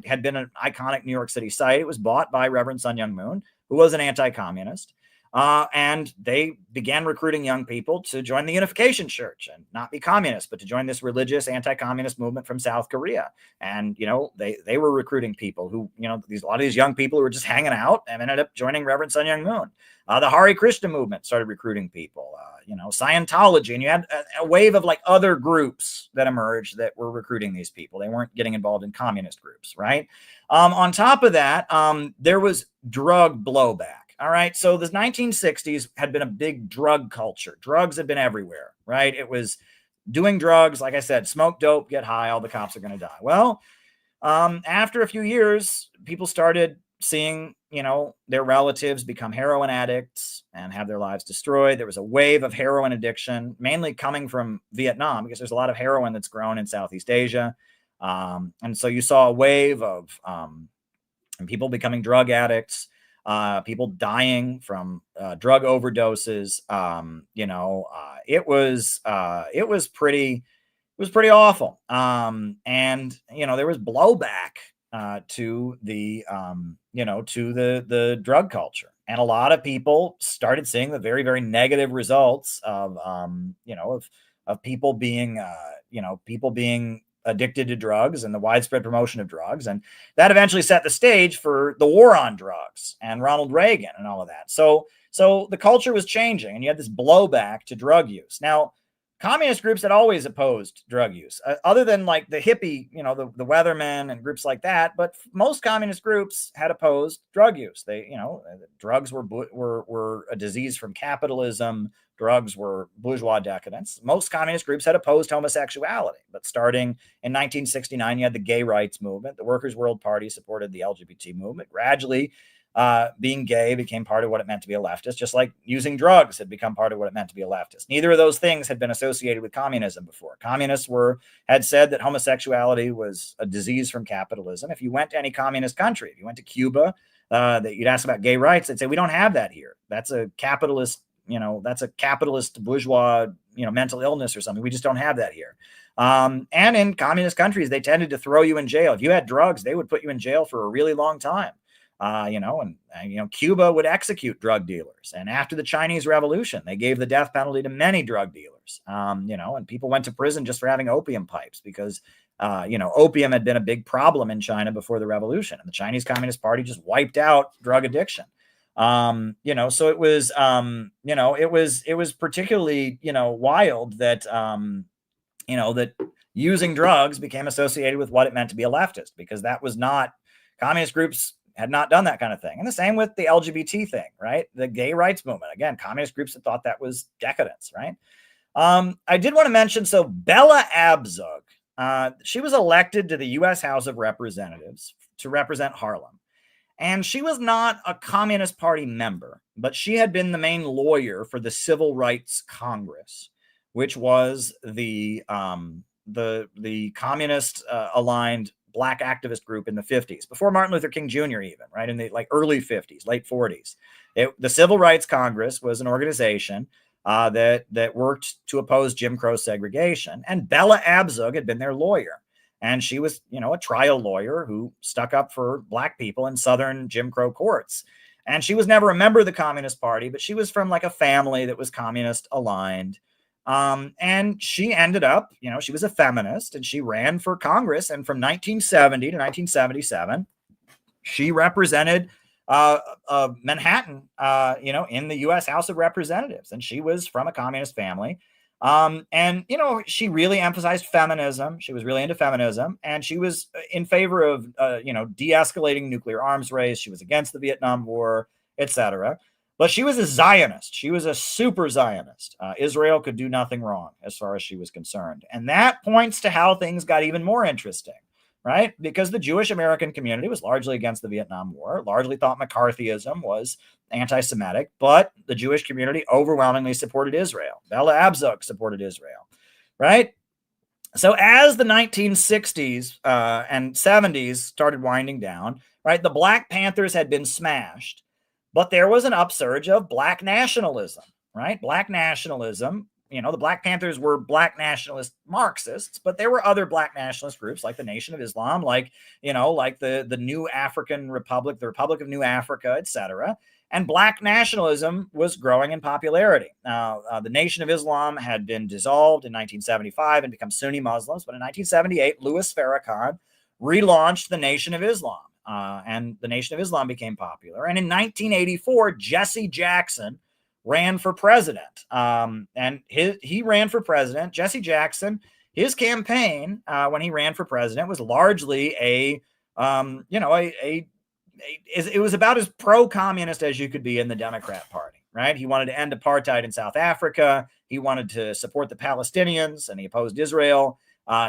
had been an iconic New York City site. It was bought by Reverend Sun Myung Moon, who was an anti-communist. And they began recruiting young people to join the Unification Church and not be communists, but to join this religious anti-communist movement from South Korea. And, they were recruiting people who, a lot of these young people who were just hanging out and ended up joining Reverend Sun Myung Moon. The Hare Krishna movement started recruiting people, Scientology. And you had a wave of like other groups that emerged that were recruiting these people. They weren't getting involved in communist groups, right? On top of that, there was drug blowback. All right. So the 1960s had been a big drug culture. Drugs had been everywhere, right? It was doing drugs. Like I said, smoke dope, get high, all the cops are going to die. Well, after a few years, people started seeing, their relatives become heroin addicts and have their lives destroyed. There was a wave of heroin addiction, mainly coming from Vietnam, because there's a lot of heroin that's grown in Southeast Asia. And so you saw a wave of people becoming drug addicts. People dying from drug overdoses. It was pretty awful. And there was blowback to the the drug culture, and a lot of people started seeing the very, very negative results of people being addicted to drugs and the widespread promotion of drugs. And that eventually set the stage for the war on drugs and Ronald Reagan and all of that. So the culture was changing, and you had this blowback to drug use. Now, communist groups had always opposed drug use, other than like the hippie, the Weathermen and groups like that. But most communist groups had opposed drug use. They, drugs were a disease from capitalism. Drugs were bourgeois decadence. Most communist groups had opposed homosexuality, but starting in 1969, you had the gay rights movement. The Workers' World Party supported the LGBT movement. Gradually, being gay became part of what it meant to be a leftist, just like using drugs had become part of what it meant to be a leftist. Neither of those things had been associated with communism before. Communists had said that homosexuality was a disease from capitalism. If you went to any communist country, if you went to Cuba, that you'd ask about gay rights, they'd say, we don't have that here. That's a capitalist bourgeois, mental illness or something. We just don't have that here. And in communist countries, they tended to throw you in jail. If you had drugs, they would put you in jail for a really long time. Cuba would execute drug dealers. And after the Chinese Revolution, they gave the death penalty to many drug dealers. And people went to prison just for having opium pipes because, opium had been a big problem in China before the revolution. And the Chinese Communist Party just wiped out drug addiction. So it was, it was particularly, wild that, that using drugs became associated with what it meant to be a leftist, because that was not, communist groups had not done that kind of thing. And the same with the LGBT thing, right? The gay rights movement, again, communist groups had thought that was decadence, right? I did want to mention, so Bella Abzug, she was elected to the U.S. House of Representatives to represent Harlem. And she was not a Communist Party member, but she had been the main lawyer for the Civil Rights Congress, which was the communist aligned Black activist group in the 50s, before Martin Luther King Jr. even, right? In the early 50s, late 40s. The Civil Rights Congress was an organization that worked to oppose Jim Crow segregation. And Bella Abzug had been their lawyer. And she was, a trial lawyer who stuck up for Black people in Southern Jim Crow courts. And she was never a member of the Communist Party, but she was from a family that was communist aligned. And she ended up, she was a feminist, and she ran for Congress. And from 1970 to 1977, she represented Manhattan, in the U.S. House of Representatives. And she was from a communist family. And she really emphasized feminism. She was really into feminism, and she was in favor of, de-escalating nuclear arms race. She was against the Vietnam War, etc. But she was a Zionist. She was a super Zionist. Israel could do nothing wrong as far as she was concerned. And that points to how things got even more interesting, right? Because the Jewish American community was largely against the Vietnam War, largely thought McCarthyism was anti-Semitic, but the Jewish community overwhelmingly supported Israel. Bella Abzug supported Israel, right? So as the 1960s and 70s started winding down, right, the Black Panthers had been smashed, but there was an upsurge of Black nationalism, right? Black nationalism, the Black Panthers were Black nationalist Marxists, but there were other Black nationalist groups like the Nation of Islam, like the New African Republic, the Republic of New Africa, etc. And black nationalism was growing in popularity. The Nation of Islam had been dissolved in 1975 and become Sunni Muslims. But in 1978, Louis Farrakhan relaunched the Nation of Islam. And the Nation of Islam became popular. And in 1984, Jesse Jackson ran for president. And he ran for president. Jesse Jackson, his campaign when he ran for president was largely it was about as pro-communist as you could be in the Democrat Party, right? He wanted to end apartheid in South Africa. He wanted to support the Palestinians, and he opposed Israel.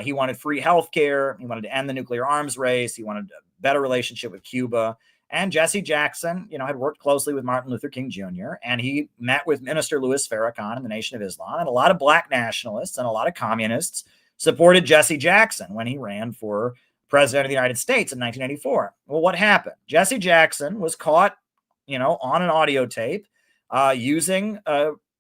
He wanted free health care. He wanted to end the nuclear arms race. He wanted a better relationship with Cuba. And Jesse Jackson, had worked closely with Martin Luther King Jr., and he met with Minister Louis Farrakhan in the Nation of Islam. And a lot of black nationalists and a lot of communists supported Jesse Jackson when he ran for president of the United States in 1984. Well, what happened? Jesse Jackson was caught, on an audio tape using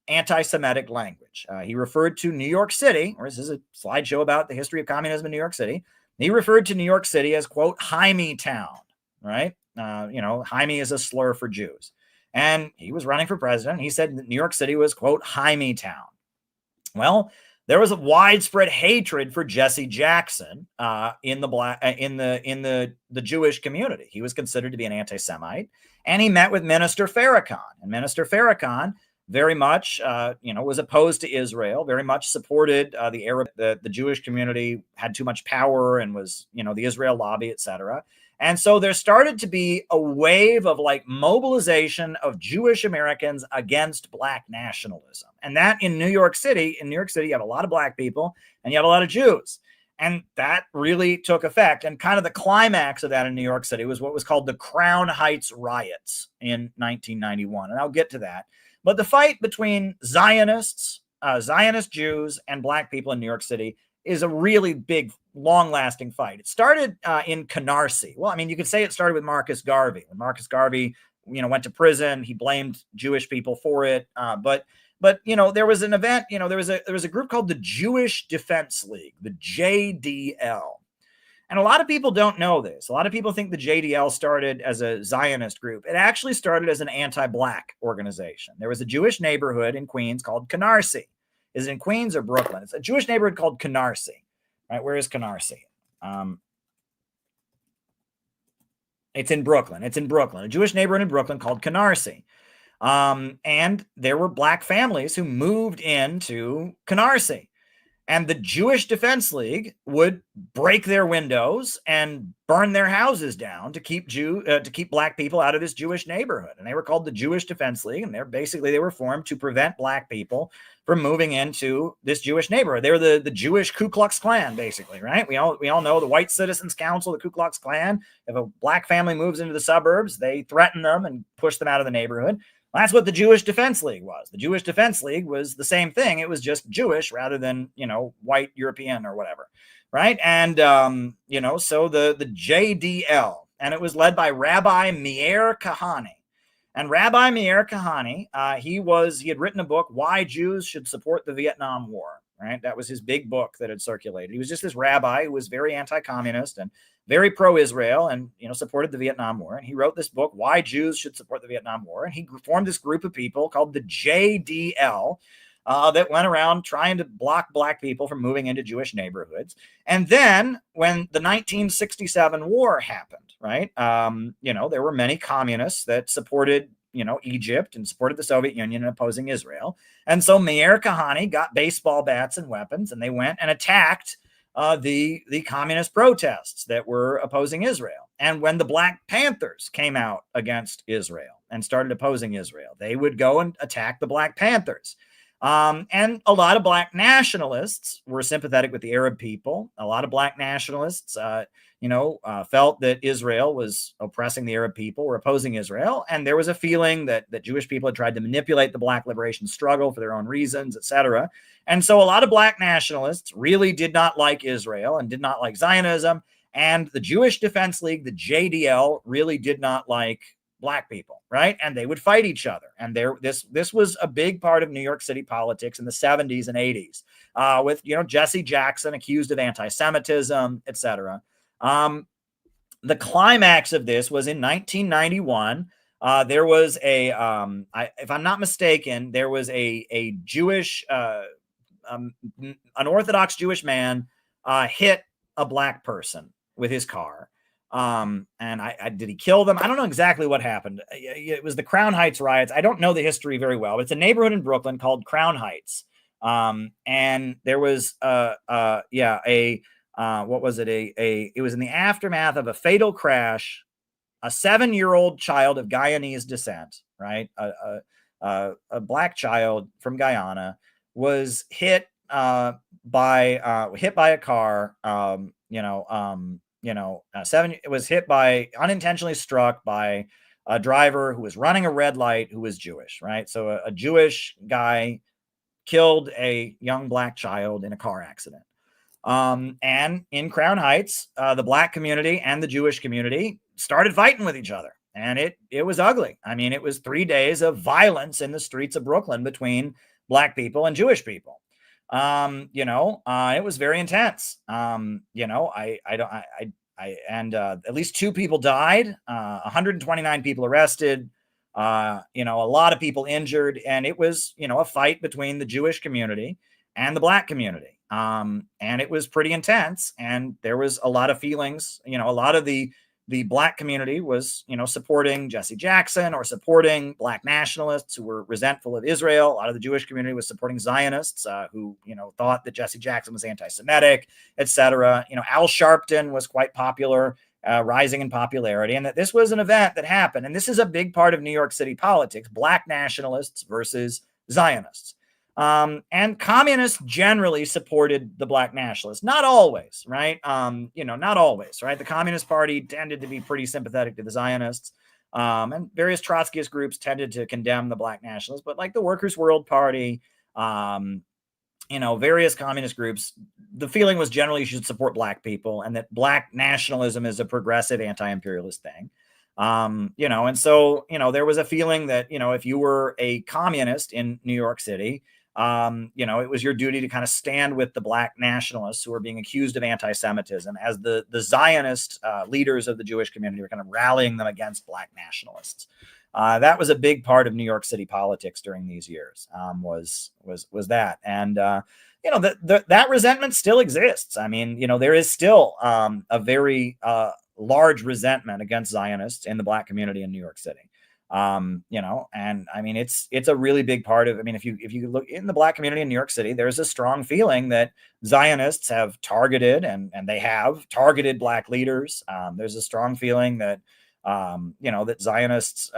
anti-Semitic language. He referred to New York City, or this is a slideshow about the history of communism in New York City. He referred to New York City as, quote, Jaime Town, right? Jaime is a slur for Jews. And he was running for president. He said that New York City was, quote, Jaime Town. Well, there was a widespread hatred for Jesse Jackson in the Jewish community. He was considered to be an anti-Semite, and he met with Minister Farrakhan. And Minister Farrakhan very much, was opposed to Israel. Very much supported the Jewish community had too much power and was, the Israel lobby, etc. And so there started to be a wave of mobilization of Jewish Americans against black nationalism. And that in New York City, you have a lot of black people and you have a lot of Jews. And that really took effect. And kind of the climax of that in New York City was what was called the Crown Heights riots in 1991. And I'll get to that. But the fight between Zionist Jews and black people in New York City is a really big, long-lasting fight. It started in Canarsie. Well, you could say it started with Marcus Garvey. When Marcus Garvey, went to prison, he blamed Jewish people for it. But there was an event. There was a group called the Jewish Defense League, the JDL. And a lot of people don't know this. A lot of people think the JDL started as a Zionist group. It actually started as an anti-black organization. There was a Jewish neighborhood in Queens called Canarsie. Is it in Queens or Brooklyn? It's a Jewish neighborhood called Canarsie. Right? Where is Canarsie? It's in Brooklyn. A Jewish neighborhood in Brooklyn called Canarsie. And there were black families who moved into Canarsie. And the Jewish Defense League would break their windows and burn their houses down to keep black people out of this Jewish neighborhood. And they were called the Jewish Defense League. And they were formed to prevent black people from moving into this Jewish neighborhood. They were the Jewish Ku Klux Klan, basically, right? We all know the White Citizens Council, the Ku Klux Klan. If a black family moves into the suburbs, they threaten them and push them out of the neighborhood. Well, that's what the Jewish Defense League was. The Jewish Defense League was the same thing. It was just Jewish rather than, white European or whatever, right? And, so the JDL, and it was led by Rabbi Meir Kahane. And Rabbi Meir Kahane, he had written a book, Why Jews Should Support the Vietnam War, right? That was his big book that had circulated. He was just this rabbi who was very anti-communist and very pro-Israel and, supported the Vietnam War. And he wrote this book, Why Jews Should Support the Vietnam War. And he formed this group of people called the JDL that went around trying to block black people from moving into Jewish neighborhoods. And then when the 1967 war happened, right, there were many communists that supported Egypt and supported the Soviet Union in opposing Israel. And so Meir Kahane got baseball bats and weapons, and they went and attacked the communist protests that were opposing Israel. And when the Black Panthers came out against Israel and started opposing Israel, they would go and attack the Black Panthers. And a lot of black nationalists were sympathetic with the Arab people. A lot of black nationalists, felt that Israel was oppressing the Arab people, were opposing Israel. And there was a feeling that Jewish people had tried to manipulate the black liberation struggle for their own reasons, etc. And so a lot of black nationalists really did not like Israel and did not like Zionism. And the Jewish Defense League, the JDL, really did not like black people, right? And they would fight each other. And this was a big part of New York City politics in the 70s and 80s, with Jesse Jackson accused of anti-Semitism, etc. The climax of this was in 1991. There was if I'm not mistaken, there was a Jewish, an Orthodox Jewish man hit a black person with his car. And did he kill them? I don't know exactly what happened. It was the Crown Heights riots. I don't know the history very well, but it's a neighborhood in Brooklyn called Crown Heights. And there was, what was it? It was in the aftermath of a fatal crash. A 7-year-old child of Guyanese descent, right? A black child from Guyana was hit by a car. It was hit by, unintentionally struck by a driver who was running a red light who was Jewish, right? So a Jewish guy killed a young black child in a car accident. And in Crown Heights, the black community and the Jewish community started fighting with each other. And it was ugly. I mean, it was 3 days of violence in the streets of Brooklyn between black people and Jewish people. It was very intense. At least 2 people died, 129 people arrested, a lot of people injured. And it was, a fight between the Jewish community and the black community. And it was pretty intense. And there was a lot of feelings, a lot of the black community was, supporting Jesse Jackson or supporting black nationalists who were resentful of Israel. A lot of the Jewish community was supporting Zionists who, thought that Jesse Jackson was anti-Semitic, etc. Al Sharpton was quite popular, rising in popularity, and that this was an event that happened. And this is a big part of New York City politics, black nationalists versus Zionists. And communists generally supported the black nationalists, not always, right? Not always, right? The Communist Party tended to be pretty sympathetic to the Zionists, and various Trotskyist groups tended to condemn the black nationalists, but like the Workers' World Party, various communist groups, the feeling was generally you should support black people and that black nationalism is a progressive anti-imperialist thing. And so, there was a feeling that, if you were a communist in New York City, it was your duty to kind of stand with the black nationalists who were being accused of anti-Semitism as the Zionist leaders of the Jewish community were kind of rallying them against black nationalists. That was a big part of New York City politics during these years, was that. And, that resentment still exists. I mean, there is still a very large resentment against Zionists in the black community in New York City. And I mean, it's a really big part of, if you look in the black community in New York City, there's a strong feeling that Zionists have targeted and they have targeted black leaders. There's a strong feeling that, that Zionists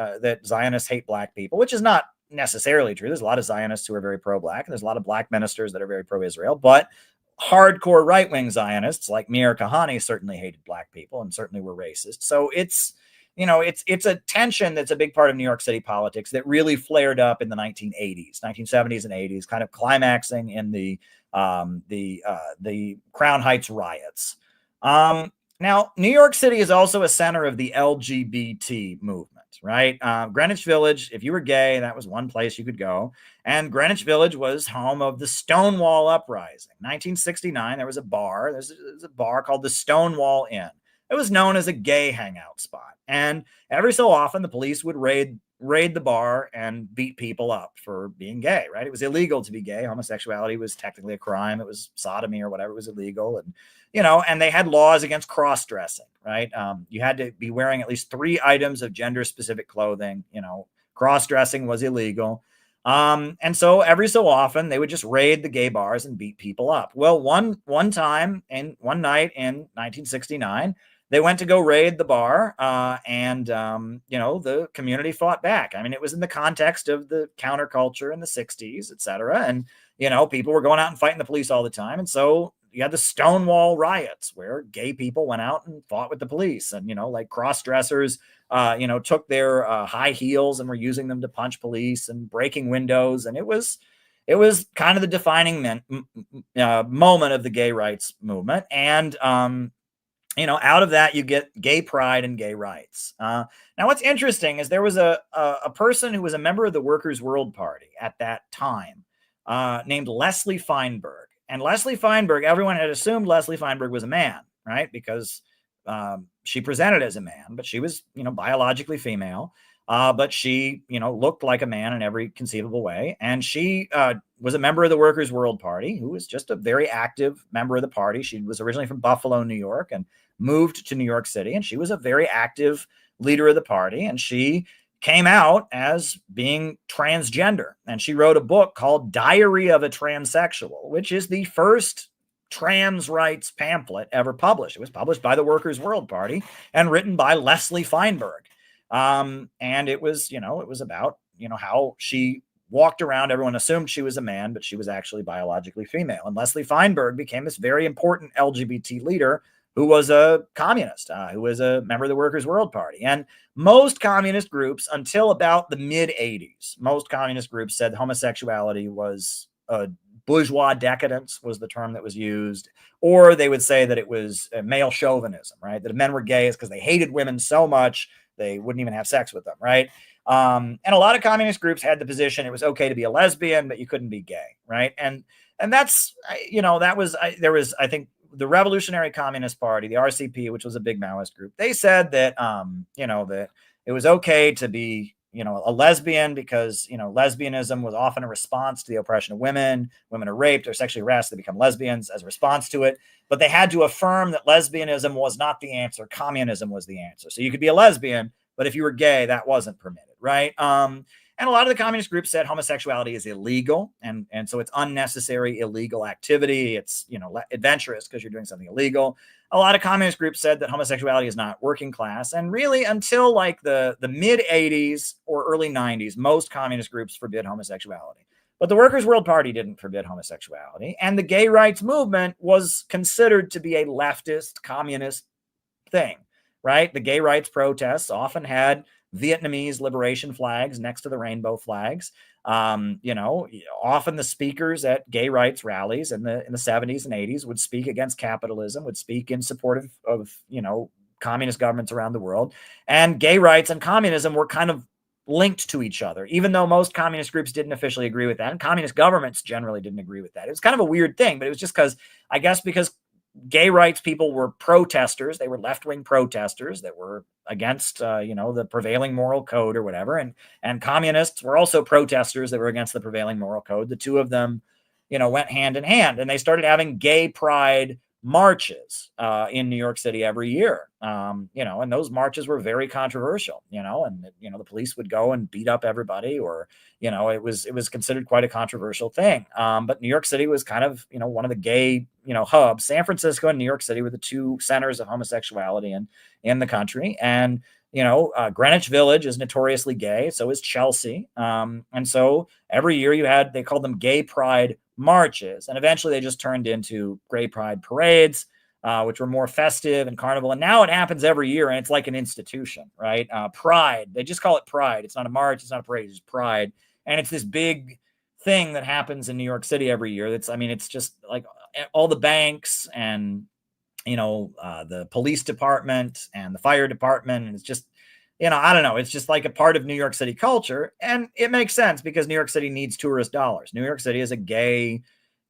hate black people, which is not necessarily true. There's a lot of Zionists who are very pro-black, and there's a lot of black ministers that are very pro-Israel, but hardcore right-wing Zionists like Meir Kahane certainly hated black people and certainly were racist. So it's a tension that's a big part of New York City politics that really flared up in the 1970s and 80s, kind of climaxing in the Crown Heights riots. Now, New York City is also a center of the LGBT movement, right? Greenwich Village, if you were gay, that was one place you could go. And Greenwich Village was home of the Stonewall Uprising. 1969, there was a bar. There's a bar called the Stonewall Inn. It was known as a gay hangout spot. And every so often, the police would raid the bar and beat people up for being gay, right? It was illegal to be gay. Homosexuality was technically a crime. It was sodomy or whatever. It was illegal. And, and they had laws against cross-dressing, right? You had to be wearing at least 3 items of gender-specific clothing. Cross-dressing was illegal. And so every so often, they would just raid the gay bars and beat people up. Well, one night in 1969, they went to go raid the bar, and the community fought back. I mean, it was in the context of the counterculture in the 60s, et cetera. And, people were going out and fighting the police all the time. And so you had the Stonewall riots where gay people went out and fought with the police. And, like cross-dressers, took their high heels and were using them to punch police and breaking windows. And it was kind of the defining moment of the gay rights movement. And, out of that, you get gay pride and gay rights. Now, what's interesting is there was a person who was a member of the Workers' World Party at that time named Leslie Feinberg. And Leslie Feinberg, everyone had assumed Leslie Feinberg was a man, right? Because she presented as a man, but she was, biologically female. But she, looked like a man in every conceivable way. And she was a member of the Workers' World Party, who was just a very active member of the party. She was originally from Buffalo, New York, and moved to New York City. And she was a very active leader of the party. And she came out as being transgender. And she wrote a book called Diary of a Transsexual, which is the first trans rights pamphlet ever published. It was published by the Workers' World Party and written by Leslie Feinberg. And it was about, how she walked around. Everyone assumed she was a man, but she was actually biologically female. And Leslie Feinberg became this very important LGBT leader who was a communist, who was a member of the Workers' World Party. And most communist groups, until about the mid-'80s, most communist groups said homosexuality was a bourgeois decadence, was the term that was used, or they would say that it was male chauvinism, right? That if men were gay is because they hated women so much they wouldn't even have sex with them, right? And a lot of communist groups had the position it was okay to be a lesbian, but you couldn't be gay, right? And that's, there was, I think, the Revolutionary Communist Party, the RCP, which was a big Maoist group, they said that, that it was okay to be, a lesbian because, lesbianism was often a response to the oppression of women. Women are raped or sexually harassed, they become lesbians as a response to it. But they had to affirm that lesbianism was not the answer. Communism was the answer. So you could be a lesbian, but if you were gay, that wasn't permitted, right? And a lot of the communist groups said homosexuality is illegal. And so it's unnecessary, illegal activity. It's, adventurous because you're doing something illegal. A lot of communist groups said that homosexuality is not working class. And really until like the mid-'80s or early 90s, most communist groups forbid homosexuality. But the Workers' World Party didn't forbid homosexuality. And the gay rights movement was considered to be a leftist communist thing, right? The gay rights protests often had Vietnamese liberation flags next to the rainbow flags. Often the speakers at gay rights rallies in the 70s and 80s would speak against capitalism, would speak in support of communist governments around the world. And gay rights and communism were kind of linked to each other, even though most communist groups didn't officially agree with that. And communist governments generally didn't agree with that. It was kind of a weird thing, but it was just because gay rights people were protesters. They were left-wing protesters that were against, the prevailing moral code or whatever. And communists were also protesters that were against the prevailing moral code. The two of them, went hand in hand, and they started having gay pride marches in New York City every year. And those marches were very controversial, and the police would go and beat up everybody, or, it was considered quite a controversial thing. But New York City was kind of, one of the gay, hubs. San Francisco and New York City were the two centers of homosexuality in the country. And, Greenwich Village is notoriously gay. So is Chelsea. And so every year they called them gay pride marches. And eventually they just turned into gay pride parades, which were more festive and carnival. And now it happens every year, and it's like an institution, right? Pride. They just call it Pride. It's not a march. It's not a parade. It's Pride. And it's this big thing that happens in New York City every year. It's just like all the banks and, the police department and the fire department. And it's just, I don't know. It's just like a part of New York City culture. And it makes sense because New York City needs tourist dollars. New York City is a gay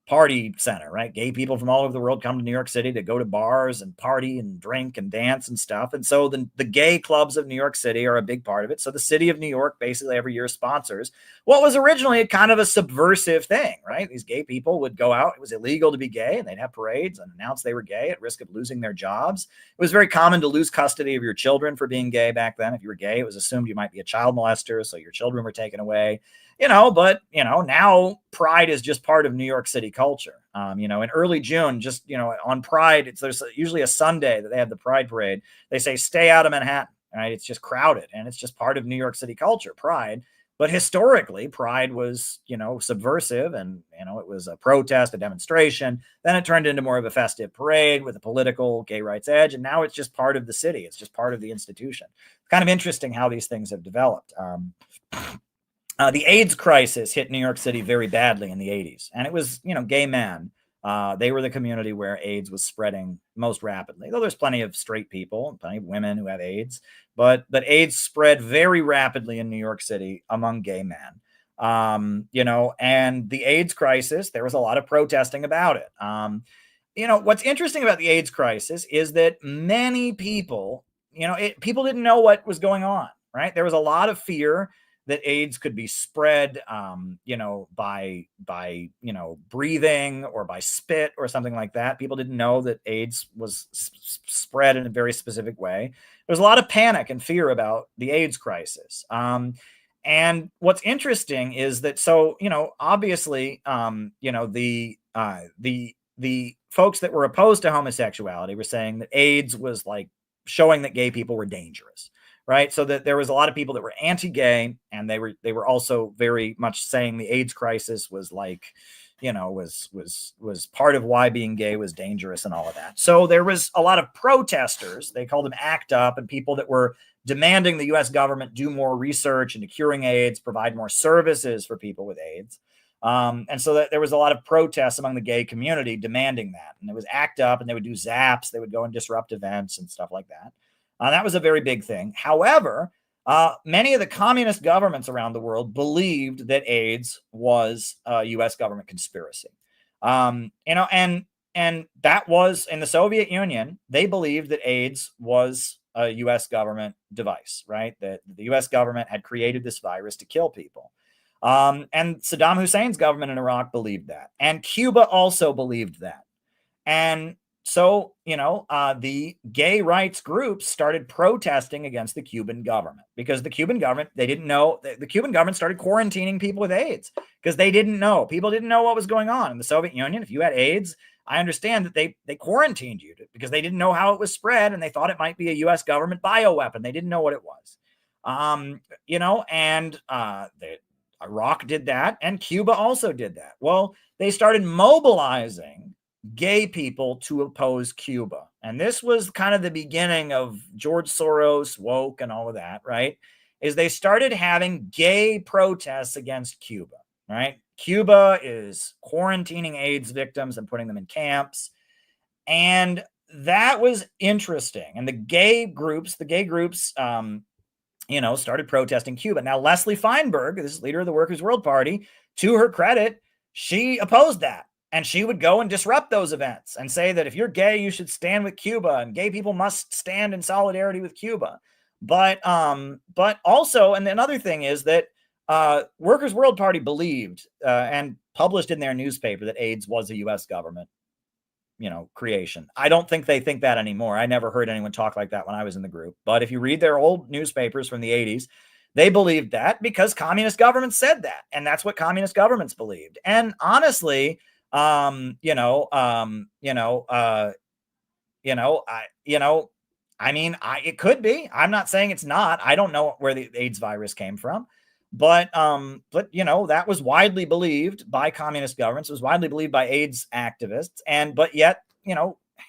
party center, right? Gay people from all over the world come to New York City to go to bars and party and drink and dance and stuff. And so the gay clubs of New York City are a big part of it. So the city of New York basically every year sponsors what was originally a kind of a subversive thing, right? These gay people would go out. It was illegal to be gay, and they'd have parades and announce they were gay at risk of losing their jobs. It was very common to lose custody of your children for being gay back then. If you were gay, it was assumed you might be a child molester, so your children were taken away. But now Pride is just part of New York City culture. In early June, just, on Pride, there's usually a Sunday that they have the Pride Parade. They say, stay out of Manhattan, right? It's just crowded, and it's just part of New York City culture, Pride. But historically, Pride was, subversive, and, it was a protest, a demonstration. Then it turned into more of a festive parade with a political gay rights edge. And now it's just part of the city. It's just part of the institution. It's kind of interesting how these things have developed. The AIDS crisis hit New York City very badly in the 80s. And it was, gay men. They were the community where AIDS was spreading most rapidly, though there's plenty of straight people, plenty of women who have AIDS. But AIDS spread very rapidly in New York City among gay men. And the AIDS crisis, there was a lot of protesting about it. What's interesting about the AIDS crisis is that many people, people didn't know what was going on. right? There was a lot of fear that AIDS could be spread, by breathing or by spit or something like that. People didn't know that AIDS was spread in a very specific way. There's a lot of panic and fear about the AIDS crisis. And what's interesting is that, obviously, the folks that were opposed to homosexuality were saying that AIDS was like showing that gay people were dangerous. Right. So that there was a lot of people that were anti-gay, and they were also very much saying the AIDS crisis was like, was part of why being gay was dangerous and all of that. So there was a lot of protesters. They called them ACT UP, and people that were demanding the U.S. government do more research into curing AIDS, provide more services for people with AIDS. And so that there was a lot of protests among the gay community demanding that. And it was ACT UP, and they would do zaps. They would go and disrupt events and stuff like that. That was a very big thing. However, many of the communist governments around the world believed that AIDS was a U.S. government conspiracy. And that was in the Soviet Union. They believed that AIDS was a U.S. government device, right? That the U.S. government had created this virus to kill people. And Saddam Hussein's government in Iraq believed that. And Cuba also believed that. And so, the gay rights groups started protesting against the Cuban government because the Cuban government, they didn't know, the Cuban government started quarantining people with AIDS because they didn't know. People didn't know what was going on in the Soviet Union. If you had AIDS, I understand that they quarantined you because they didn't know how it was spread, and they thought it might be a U.S. government bioweapon. They didn't know what it was. Iraq did that, and Cuba also did that. Well, they started mobilizing gay people to oppose Cuba. And this was kind of the beginning of George Soros, woke, and all of that, right? Is they started having gay protests against Cuba, right? Cuba is quarantining AIDS victims and putting them in camps. And that was interesting. And the gay groups, started protesting Cuba. Now, Leslie Feinberg, this is leader of the Workers' World Party, to her credit, she opposed that. And she would go and disrupt those events and say that if you're gay, you should stand with Cuba, and gay people must stand in solidarity with Cuba. But also, and another thing is that Workers' World Party believed and published in their newspaper that AIDS was a U.S. government, creation. I don't think they think that anymore. I never heard anyone talk like that when I was in the group. But if you read their old newspapers from the 80s, they believed that because communist governments said that, and that's what communist governments believed. And honestly, it could be. I'm not saying it's not. I don't know where the AIDS virus came from, but that was widely believed by communist governments. It was widely believed by AIDS activists, but yet,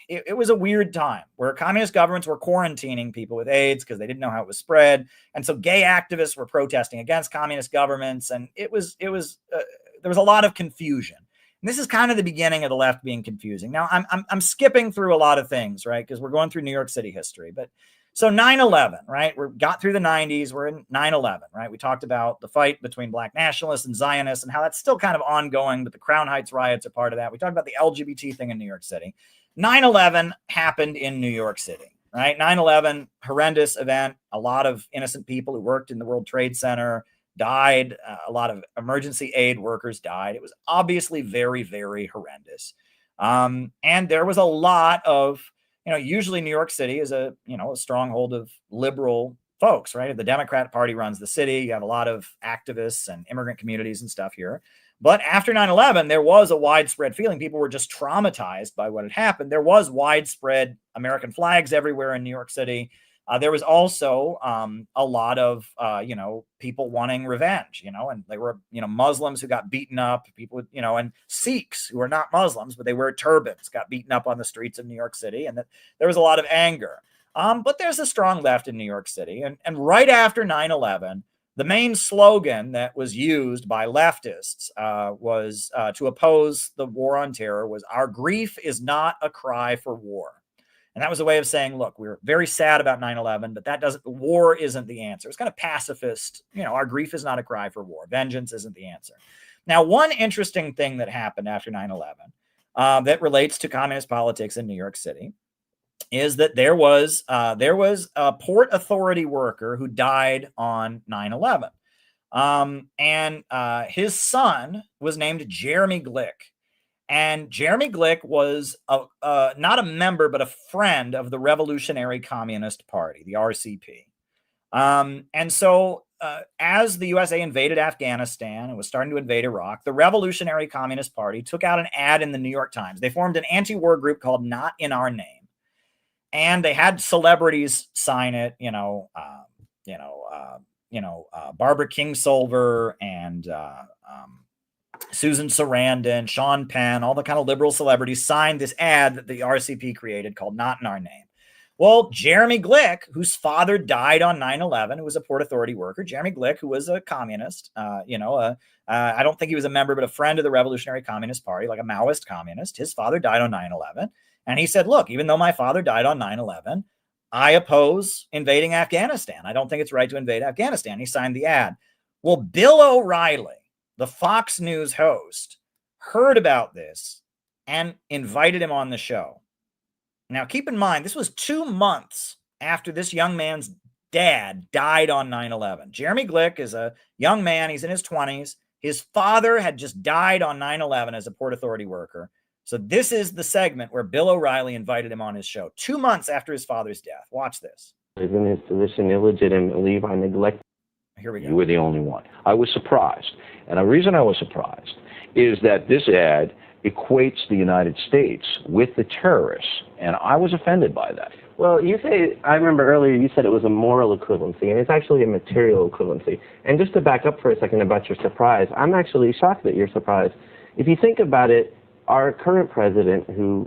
it was a weird time where communist governments were quarantining people with AIDS because they didn't know how it was spread, and so gay activists were protesting against communist governments, and there was a lot of confusion. And this is kind of the beginning of the left being confusing. Now, I'm skipping through a lot of things, right? Because we're going through New York City history. But so 9/11, right? We got through the 90s. We're in 9/11, right? We talked about the fight between black nationalists and Zionists and how that's still kind of ongoing, but the Crown Heights riots are part of that. We talked about the LGBT thing in New York City. 9/11 happened in New York City, right? 9/11, horrendous event. A lot of innocent people who worked in the World Trade Center died. A lot of emergency aid workers died. It was obviously very, very horrendous. And there was a lot of, usually New York City is a stronghold of liberal folks, right? The Democrat Party runs the city. You have a lot of activists and immigrant communities and stuff here. But after 9/11, there was a widespread feeling. People were just traumatized by what had happened. There was widespread American flags everywhere in New York City. There was also a lot of, people wanting revenge, and they were, Muslims who got beaten up, people, and Sikhs who are not Muslims, but they wear turbans, got beaten up on the streets of New York City. And there was a lot of anger. But there's a strong left in New York City. And right after 9/11, the main slogan that was used by leftists was to oppose the war on terror was, "Our grief is not a cry for war." And that was a way of saying, look, we're very sad about 9/11, but war isn't the answer. It's kind of pacifist. Our grief is not a cry for war. Vengeance isn't the answer. Now, one interesting thing that happened after 9/11 that relates to communist politics in New York City is that there was a Port Authority worker who died on 9/11. And his son was named Jeremy Glick. And Jeremy Glick was not a member, but a friend of the Revolutionary Communist Party, the RCP. And so as the USA invaded Afghanistan and was starting to invade Iraq, the Revolutionary Communist Party took out an ad in the New York Times. They formed an anti-war group called Not in Our Name. And they had celebrities sign it, Barbara Kingsolver and Susan Sarandon, Sean Penn, all the kind of liberal celebrities signed this ad that the RCP created called Not in Our Name. Well, Jeremy Glick, whose father died on 9/11, who was a Port Authority worker, Jeremy Glick, who was a communist, I don't think he was a member, but a friend of the Revolutionary Communist Party, like a Maoist communist. His father died on 9/11. And he said, look, even though my father died on 9/11, I oppose invading Afghanistan. I don't think it's right to invade Afghanistan. He signed the ad. Well, Bill O'Reilly, the Fox News host, heard about this and invited him on the show. Now, keep in mind, this was 2 months after this young man's dad died on 9/11. Jeremy Glick is a young man. He's in his 20s. His father had just died on 9/11 as a Port Authority worker. So this is the segment where Bill O'Reilly invited him on his show 2 months after his father's death. Watch this. Isn't his position illegitimately by neglect? Here we go. You were the only one. I was surprised. And the reason I was surprised is that this ad equates the United States with the terrorists. And I was offended by that. Well, you say, I remember earlier you said it was a moral equivalency, and it's actually a material equivalency. And just to back up for a second about your surprise, I'm actually shocked that you're surprised. If you think about it, our current president, who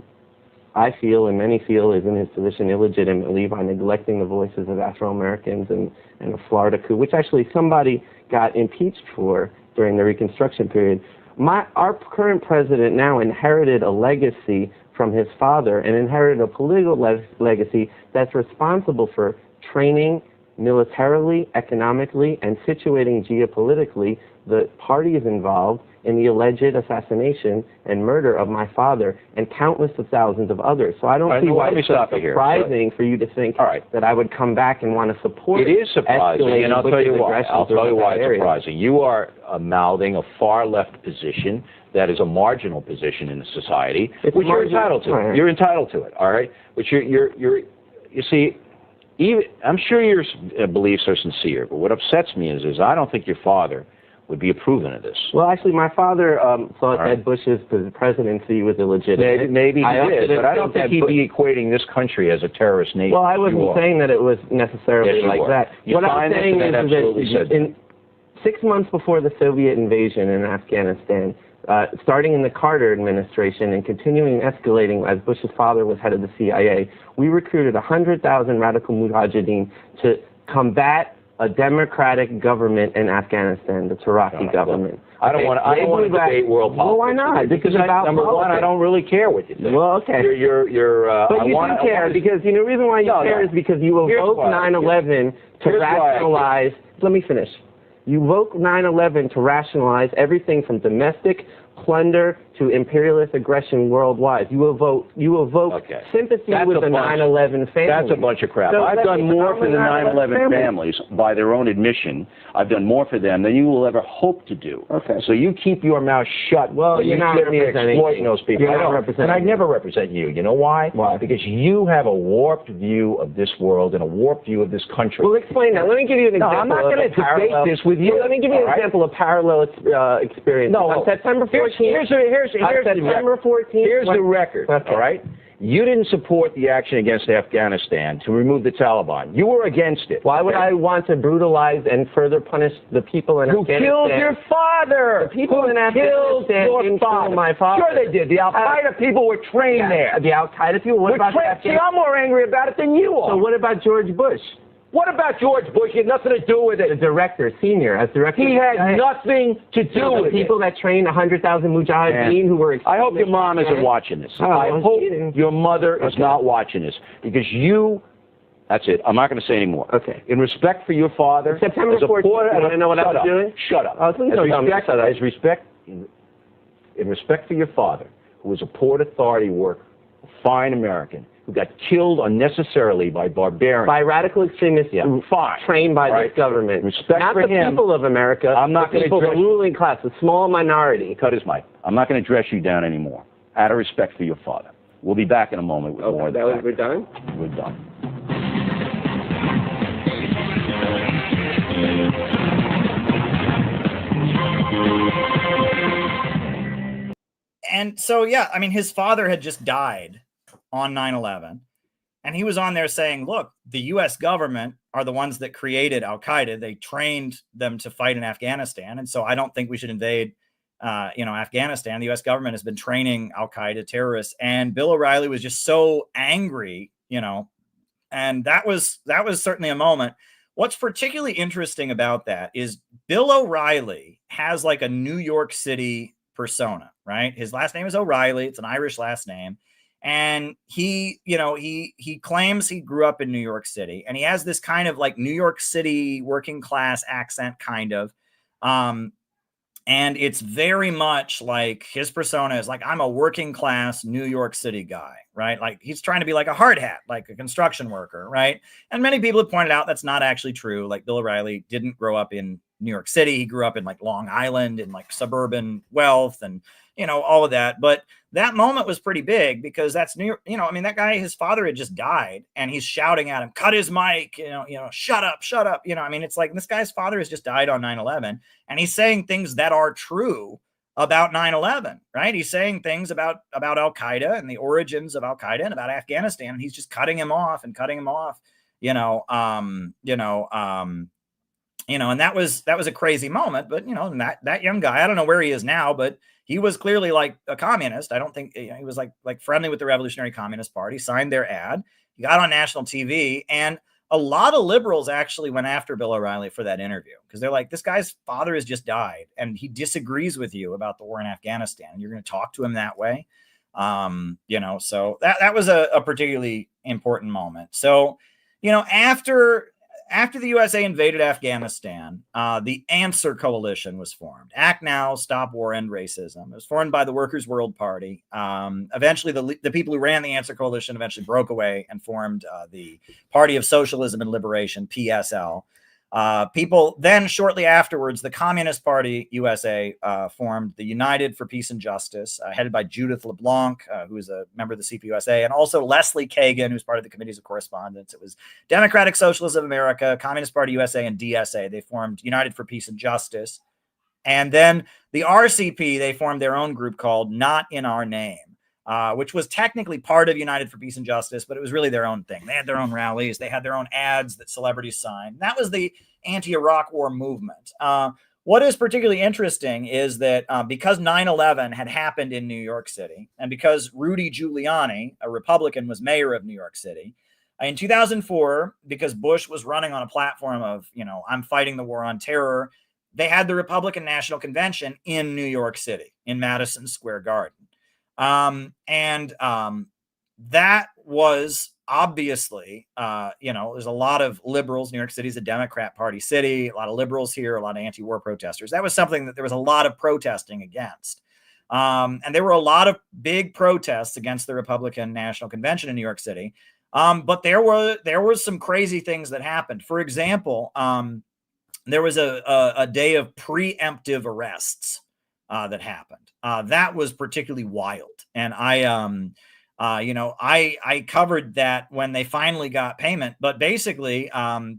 I feel and many feel is in his position illegitimately by neglecting the voices of Afro-Americans and the Florida coup, which actually somebody got impeached for during the Reconstruction period. Our current president now inherited a legacy from his father and inherited a political legacy that's responsible for training militarily, economically, and situating geopolitically the parties involved in the alleged assassination and murder of my father and countless of thousands of others. So I don't see why it's so surprising for you to think that I would come back and want to support it. It is surprising, and I'll tell you why. I'll tell you why it's surprising. You are mouthing a far-left position that is a marginal position in the society, which you're entitled to. Right. You're entitled to it, all right? But you see, even I'm sure your beliefs are sincere, but what upsets me is I don't think your father would be approving of this. Well, actually, my father thought that Bush's presidency was illegitimate. Maybe he did, but I don't think he'd be equating this country as a terrorist nation. Well, I wasn't saying that it was necessarily like that. What I'm saying is that in 6 months before the Soviet invasion in Afghanistan, starting in the Carter administration and continuing escalating as Bush's father was head of the CIA, we recruited 100,000 radical mujahideen to combat a democratic government in Afghanistan, the Taraki government. I don't want to debate world politics. Well, why not? Because number one, I don't really care what you think. Well, okay. But you do care because the reason why you care is because you evoke 9/11 to rationalize. Let me finish. You evoke 9/11 to rationalize everything from domestic plunder to imperialist aggression worldwide. You evoke sympathy with the 9/11 family. That's a bunch of crap. So I've done more for the 9/11 families, by their own admission. I've done more for them than you will ever hope to do. Okay. So you keep your mouth shut. Well, you're not exploiting those people. You're not representing. And I never represent you. You know why? Why? Because you have a warped view of this world and a warped view of this country. Well, explain that. Let me give you an example. No, I'm not going to debate this with you. Well, let me give you an example of parallel experience. No, on September 14th. Here's the record, all right? You didn't support the action against Afghanistan to remove the Taliban. You were against it. Why would I want to brutalize and further punish the people in Afghanistan? Who killed your father? The people in Afghanistan didn't kill my father. Sure they did. The Al-Qaeda people were trained there. The Al-Qaeda people? What about See, I'm more angry about it than you are. So what about George Bush? What about George Bush? He had nothing to do with it. The director, senior, as director. He had nothing to do with it. The people that trained 100,000 mujahideen who were... I hope your mom isn't watching this. I hope your mother is not watching this. Because you... That's it. I'm not going to say any more. Okay. In respect for your father... September 14th, you want to know what I was doing? Shut up. In respect for your father, who was a Port Authority worker, fine American who got killed unnecessarily by barbarians. By radical extremists trained by this government. Respect not for the him. people of America, I'm not the people, the ruling class, the small minority. Cut his mic. I'm not going to dress you down anymore, out of respect for your father. We'll be back in a moment with more. We're done? We're done. And so, yeah, I mean, his father had just died on 9/11. And he was on there saying, look, the U.S. government are the ones that created al-Qaeda. They trained them to fight in Afghanistan. And so I don't think we should invade, Afghanistan. The U.S. government has been training al-Qaeda terrorists. And Bill O'Reilly was just so angry, and that was certainly a moment. What's particularly interesting about that is Bill O'Reilly has like a New York City persona, right? His last name is O'Reilly. It's an Irish last name. And he claims he grew up in New York City, and he has this kind of like New York City working class accent kind of. And it's very much like his persona is like, I'm a working class New York City guy, right? Like he's trying to be like a hard hat, like a construction worker, right? And many people have pointed out that's not actually true. Like Bill O'Reilly didn't grow up in New York City. He grew up in like Long Island and like suburban wealth and, all of that. But that moment was pretty big because that's New York, that guy, his father had just died and he's shouting at him, cut his mic, shut up. It's like this guy's father has just died on 9/11 and he's saying things that are true about 9/11, right? He's saying things about al-Qaeda and the origins of al-Qaeda and about Afghanistan. And he's just cutting him off. And that was a crazy moment, but that young guy, I don't know where he is now, but he was clearly like a communist. I don't think he was like friendly with the Revolutionary Communist Party, signed their ad. He got on national TV, and a lot of liberals actually went after Bill O'Reilly for that interview because they're like, this guy's father has just died and he disagrees with you about the war in Afghanistan. And you're going to talk to him that way. So that was a particularly important moment. So, after the USA invaded Afghanistan, the Answer Coalition was formed. Act Now, Stop War, End Racism. It was formed by the Workers' World Party. Eventually, the people who ran the Answer Coalition eventually broke away and formed the Party of Socialism and Liberation, PSL. People then, shortly afterwards, the Communist Party USA formed the United for Peace and Justice, headed by Judith LeBlanc, who is a member of the CPUSA, and also Leslie Kagan, who's part of the Committees of Correspondence. It was Democratic Socialists of America, Communist Party USA, and DSA. They formed United for Peace and Justice. And then the RCP, they formed their own group called Not in Our Name. Which was technically part of United for Peace and Justice, but it was really their own thing. They had their own rallies. They had their own ads that celebrities signed. That was the anti-Iraq war movement. What is particularly interesting is that because 9/11 had happened in New York City, and because Rudy Giuliani, a Republican, was mayor of New York City, in 2004, because Bush was running on a platform of, I'm fighting the war on terror, they had the Republican National Convention in New York City, in Madison Square Garden. That was obviously, there's a lot of liberals. New York City is a Democrat Party city, a lot of liberals here, a lot of anti-war protesters. That was something that there was a lot of protesting against. And there were a lot of big protests against the Republican National Convention in New York City. But there was some crazy things that happened. For example, there was a day of preemptive arrests that happened. That was particularly wild. And I covered that when they finally got payment, but basically,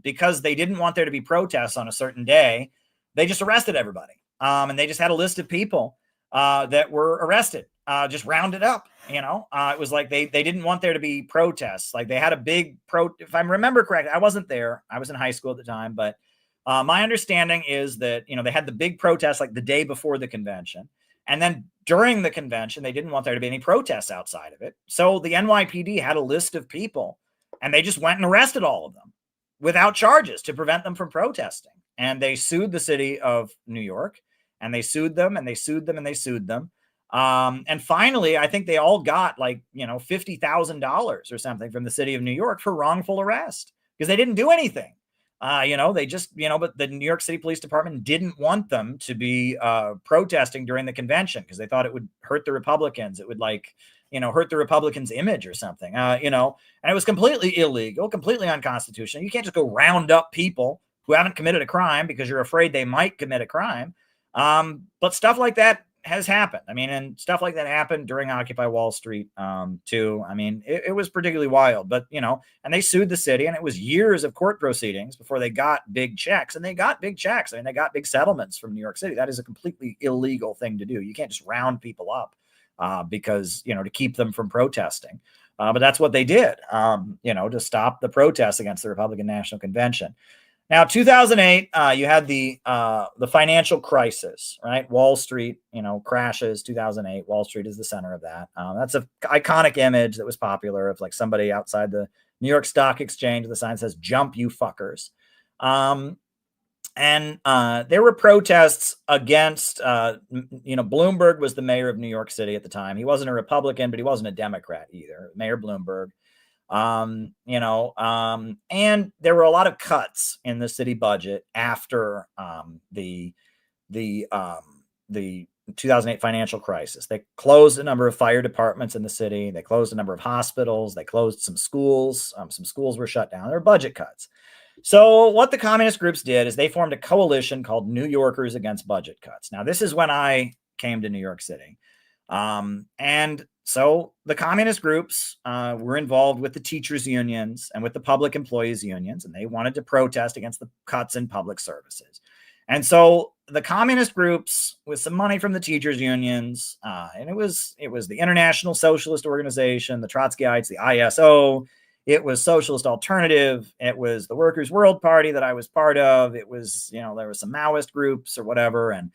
because they didn't want there to be protests on a certain day, they just arrested everybody. And they just had a list of people, that were arrested, just rounded up, it was like, they didn't want there to be protests. Like they had a big if I remember correctly, I wasn't there. I was in high school at the time, but, my understanding is that, they had the big protests like the day before the convention. And then during the convention, they didn't want there to be any protests outside of it. So the NYPD had a list of people and they just went and arrested all of them without charges to prevent them from protesting. And they sued the city of New York, and they sued them and they sued them and they sued them. And finally, I think they all got like, $50,000 or something from the city of New York for wrongful arrest because they didn't do anything. They just, but the New York City Police Department didn't want them to be protesting during the convention because they thought it would hurt the Republicans. It would hurt the Republicans' image or something, and it was completely illegal, completely unconstitutional. You can't just go round up people who haven't committed a crime because you're afraid they might commit a crime. But stuff like that has happened. I mean, and stuff like that happened during Occupy Wall Street, too. I mean, it was particularly wild, but, and they sued the city, and it was years of court proceedings before they got big checks, and they got big checks. I mean, they got big settlements from New York City. That is a completely illegal thing to do. You can't just round people up, because, to keep them from protesting. But that's what they did, to stop the protests against the Republican National Convention. Now, 2008, you had the financial crisis, right? Wall Street, crashes. 2008, Wall Street is the center of that. That's an iconic image that was popular of like somebody outside the New York Stock Exchange. The sign says "Jump, you fuckers." And there were protests against, Bloomberg was the mayor of New York City at the time. He wasn't a Republican, but he wasn't a Democrat either. Mayor Bloomberg. And there were a lot of cuts in the city budget after the 2008 financial crisis. They closed a number of fire departments in the city. They closed a number of hospitals. They closed some schools. Some schools were shut down. There were budget cuts. So what the communist groups did is they formed a coalition called New Yorkers Against Budget Cuts. Now, this is when I came to New York City. And so the communist groups were involved with the teachers' unions and with the public employees' unions, and they wanted to protest against the cuts in public services. And so the communist groups, with some money from the teachers' unions, and it was the International Socialist Organization, the Trotskyites, the ISO, it was Socialist Alternative, it was the Workers' World Party that I was part of, it was, there were some Maoist groups or whatever, and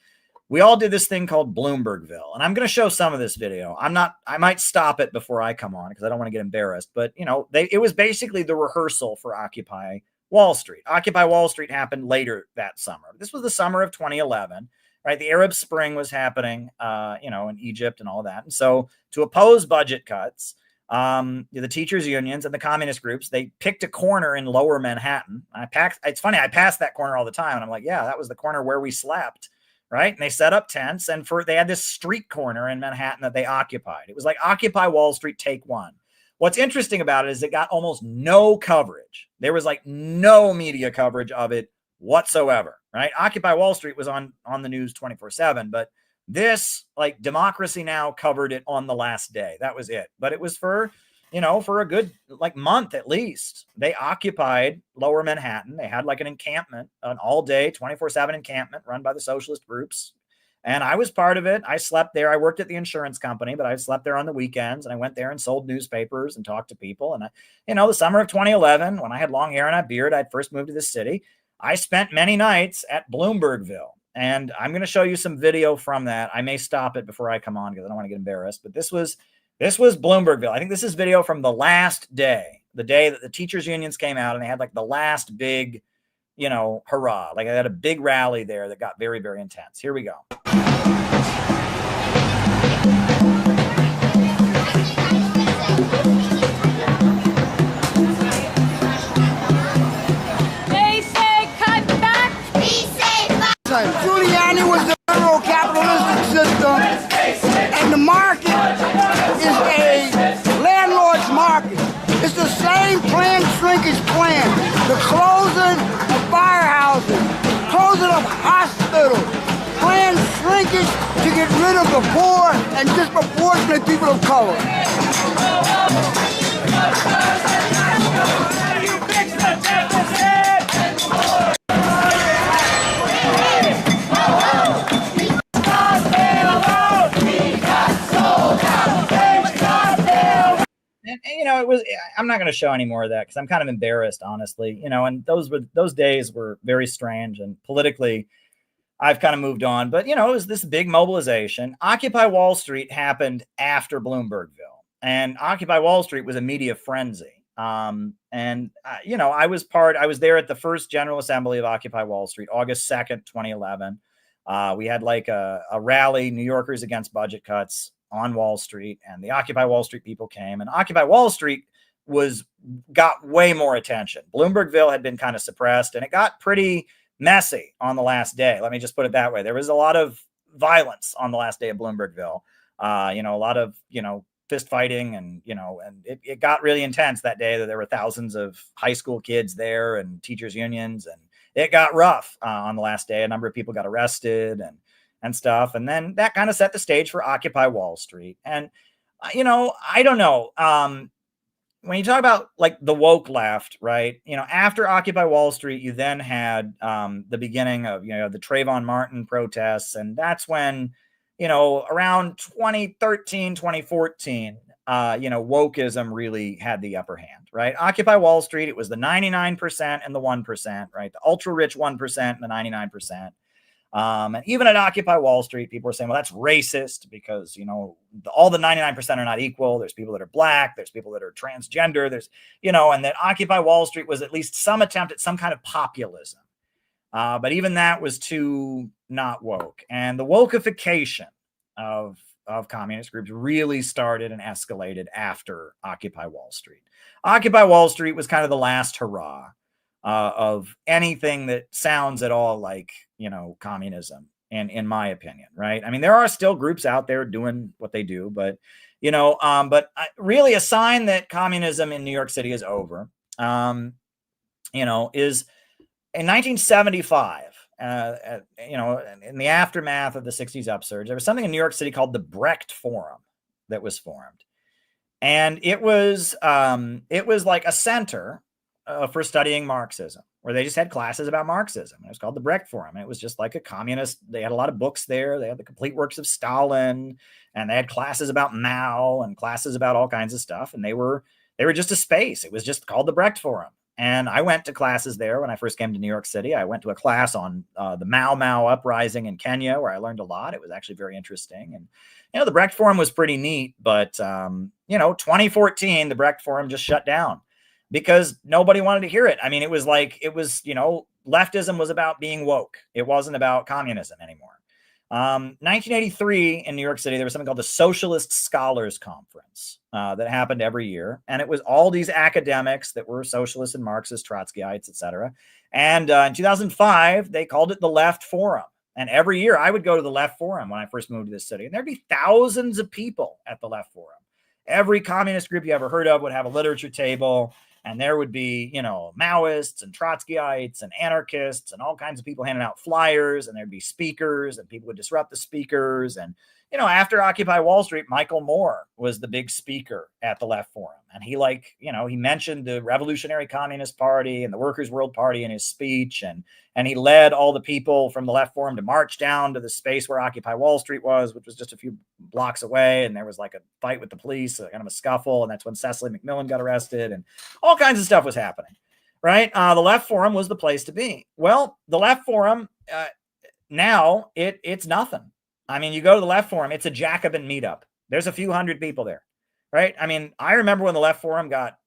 we all did this thing called Bloombergville. And I'm going to show some of this video. I might stop it before I come on because I don't want to get embarrassed. But, it was basically the rehearsal for Occupy Wall Street. Occupy Wall Street happened later that summer. This was the summer of 2011, right? The Arab Spring was happening, in Egypt and all that. And so to oppose budget cuts, the teachers' unions and the communist groups, they picked a corner in Lower Manhattan. It's funny, I pass that corner all the time. And I'm like, yeah, that was the corner where we slept. Right. And they set up tents and they had this street corner in Manhattan that they occupied. It was like Occupy Wall Street, take one. What's interesting about it is it got almost no coverage. There was like no media coverage of it whatsoever. Right. Occupy Wall Street was on the news 24/7. But this, like, Democracy Now! Covered it on the last day. That was it. But it was for a good month at least. They occupied Lower Manhattan. They had like an encampment, an all day 24/7 encampment run by the socialist groups. And I was part of it. I slept there. I worked at the insurance company, but I slept there on the weekends, and I went there and sold newspapers and talked to people. And the summer of 2011, when I had long hair and a beard, I'd first moved to this city. I spent many nights at Bloombergville. And I'm going to show you some video from that. I may stop it before I come on because I don't want to get embarrassed, but this was Bloombergville. I think this is video from the last day, the day that the teachers' unions came out, and they had like the last big, hurrah. Like, they had a big rally there that got very, very intense. Here we go. They say cut back. We say cut. Giuliani was the federal capitalistic system, and the market is a landlord's market. It's the same planned shrinkage plan. The closing of firehouses, closing of hospitals, planned shrinkage to get rid of the poor and disproportionate people of color. And it was, I'm not going to show any more of that because I'm kind of embarrassed, honestly, and those days were very strange, and politically I've kind of moved on, but it was this big mobilization. Occupy Wall Street happened after Bloombergville, and Occupy Wall Street was a media frenzy. I was there at the first General Assembly of Occupy Wall Street, August 2nd, 2011. We had like a rally, New Yorkers Against Budget Cuts, on Wall Street, and the Occupy Wall Street people came, and Occupy Wall Street got way more attention. Bloombergville had been kind of suppressed, and it got pretty messy on the last day. Let me just put it that way. There was a lot of violence on the last day of Bloombergville. A lot of, fist fighting, and and it got really intense that day. That there were thousands of high school kids there and teachers unions, and it got rough on the last day. A number of people got arrested and stuff, and then that kind of set the stage for Occupy Wall Street. And I don't know. When you talk about like the woke left, right? After Occupy Wall Street, you then had the beginning of the Trayvon Martin protests, and that's when around 2013, 2014, wokeism really had the upper hand, right? Occupy Wall Street, it was the 99% and the 1%, right? The ultra rich 1% and the 99%. And even at Occupy Wall Street, people were saying, well, that's racist because, all the 99% are not equal. There's people that are black. There's people that are transgender. There's, and that Occupy Wall Street was at least some attempt at some kind of populism. But even that was too not woke. And the wokeification of communist groups really started and escalated after Occupy Wall Street. Occupy Wall Street was kind of the last hurrah of anything that sounds at all like, communism, in my opinion, right? I mean, there are still groups out there doing what they do, but, really a sign that communism in New York City is over, is in 1975, in the aftermath of the 60s upsurge, there was something in New York City called the Brecht Forum that was formed. And it was like a center for studying Marxism, where they just had classes about Marxism. It was called the Brecht Forum. And it was just like a communist. They had a lot of books there. They had the complete works of Stalin, and they had classes about Mao and classes about all kinds of stuff. And they were just a space. It was just called the Brecht Forum. And I went to classes there when I first came to New York City. I went to a class on the Mau Mau uprising in Kenya, where I learned a lot. It was actually very interesting. And, the Brecht Forum was pretty neat. But, 2014, the Brecht Forum just shut down because nobody wanted to hear it. I mean, leftism was about being woke. It wasn't about communism anymore. 1983 in New York City, there was something called the Socialist Scholars Conference that happened every year. And it was all these academics that were socialists and Marxists, Trotskyites, etc. And in 2005, they called it the Left Forum. And every year I would go to the Left Forum when I first moved to this city. And there'd be thousands of people at the Left Forum. Every communist group you ever heard of would have a literature table. And there would be, Maoists and Trotskyites and anarchists and all kinds of people handing out flyers, and there'd be speakers, and people would disrupt the speakers. And, after Occupy Wall Street, Michael Moore was the big speaker at the Left Forum. And he he mentioned the Revolutionary Communist Party and the Workers' World Party in his speech. And he led all the people from the Left Forum to march down to the space where Occupy Wall Street was, which was just a few blocks away. And there was like a fight with the police, kind of a scuffle. And that's when Cecily McMillan got arrested, and all kinds of stuff was happening, right? The Left Forum was the place to be. Well, the Left Forum, now it's nothing. I mean, you go to the Left Forum, it's a Jacobin meetup. There's a few hundred people there, right? I mean, I remember when the Left Forum got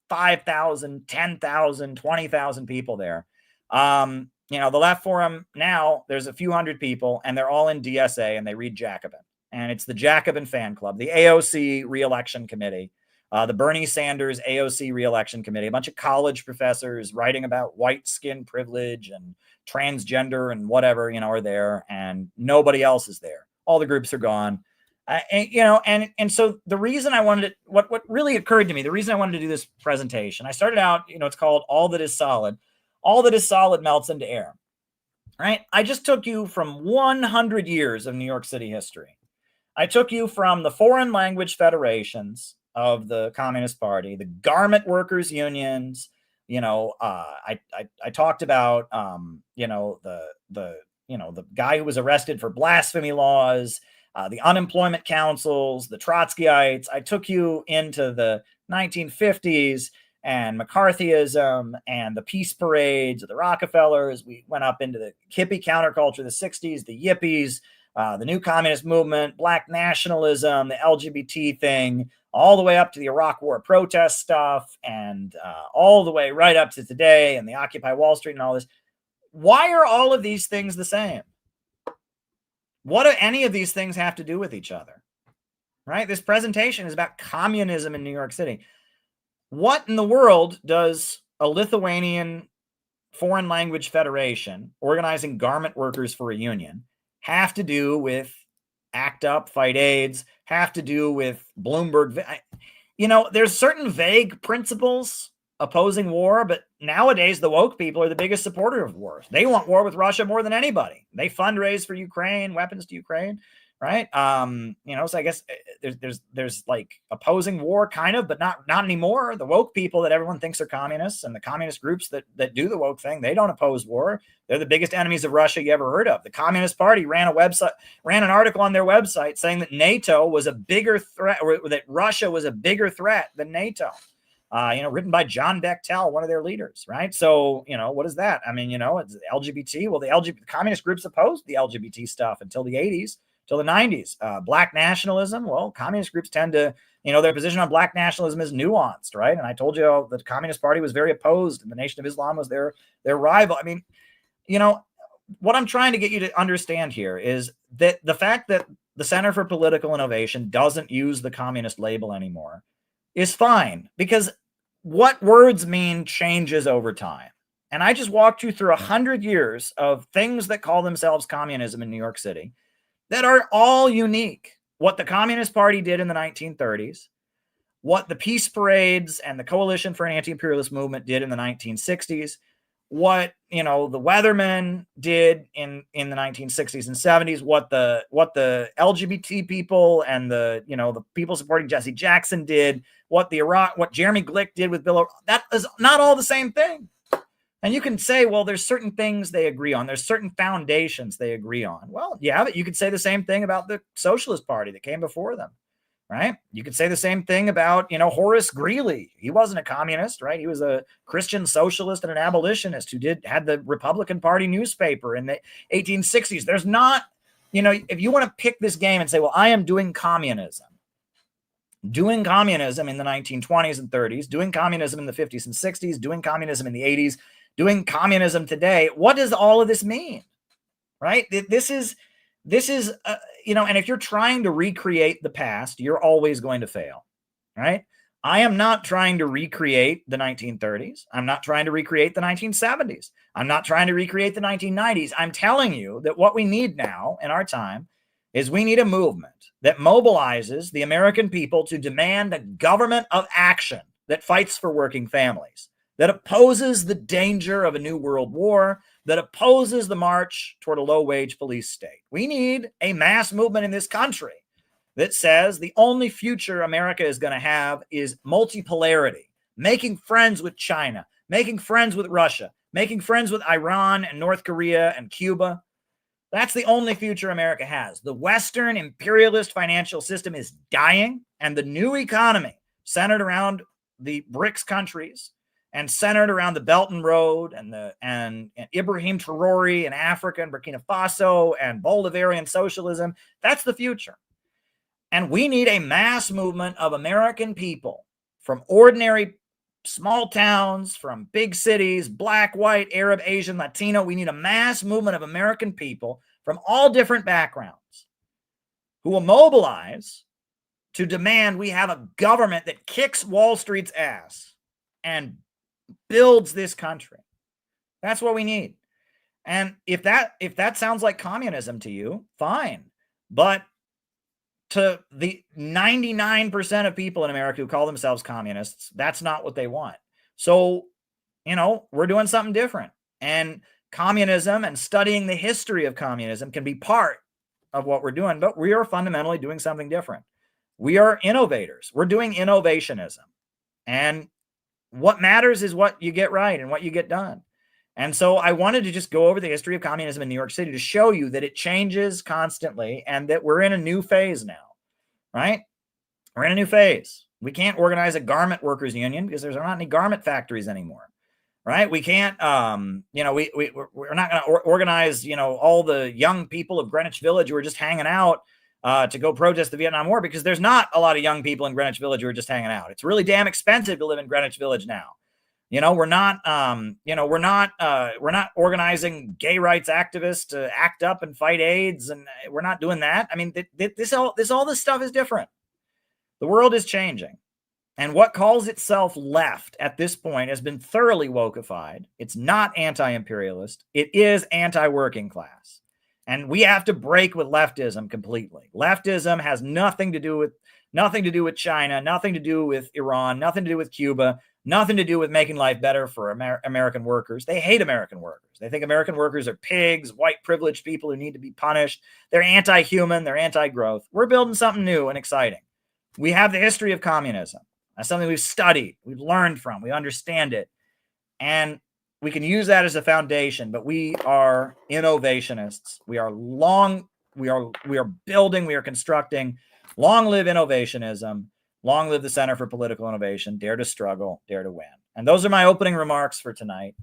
5,000, 10,000, 20,000 people there. The Left Forum now, there's a few hundred people, and they're all in DSA, and they read Jacobin. And it's the Jacobin fan club, the AOC re-election committee, the Bernie Sanders AOC re-election committee, a bunch of college professors writing about white skin privilege and transgender and whatever, are there, and nobody else is there. All the groups are gone. And so the reason I wanted to, what really occurred to me, the reason I wanted to do this presentation, I started out, it's called All That Is Solid. All that is solid melts into air, right? I just took you from 100 years of New York City history. I took you from the foreign language federations of the Communist Party, the garment workers unions. I talked about, the guy who was arrested for blasphemy laws, the unemployment councils, the Trotskyites. I took you into the 1950s and McCarthyism and the peace parades of the Rockefellers. We went up into the hippie counterculture of the 60s, the yippies, the new communist movement, black nationalism, the LGBT thing, all the way up to the Iraq War protest stuff, and all the way right up to today and the Occupy Wall Street and all this. Why are all of these things the same? What do any of these things have to do with each other? Right? This presentation is about communism in New York City. What in the world does a Lithuanian foreign language federation organizing garment workers for a union have to do with ACT UP, Fight AIDS, have to do with Bloomberg. There's certain vague principles opposing war, but nowadays the woke people are the biggest supporter of war. They want war with Russia more than anybody. They fundraise for Ukraine, weapons to Ukraine, right? So I guess there's like opposing war kind of, but not anymore. The woke people that everyone thinks are communists and the communist groups that do the woke thing, they don't oppose war. They're the biggest enemies of Russia you ever heard of. The Communist Party ran an article on their website saying that NATO was a bigger threat, or that Russia was a bigger threat than NATO. Written by John Bechtel, one of their leaders, right? So, what is that? I mean, it's LGBT. Well, the communist groups opposed the LGBT stuff until the 80s, till the 90s. Black nationalism, well, communist groups tend to, their position on black nationalism is nuanced, right? And I told you the Communist Party was very opposed, and the Nation of Islam was their rival. I mean, what I'm trying to get you to understand here is that the fact that the Center for Political Innovation doesn't use the communist label anymore is fine, because what words mean changes over time. And I just walked you through 100 years of things that call themselves communism in New York City that are all unique. What the Communist Party did in the 1930s, what the peace parades and the Coalition for an Anti-Imperialist Movement did in the 1960s, what the Weathermen did in the 1960s and 70s, what the LGBT people and the people supporting Jesse Jackson did, what Jeremy Glick did with Bill, that is not all the same thing. And you can say, well, there's certain things they agree on, there's certain foundations they agree on. Well, yeah, but you could say the same thing about the Socialist Party that came before them, right? You could say the same thing about, Horace Greeley. He wasn't a communist, right? He was a Christian socialist and an abolitionist who had the Republican Party newspaper in the 1860s. There's not, if you want to pick this game and say, well, I am doing communism in the 1920s and 30s, doing communism in the 50s and 60s, doing communism in the 80s, doing communism today, what does all of this mean, right? This is, and if you're trying to recreate the past, you're always going to fail, right? I am not trying to recreate the 1930s. I'm not trying to recreate the 1970s. I'm not trying to recreate the 1990s. I'm telling you that what we need now in our time is we need a movement that mobilizes the American people to demand a government of action that fights for working families, that opposes the danger of a new world war, that opposes the march toward a low-wage police state. We need a mass movement in this country that says the only future America is going to have is multipolarity, making friends with China, making friends with Russia, making friends with Iran and North Korea and Cuba. That's the only future America has. The Western imperialist financial system is dying, and the new economy centered around the BRICS countries and centered around the Belt and Road and Ibrahim Traore in Africa and Burkina Faso and Bolivarian socialism, that's the future. And we need a mass movement of American people from ordinary small towns, from big cities, black, white, Arab, Asian, Latino. We need a mass movement of American people from all different backgrounds who will mobilize to demand we have a government that kicks Wall Street's ass and builds this country. That's what we need. And if that sounds like communism to you, fine. But to the 99% of people in America who call themselves communists, that's not what they want. So, we're doing something different. And communism and studying the history of communism can be part of what we're doing, but we are fundamentally doing something different. We are innovators. We're doing innovationism. And what matters is what you get right and what you get done. And so I wanted to just go over the history of communism in New York City to show you that it changes constantly and that we're in a new phase now, right? We're in a new phase. We can't organize a garment workers union because there's not any garment factories anymore, right? We can't, we're not going to organize, all the young people of Greenwich Village who are just hanging out to go protest the Vietnam War, because there's not a lot of young people in Greenwich Village who are just hanging out. It's really damn expensive to live in Greenwich Village now. We're not organizing gay rights activists to act up and fight AIDS, and we're not doing that. I mean, all this stuff is different. The world is changing, and what calls itself left at this point has been thoroughly wokeified. It's not anti-imperialist. It is anti-working class. And we have to break with leftism completely. Leftism has nothing to do with China, nothing to do with Iran, nothing to do with Cuba, nothing to do with making life better for American workers. They hate American workers. They think American workers are pigs, white privileged people who need to be punished. They're anti-human. They're anti-growth. We're building something new and exciting. We have the history of communism. That's something we've studied, we've learned from, we understand it. And we can use that as a foundation, but we are innovationists. We are building, we are constructing. Long live innovationism. Long live the Center for Political Innovation. Dare to struggle, dare to win. And those are my opening remarks for tonight.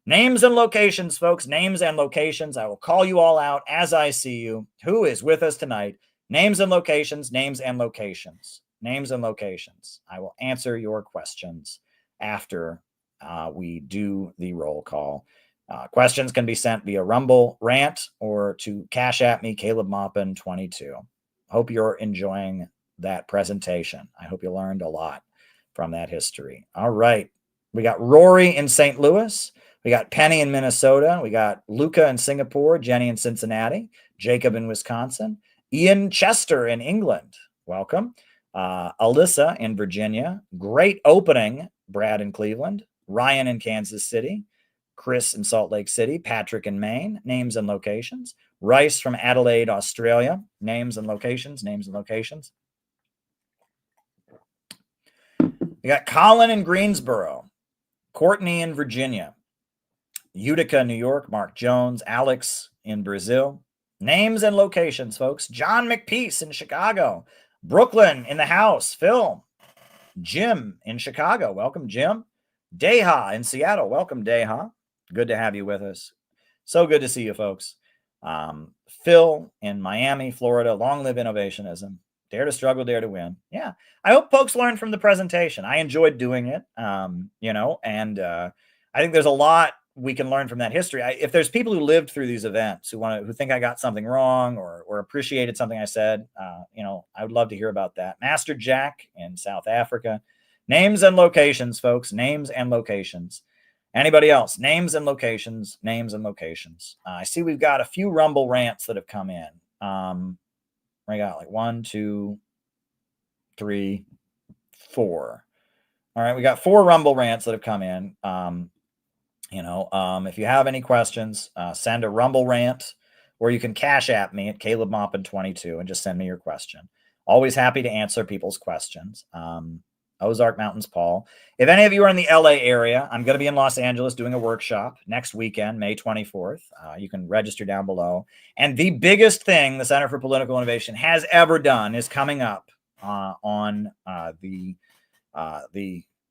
Names and locations, folks. Names and locations. I will call you all out as I see you. Who is with us tonight? Names and locations, names and locations. Names and locations. I will answer your questions after we do the roll call. Questions can be sent via Rumble Rant or to Cash App me, Caleb Maupin 22. Hope you're enjoying that presentation. I hope you learned a lot from that history. All right. We got Rory in St. Louis. We got Penny in Minnesota. We got Luca in Singapore, Jenny in Cincinnati, Jacob in Wisconsin, Ian Chester in England. Welcome. Alyssa in Virginia. Great opening, Brad in Cleveland. Ryan in Kansas City. Chris in Salt Lake City. Patrick in Maine. Names and locations. Rice from Adelaide, Australia. Names and locations. Names and locations. We got Colin in Greensboro. Courtney in Virginia. Utica, New York. Mark Jones. Alex in Brazil. Names and locations, folks. John McPeace in Chicago. Brooklyn in the house. Phil. Jim in Chicago. Welcome, Jim. Deha in Seattle. Welcome, Deha. Good to have you with us. So good to see you, folks. Phil in Miami, Florida. Long live innovationism. Dare to struggle, dare to win. Yeah. I hope folks learned from the presentation. I enjoyed doing it, and I think there's a lot we can learn from that history. If there's people who lived through these events who think I got something wrong or appreciated something I said, I would love to hear about that. Master Jack in South Africa. Names and locations, folks. Names and locations. Anybody else? Names and locations. Names and locations. I see we've got a few Rumble rants that have come in. I got like 1, 2, 3, 4. All right, we got 4 Rumble rants that have come in. If you have any questions, send a Rumble rant, or you can Cash App me at Caleb Maupin 22 and just send me your question. Always happy to answer people's questions. Ozark Mountains, Paul. If any of you are in the LA area, I'm going to be in Los Angeles doing a workshop next weekend, May 24th. You can register down below. And the biggest thing the Center for Political Innovation has ever done is coming up on the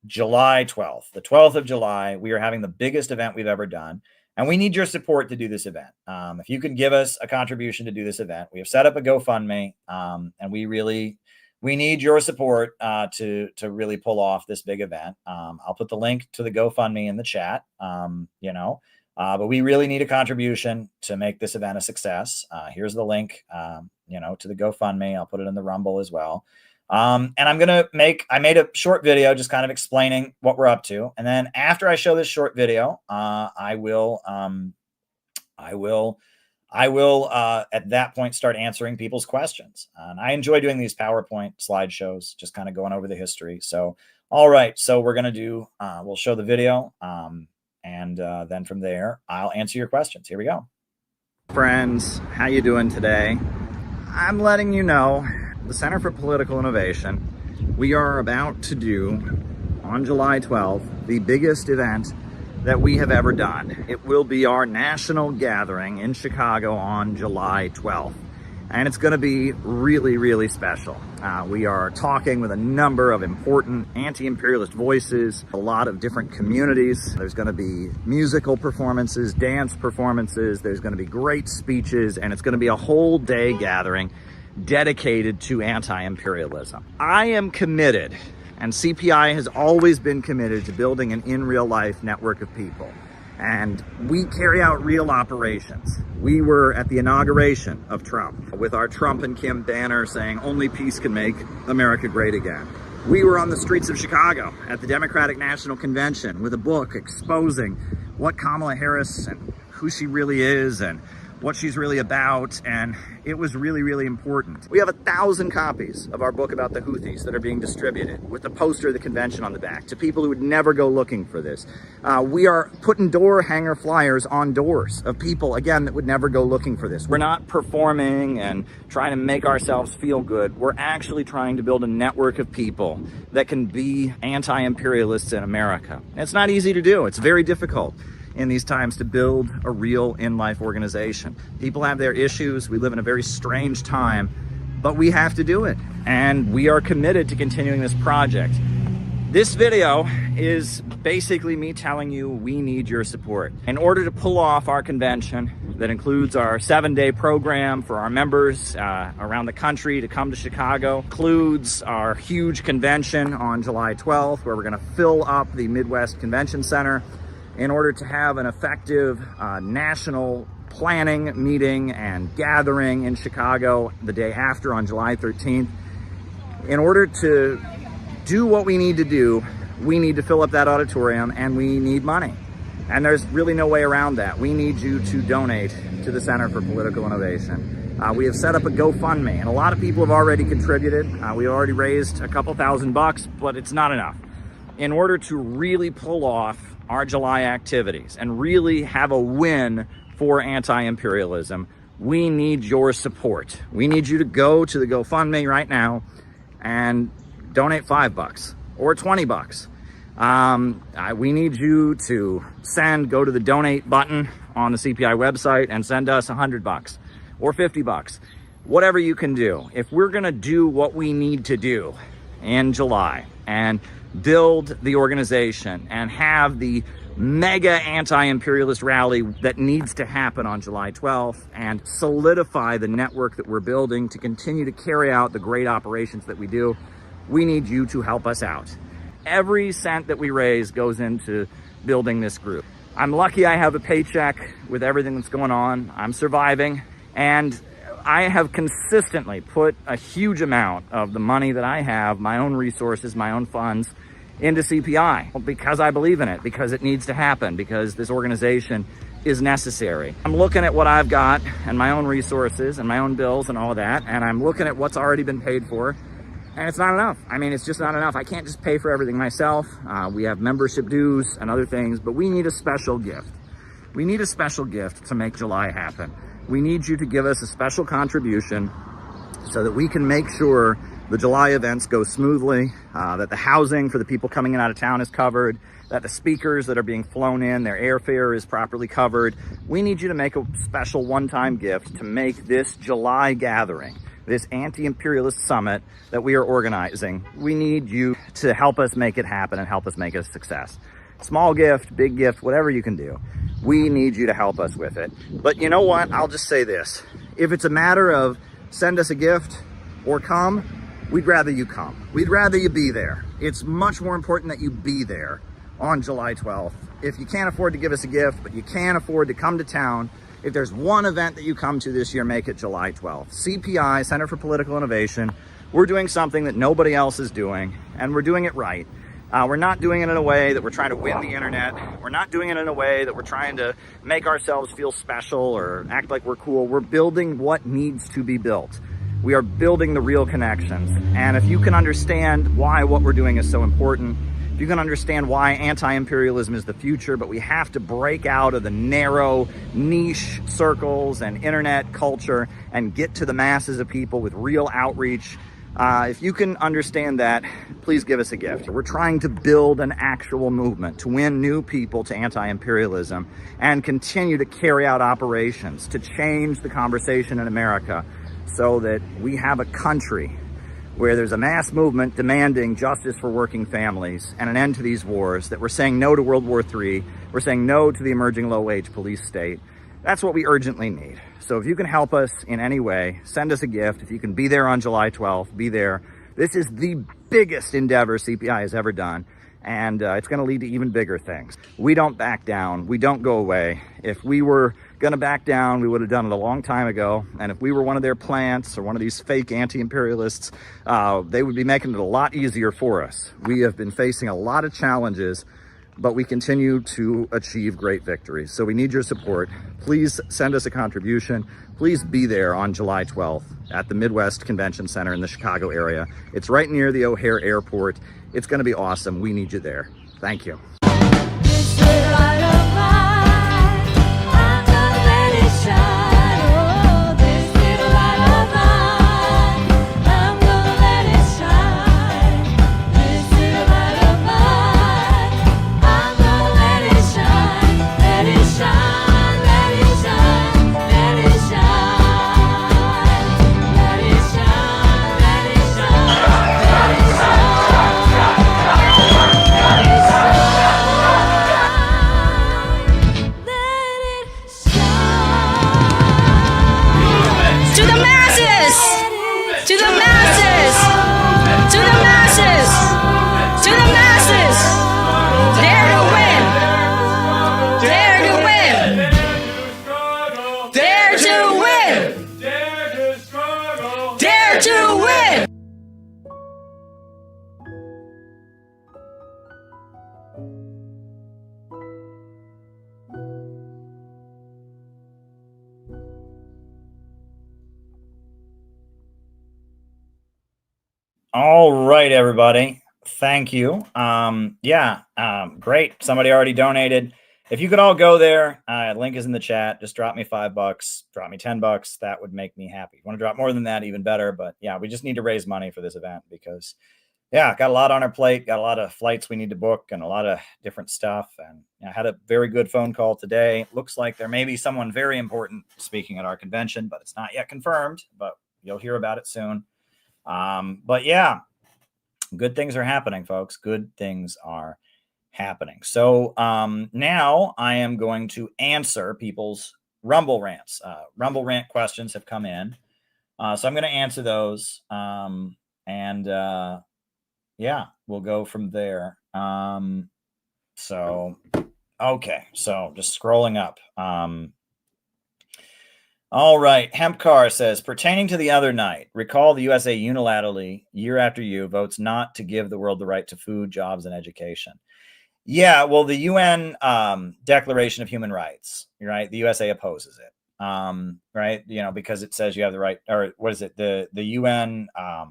July 12th. The 12th of July, we are having the biggest event we've ever done. And we need your support to do this event. If you can give us a contribution to do this event, we have set up a GoFundMe, and we need your support to really pull off this big event. I'll put the link to the GoFundMe in the chat, but we really need a contribution to make this event a success. Here's the link, to the GoFundMe. I'll put it in the Rumble as well. And I made a short video just kind of explaining what we're up to. And then after I show this short video, I will at that point start answering people's questions. And I enjoy doing these PowerPoint slideshows, just kind of going over the history. So, all right. So we're going to do, we'll show the video. And then from there, I'll answer your questions. Here we go. Friends, how you doing today? I'm letting you know the Center for Political Innovation, we are about to do on July 12th, the biggest event that we have ever done. It will be our national gathering in Chicago on July 12th. And it's going to be really, really special. We are talking with a number of important anti-imperialist voices, a lot of different communities. There's going to be musical performances, dance performances. There's going to be great speeches, and it's going to be a whole day gathering dedicated to anti-imperialism. I am committed, and CPI has always been committed to building an in real life network of people. And we carry out real operations. We were at the inauguration of Trump with our Trump and Kim banner saying only peace can make America great again. We were on the streets of Chicago at the Democratic National Convention with a book exposing what Kamala Harris and who she really is and what she's really about, and it was really, really important. We have 1,000 copies of our book about the Houthis that are being distributed with the poster of the convention on the back to people who would never go looking for this. We are putting door hanger flyers on doors of people, again, that would never go looking for this. We're not performing and trying to make ourselves feel good. We're actually trying to build a network of people that can be anti-imperialists in America. And it's not easy to do. It's very difficult in these times to build a real in-life organization. People have their issues. We live in a very strange time, but we have to do it. And we are committed to continuing this project. This video is basically me telling you we need your support. In order to pull off our convention that includes our 7-day program for our members around the country to come to Chicago, includes our huge convention on July 12th, where we're gonna fill up the Midwest Convention Center, in order to have an effective national planning meeting and gathering in Chicago the day after on July 13th. In order to do what we need to do, we need to fill up that auditorium and we need money. And there's really no way around that. We need you to donate to the Center for Political Innovation. We have set up a GoFundMe, and a lot of people have already contributed. We already raised a couple $1,000, but it's not enough. In order to really pull off our July activities and really have a win for anti-imperialism, we need your support. We need you to go to the GoFundMe right now and donate $5 or $20. We need you to go to the donate button on the CPI website and send us $100 or $50, whatever you can do. If we're gonna do what we need to do in July and build the organization and have the mega anti-imperialist rally that needs to happen on July 12th and solidify the network that we're building to continue to carry out the great operations that we do, we need you to help us out. Every cent that we raise goes into building this group. I'm lucky I have a paycheck with everything that's going on. I'm surviving, and I have consistently put a huge amount of the money that I have, my own resources, my own funds, into CPI because I believe in it, because it needs to happen, because this organization is necessary. I'm looking at what I've got and my own resources and my own bills and all of that, and I'm looking at what's already been paid for, and it's not enough. I mean, it's just not enough. I can't just pay for everything myself. We have membership dues and other things, but we need a special gift. We need a special gift to make July happen. We need you to give us a special contribution so that we can make sure the July events go smoothly, that the housing for the people coming in out of town is covered, that the speakers that are being flown in, their airfare is properly covered. We need you to make a special one-time gift to make this July gathering, this anti-imperialist summit that we are organizing. We need you to help us make it happen and help us make it a success. Small gift, big gift, whatever you can do. We need you to help us with it. But you know what? I'll just say this. If it's a matter of send us a gift or come, we'd rather you come. We'd rather you be there. It's much more important that you be there on July 12th. If you can't afford to give us a gift, but you can afford to come to town, if there's one event that you come to this year, make it July 12th. CPI, Center for Political Innovation, we're doing something that nobody else is doing, and we're doing it right. We're not doing it in a way that we're trying to win the internet. We're not doing it in a way that we're trying to make ourselves feel special or act like we're cool. We're building what needs to be built. We are building the real connections. And if you can understand why what we're doing is so important, if you can understand why anti-imperialism is the future, but we have to break out of the narrow niche circles and internet culture and get to the masses of people with real outreach. If you can understand that, please give us a gift. We're trying to build an actual movement to win new people to anti-imperialism and continue to carry out operations to change the conversation in America so that we have a country where there's a mass movement demanding justice for working families and an end to these wars, that we're saying no to World War III, we're saying no to the emerging low-wage police state. That's what we urgently need. So if you can help us in any way, send us a gift. If you can be there on July 12th, be there. This is the biggest endeavor CPI has ever done, and it's going to lead to even bigger things. We don't back down. We don't go away. If we were going to back down, we would have done it a long time ago. And if we were one of their plants or one of these fake anti-imperialists, they would be making it a lot easier for us. We have been facing a lot of challenges but we continue to achieve great victories. So we need your support. Please send us a contribution. Please be there on July 12th at the Midwest Convention Center in the Chicago area. It's right near the O'Hare Airport. It's going to be awesome. We need you there. Thank you. All right, everybody. Thank you. Great. Somebody already donated. If you could all go there, link is in the chat. Just drop me $5, drop me $10. That would make me happy. If you want to drop more than that, even better. But yeah, we just need to raise money for this event because, got a lot on our plate, got a lot of flights we need to book and a lot of different stuff. And I had a very good phone call today. Looks like there may be someone very important speaking at our convention, but it's not yet confirmed, but you'll hear about it soon. But yeah, good things are happening, folks. Good things are happening. So now I am going to answer people's Rumble rants. Rumble rant questions have come in. So I'm going to answer those. We'll go from there. Okay. So just scrolling up. All right. Hempcar says, pertaining to the other night, recall the USA unilaterally, year after year, votes not to give the world the right to food, jobs, and education. Yeah, well, the UN Declaration of Human Rights, right? The USA opposes it, right? Because it says you have the right, or what is it? The UN, I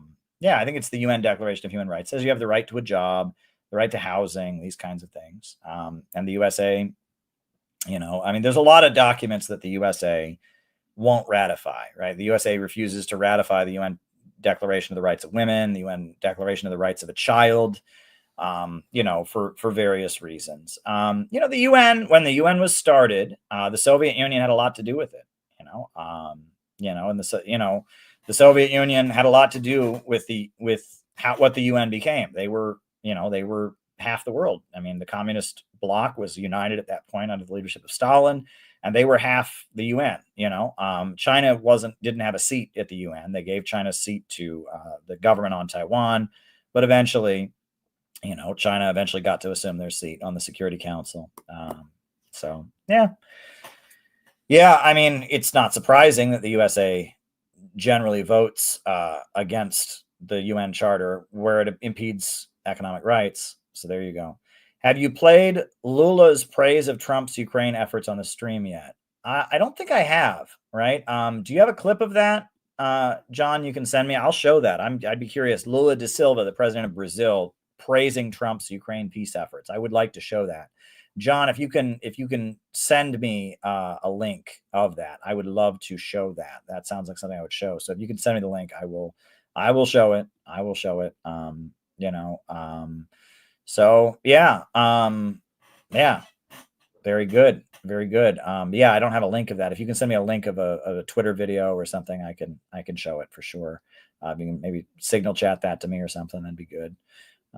think it's the UN Declaration of Human Rights. It says you have the right to a job, the right to housing, these kinds of things. And the USA, there's a lot of documents that the USA won't ratify, right? The USA refuses to ratify the UN Declaration of the Rights of Women, the UN Declaration of the Rights of a Child, for various reasons. The UN, when the UN was started, the Soviet Union had a lot to do with it, and the Soviet Union had a lot to do with what the UN became. They were half the world. I mean, the communist bloc was united at that point under the leadership of Stalin, and they were half the UN. China didn't have a seat at the UN. They gave China's seat to the government on Taiwan, but eventually, China eventually got to assume their seat on the Security Council. It's not surprising that the USA generally votes against the UN Charter where it impedes economic rights. So there you go. Have you played Lula's praise of Trump's Ukraine efforts on the stream yet? I don't think I have, right? Do you have a clip of that? John, you can send me. I'll show that. I'd be curious. Lula da Silva, the president of Brazil, praising Trump's Ukraine peace efforts. I would like to show that. John, if you can send me a link of that, I would love to show that. That sounds like something I would show. So if you can send me the link, I will show it. I will show it. Very good. Very good. I don't have a link of that. If you can send me a link of a Twitter video or something, I can show it for sure. You can maybe signal chat that to me or something. That'd be good.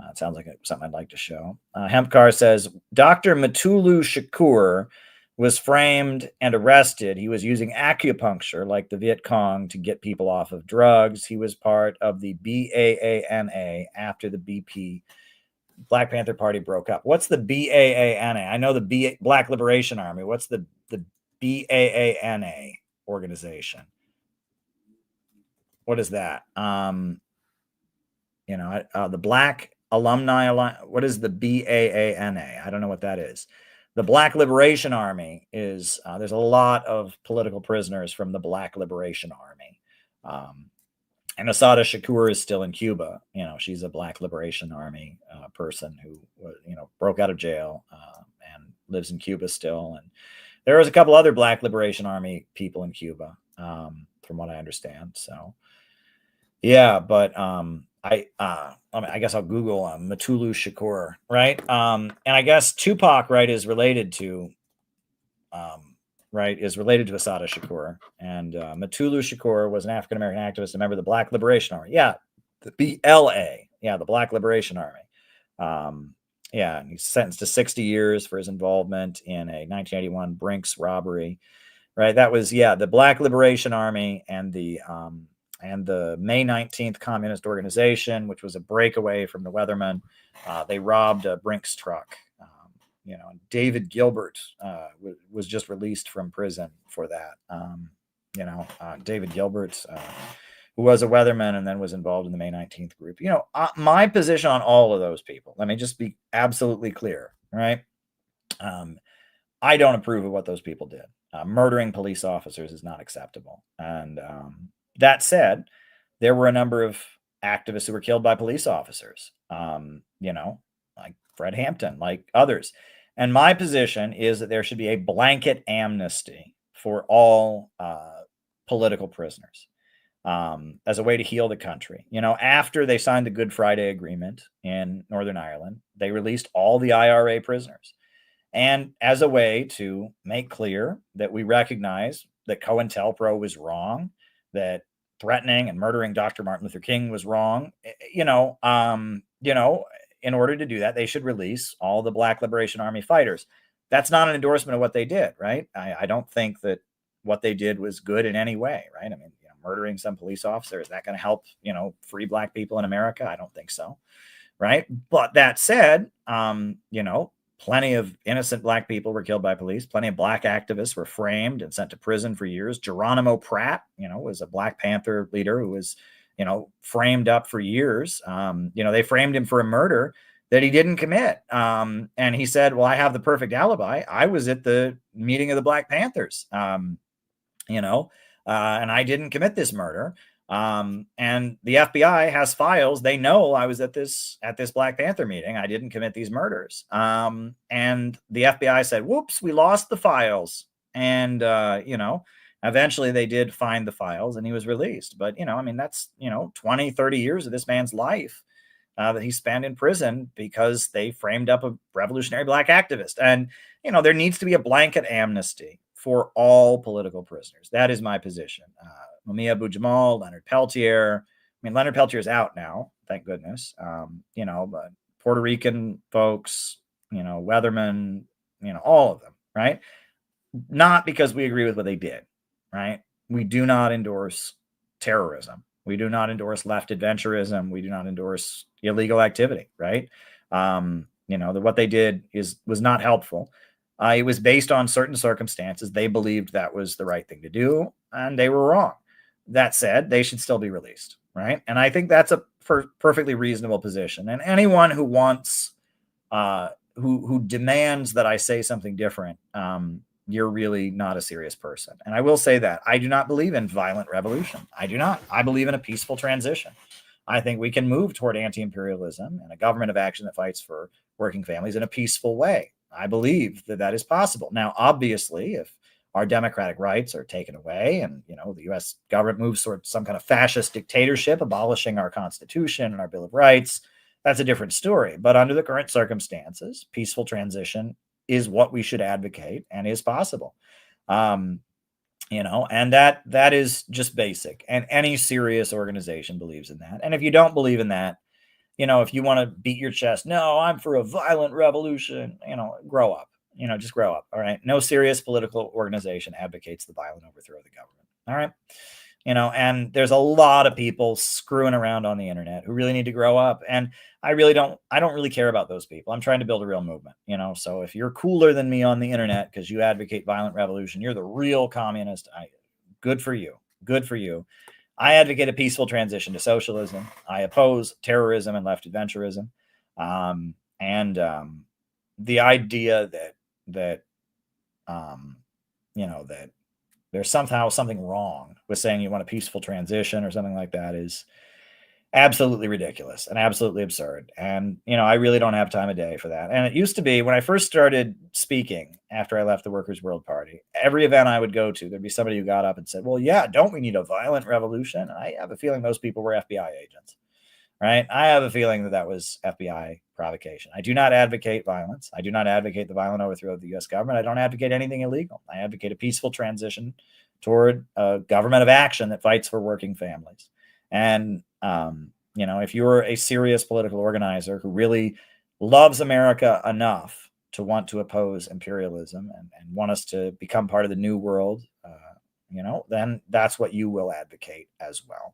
It sounds like something I'd like to show. Hempcar says, Dr. Mutulu Shakur was framed and arrested. He was using acupuncture like the Viet Cong to get people off of drugs. He was part of the BAANA after the BP Black Panther Party broke up. What's the BAANA? I know the Black Liberation Army. What's the BAANA organization? What is that? The Black Alumni Alliance. What is the BAANA? I don't know what that is. The Black Liberation Army is, there's a lot of political prisoners from the Black Liberation Army. And Asada Shakur is still in Cuba. She's a Black Liberation Army person who, broke out of jail and lives in Cuba still. And there was a couple other Black Liberation Army people in Cuba, from what I understand. So, yeah, but I guess I'll Google Mutulu Shakur, right? And I guess Tupac, right, is related to Asada Shakur. And Mutulu Shakur was an African-American activist, a member of the Black Liberation Army. Yeah, the BLA. Yeah, the Black Liberation Army. Yeah, and he's sentenced to 60 years for his involvement in a 1981 Brinks robbery. Right, that was, the Black Liberation Army and the May 19th Communist Organization, which was a breakaway from the Weathermen. They robbed a Brinks truck. David Gilbert was just released from prison for that. David Gilbert, who was a Weatherman and then was involved in the May 19th group. My position on all of those people, let me just be absolutely clear, right? I don't approve of what those people did. Murdering police officers is not acceptable. And that said, there were a number of activists who were killed by police officers, like Fred Hampton, like others. And my position is that there should be a blanket amnesty for all political prisoners as a way to heal the country. After they signed the Good Friday Agreement in Northern Ireland, they released all the IRA prisoners. And as a way to make clear that we recognize that COINTELPRO was wrong, that threatening and murdering Dr. Martin Luther King was wrong, in order to do that, they should release all the Black Liberation Army fighters. That's not an endorsement of what they did, right? I don't think that what they did was good in any way, right? I mean, murdering some police officer, is that going to help, free Black people in America? I don't think so, right? But that said, plenty of innocent Black people were killed by police. Plenty of Black activists were framed and sent to prison for years. Geronimo Pratt, was a Black Panther leader who was, framed up for years. They framed him for a murder that he didn't commit. And he said, well, I have the perfect alibi. I was at the meeting of the Black Panthers, and I didn't commit this murder. And the FBI has files. They know I was at this Black Panther meeting. I didn't commit these murders. And the FBI said, whoops, we lost the files. And, eventually they did find the files and he was released. But, that's, 20, 30 years of this man's life that he spent in prison because they framed up a revolutionary Black activist. And, there needs to be a blanket amnesty for all political prisoners. That is my position. Mumia Abu-Jamal, Leonard Peltier. Leonard Peltier is out now, thank goodness. But Puerto Rican folks, Weathermen, all of them, right? Not because we agree with what they did, right? We do not endorse terrorism. We do not endorse left adventurism. We do not endorse illegal activity, right? What they did was not helpful. It was based on certain circumstances. They believed that was the right thing to do, and they were wrong. That said, they should still be released, right? And I think that's a perfectly reasonable position. And anyone who wants, who demands that I say something different, you're really not a serious person. And I will say that I do not believe in violent revolution. I do not. I believe in a peaceful transition. I think we can move toward anti-imperialism and a government of action that fights for working families in a peaceful way. I believe that is possible. Now, obviously, if our democratic rights are taken away and, the U.S. government moves toward some kind of fascist dictatorship, abolishing our Constitution and our Bill of Rights, that's a different story. But under the current circumstances, peaceful transition is what we should advocate and is possible. And that is just basic. And any serious organization believes in that. And if you don't believe in that, if you want to beat your chest, no, I'm for a violent revolution, grow up, just grow up. All right. No serious political organization advocates the violent overthrow of the government. All right. And there's a lot of people screwing around on the internet who really need to grow up. And I don't really care about those people. I'm trying to build a real movement, so if you're cooler than me on the internet because you advocate violent revolution, you're the real communist. Good for you. Good for you. I advocate a peaceful transition to socialism. I oppose terrorism and left adventurism. The idea that that there's somehow something wrong with saying you want a peaceful transition or something like that is absolutely ridiculous and absolutely absurd. And, I really don't have time of day for that. And it used to be when I first started speaking after I left the Workers' World Party, every event I would go to, there'd be somebody who got up and said, well, yeah, don't we need a violent revolution? And I have a feeling those people were FBI agents, right? I have a feeling that was FBI provocation. I do not advocate violence. I do not advocate the violent overthrow of the U.S. government. I don't advocate anything illegal. I advocate a peaceful transition toward a government of action that fights for working families. And, if you're a serious political organizer who really loves America enough to want to oppose imperialism and want us to become part of the new world, then that's what you will advocate as well.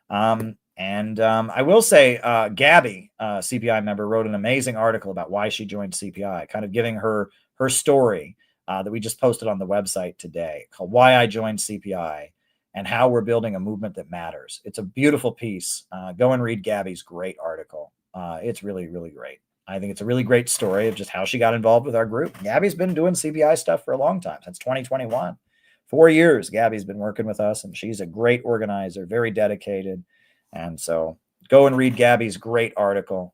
I will say, Gabby, CPI member, wrote an amazing article about why she joined CPI, kind of giving her story that we just posted on the website today, called Why I Joined CPI and How We're Building a Movement That Matters. It's a beautiful piece. Go and read Gabby's great article. It's really, really great. I think it's a really great story of just how she got involved with our group. Gabby's been doing CPI stuff for a long time, since 2021. 4 years, Gabby's been working with us, and she's a great organizer, very dedicated. And so go and read Gabby's great article.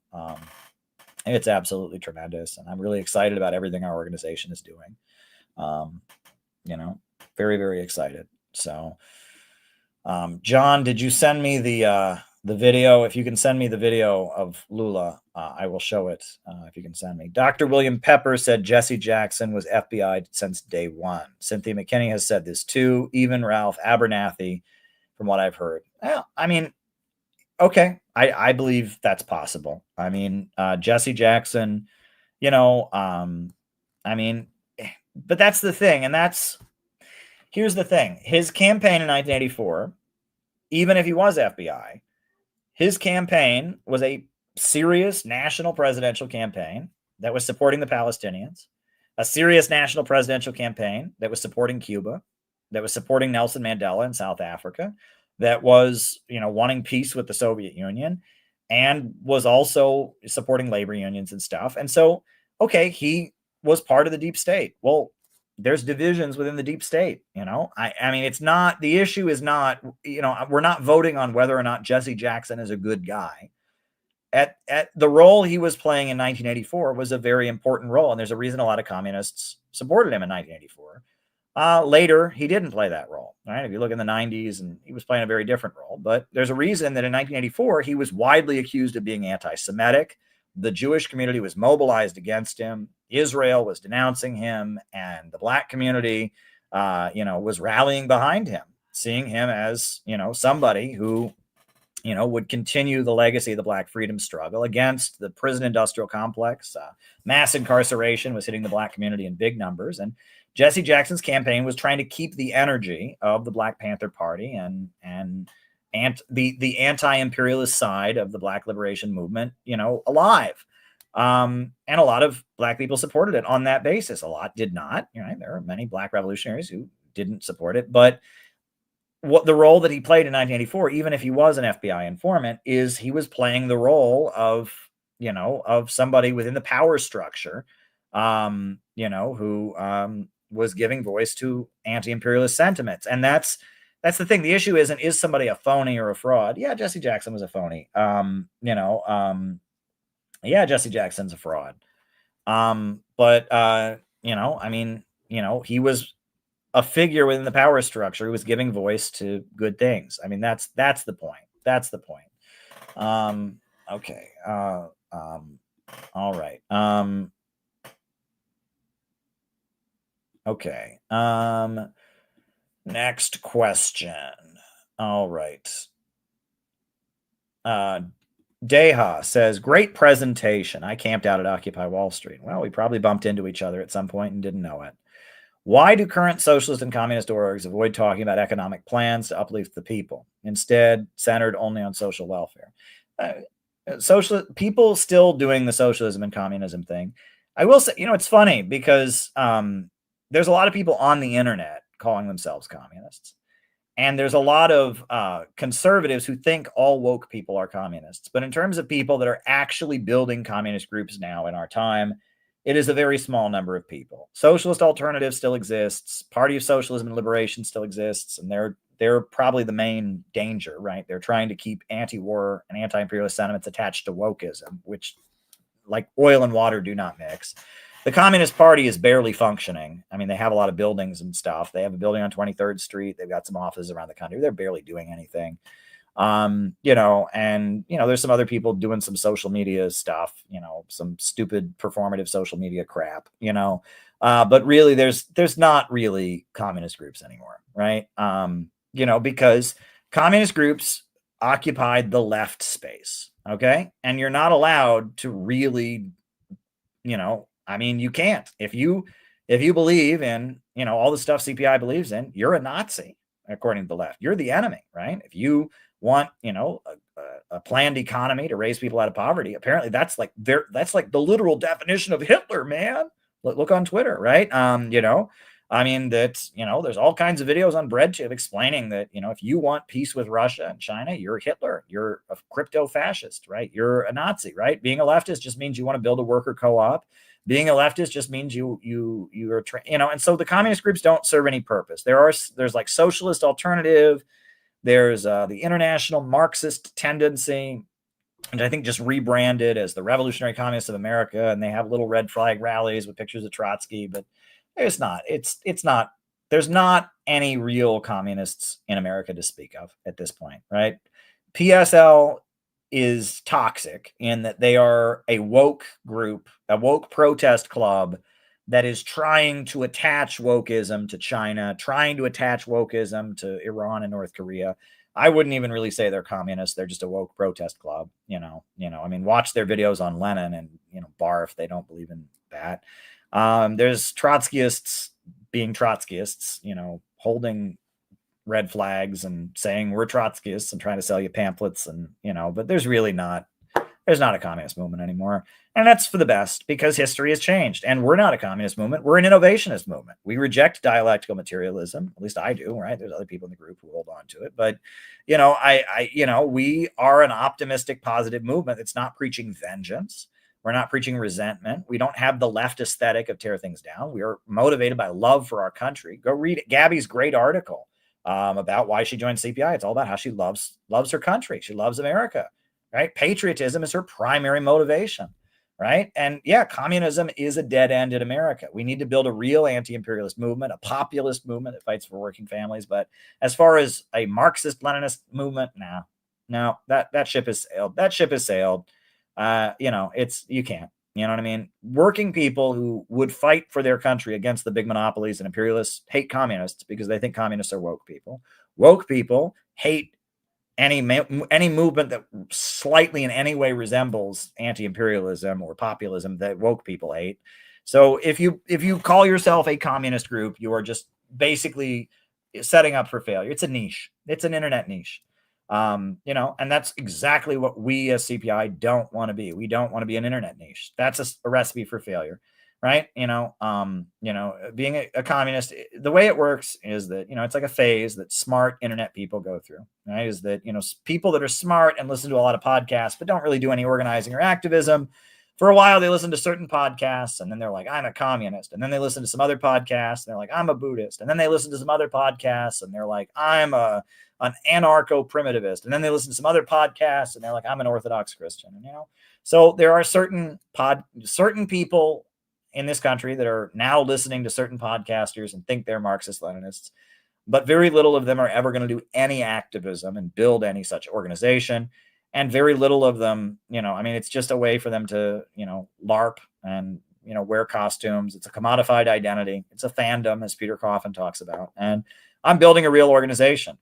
It's absolutely tremendous. And I'm really excited about everything our organization is doing. Very, very excited. So, John, did you send me the video? If you can send me the video of Lula, I will show it. If you can send me. Dr. William Pepper said Jesse Jackson was FBI since day one. Cynthia McKinney has said this too. Even Ralph Abernathy, from what I've heard. Well, okay, I believe that's possible. Jesse Jackson, but that's the thing. And here's the thing. His campaign in 1984, even if he was FBI, his campaign was a serious national presidential campaign that was supporting the Palestinians, a serious national presidential campaign that was supporting Cuba, that was supporting Nelson Mandela in South Africa, that was, wanting peace with the Soviet Union, and was also supporting labor unions and stuff. And so, okay, he was part of the deep state. Well, there's divisions within the deep state. It's not, the issue is not, we're not voting on whether or not Jesse Jackson is a good guy. At the role he was playing in 1984 was a very important role. And there's a reason a lot of communists supported him in 1984. Later, he didn't play that role. Right? If you look in the 90s, and he was playing a very different role. But there's a reason that in 1984, he was widely accused of being anti-Semitic. The Jewish community was mobilized against him. Israel was denouncing him, and the black community, was rallying behind him, seeing him as, somebody who, would continue the legacy of the black freedom struggle against the prison industrial complex. Mass incarceration was hitting the black community in big numbers. And Jesse Jackson's campaign was trying to keep the energy of the Black Panther Party and the anti-imperialist side of the Black liberation movement, alive. And a lot of black people supported it on that basis. A lot did not. There are many black revolutionaries who didn't support it. But what the role that he played in 1984, even if he was an FBI informant, is he was playing the role of somebody within the power structure, who was giving voice to anti-imperialist sentiments. And that's the thing. The issue isn't, is somebody a phony or a fraud? Yeah, Jesse Jackson was a phony. Yeah, Jesse Jackson's a fraud. He was a figure within the power structure who was giving voice to good things. That's the point. That's the point. Okay. All right. Okay. Next question. All right. Deha says, great presentation. I camped out at Occupy Wall Street. Well, we probably bumped into each other at some point and didn't know it. Why do current socialist and communist orgs avoid talking about economic plans to uplift the people, instead centered only on social welfare? People still doing the socialism and communism thing. I will say, it's funny because there's a lot of people on the internet calling themselves communists. And there's a lot of conservatives who think all woke people are communists. But in terms of people that are actually building communist groups now in our time, it is a very small number of people. Socialist Alternative still exists. Party of Socialism and Liberation still exists. And they're probably the main danger, right? They're trying to keep anti-war and anti-imperialist sentiments attached to wokeism, which, like oil and water, do not mix. The Communist Party is barely functioning. I mean, they have a lot of buildings and stuff. They have a building on 23rd Street. They've got some offices around the country. They're barely doing anything. There's some other people doing some social media stuff, some stupid performative social media crap, but really there's not really communist groups anymore, right? Because communist groups occupied the left space, okay? And you're not allowed to really, you can't. If you believe in, all the stuff CPI believes in, you're a Nazi, according to the left. You're the enemy, right? If you want, a planned economy to raise people out of poverty, apparently that's like the literal definition of Hitler, man. Look on Twitter, right? There's all kinds of videos on BreadTube explaining that, if you want peace with Russia and China, you're Hitler. You're a crypto fascist, right? You're a Nazi, right? Being a leftist just means you want to build a worker co-op. Being a leftist just means and so the communist groups don't serve any purpose. There's like Socialist Alternative. There's the International Marxist Tendency, and I think just rebranded as the Revolutionary Communists of America. And they have little red flag rallies with pictures of Trotsky, but there's not any real communists in America to speak of at this point, right? PSL is toxic in that they are a woke group, a woke protest club that is trying to attach wokeism to China, trying to attach wokeism to Iran and North Korea. I wouldn't even really say they're communists. They're just a woke protest club, watch their videos on Lenin and, barf. They don't believe in that. There's Trotskyists being Trotskyists, holding red flags and saying we're Trotskyists and trying to sell you pamphlets and, but there's not a communist movement anymore. And that's for the best because history has changed and we're not a communist movement. We're an innovationist movement. We reject dialectical materialism. At least I do, right? There's other people in the group who hold on to it, but we are an optimistic, positive movement that's not preaching vengeance. We're not preaching resentment. We don't have the left aesthetic of tear things down. We are motivated by love for our country. Go read Gabby's great article about why she joined CPI. It's all about how she loves her country. She loves America, right? Patriotism is her primary motivation, right? And yeah, communism is a dead end in America. We need to build a real anti-imperialist movement, a populist movement that fights for working families. But as far as a Marxist-Leninist movement, no, that ship has sailed. That ship has sailed. You can't. You know what I mean? Working people who would fight for their country against the big monopolies and imperialists hate communists because they think communists are woke people. Woke people hate any movement that slightly in any way resembles anti-imperialism or populism that woke people hate. So if you call yourself a communist group, you are just basically setting up for failure. It's a niche. It's an internet niche. And that's exactly what we as CPI don't want to be. We don't want to be an internet niche. That's a recipe for failure, right? Being a communist, the way it works is that, it's like a phase that smart internet people go through, right? Is that, people that are smart and listen to a lot of podcasts, but don't really do any organizing or activism. For a while, they listen to certain podcasts and then they're like, I'm a communist. And then they listen to some other podcasts and they're like, I'm a Buddhist. And then they listen to some other podcasts and they're like, I'm an anarcho-primitivist. And then they listen to some other podcasts and they're like, I'm an Orthodox Christian. And, so there are certain people in this country that are now listening to certain podcasters and think they're Marxist-Leninists, but very little of them are ever going to do any activism and build any such organization. And very little of them, it's just a way for them to, LARP and, wear costumes. It's a commodified identity. It's a fandom, as Peter Coffin talks about. And I'm building a real organization.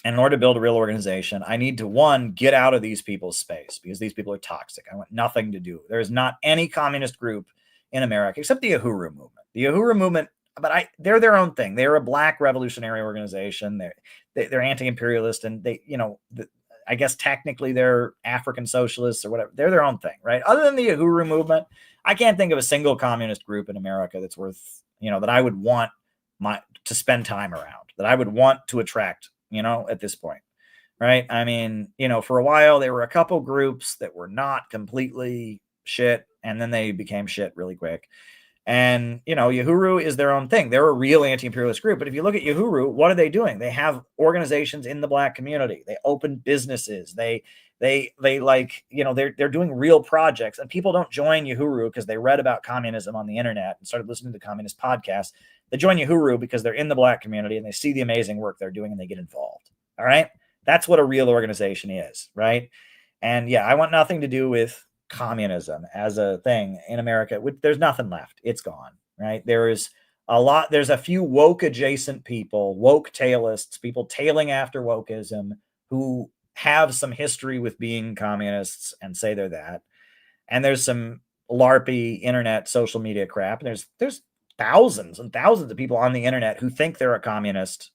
And in order to build a real organization, I need to, one, get out of these people's space because these people are toxic. I want nothing to do. There is not any communist group in America except the Uhuru movement. The Uhuru movement, but they're their own thing. They're a black revolutionary organization. They're anti-imperialist and I guess technically they're African socialists or whatever. They're their own thing, right? Other than the Uhuru movement, I can't think of a single communist group in America that's worth, that I would want to spend time around, that I would want to attract at this point, right? I mean, for a while there were a couple groups that were not completely shit, and then they became shit really quick. And, Uhuru is their own thing. They're a real anti-imperialist group. But if you look at Uhuru, what are they doing? They have organizations in the Black community. They open businesses. They're doing real projects. And people don't join Uhuru because they read about communism on the internet and started listening to communist podcasts. They join Uhuru because they're in the Black community and they see the amazing work they're doing and they get involved. All right. That's what a real organization is. Right. And yeah, I want nothing to do with communism as a thing in America. There's nothing left. It's gone. Right. There's a few woke adjacent people, woke tailists, people tailing after wokeism who have some history with being communists and say they're that. And there's some LARPy internet social media crap. And there's thousands and thousands of people on the internet who think they're a communist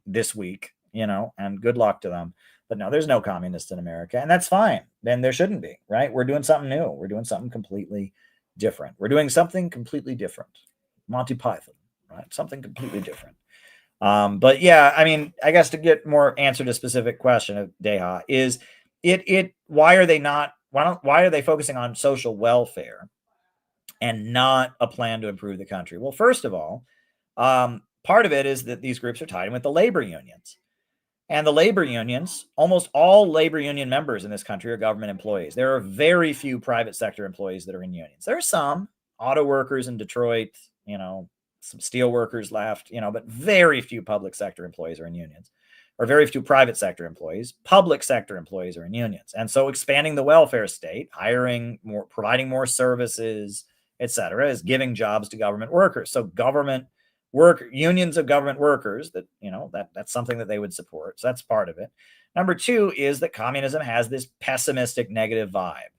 this week, and good luck to them. But no, there's no communists in America, and that's fine. Then there shouldn't be, right? We're doing something new. We're doing something completely different. Monty Python, right? Something completely different. But yeah, I mean, I guess to get more answer to a specific question of Deha is why are they focusing on social welfare and not a plan to improve the country? Well, first of all, part of it is that these groups are tied in with the labor unions. And the labor unions, almost all labor union members in this country are government employees. There are very few private sector employees that are in unions. There are some auto workers in Detroit, some steel workers left, but very few public sector employees are in unions, or very few private sector employees. Public sector employees are in unions. And so expanding the welfare state, hiring more, providing more services, etc., is giving jobs to government workers. So unions of government workers that's something that they would support. So that's part of it. Number two is that communism has this pessimistic negative vibe.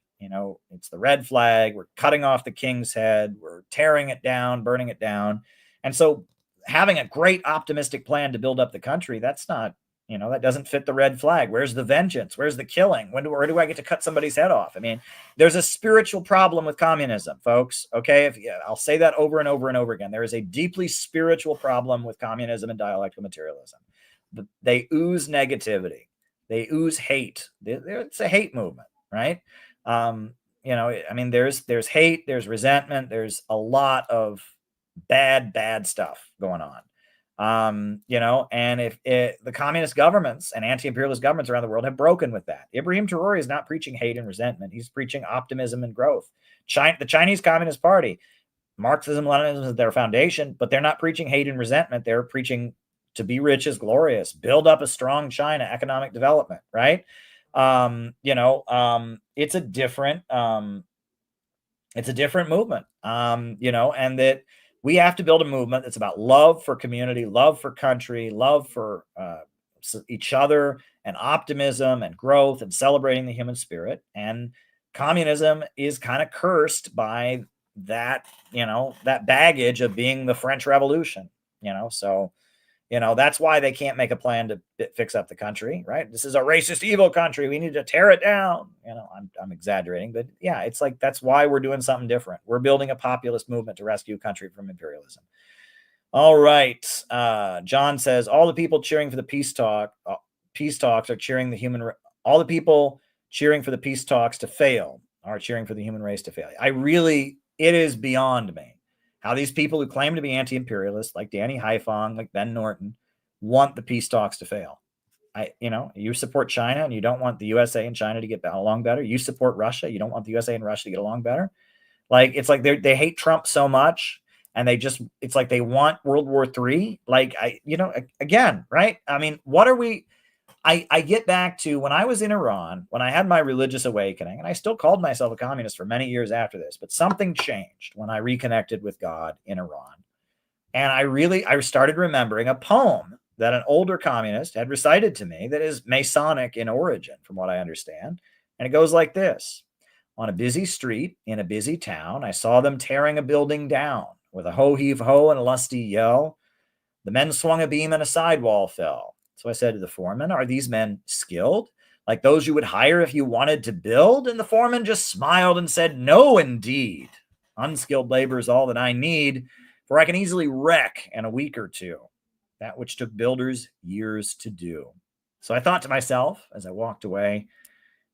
It's the red flag. We're cutting off the king's head. We're tearing it down, burning it down. And so having a great optimistic plan to build up the country, that's not, that doesn't fit the red flag. Where's the vengeance? Where's the killing? Where do I get to cut somebody's head off? I mean, there's a spiritual problem with communism, folks. Okay. I'll say that over and over and over again. There is a deeply spiritual problem with communism and dialectical materialism. They ooze negativity. They ooze hate. It's a hate movement, right? There's hate, there's resentment, there's a lot of bad stuff going on. And if the communist governments and anti-imperialist governments around the world have broken with that. Ibrahim Traore is not preaching hate and resentment. He's preaching optimism and growth. The Chinese Communist Party, Marxism, Leninism is their foundation, but they're not preaching hate and resentment. They're preaching to be rich is glorious, build up a strong China, economic development, right? It's a different movement, and that we have to build a movement that's about love for community, love for country, love for each other, and optimism and growth and celebrating the human spirit. And communism is kind of cursed by that, that baggage of being the French Revolution, so that's why they can't make a plan to fix up the country, right? This is a racist, evil country. We need to tear it down. I'm exaggerating, but yeah, it's like, that's why we're doing something different. We're building a populist movement to rescue country from imperialism. All right. John says, all the people cheering for the peace talks are cheering all the people cheering for the peace talks to fail are cheering for the human race to fail. It is beyond me how these people who claim to be anti-imperialists, like Danny Haiphong, like Ben Norton, want the peace talks to fail. You support China and you don't want the USA and China to get along better. You support Russia. You don't want the USA and Russia to get along better. It's like they hate Trump so much, and it's like they want World War III. Again, right? I mean, what are we? I get back to when I was in Iran, when I had my religious awakening, and I still called myself a communist for many years after this, but something changed when I reconnected with God in Iran. And I started remembering a poem that an older communist had recited to me that is Masonic in origin, from what I understand. And it goes like this. On a busy street in a busy town, I saw them tearing a building down. With a ho-heave-ho and a lusty yell, the men swung a beam and a sidewall fell. So I said to the foreman, are these men skilled, like those you would hire if you wanted to build? And the foreman just smiled and said, no, indeed. Unskilled labor is all that I need, for I can easily wreck in a week or two. that which took builders years to do. So I thought to myself as I walked away,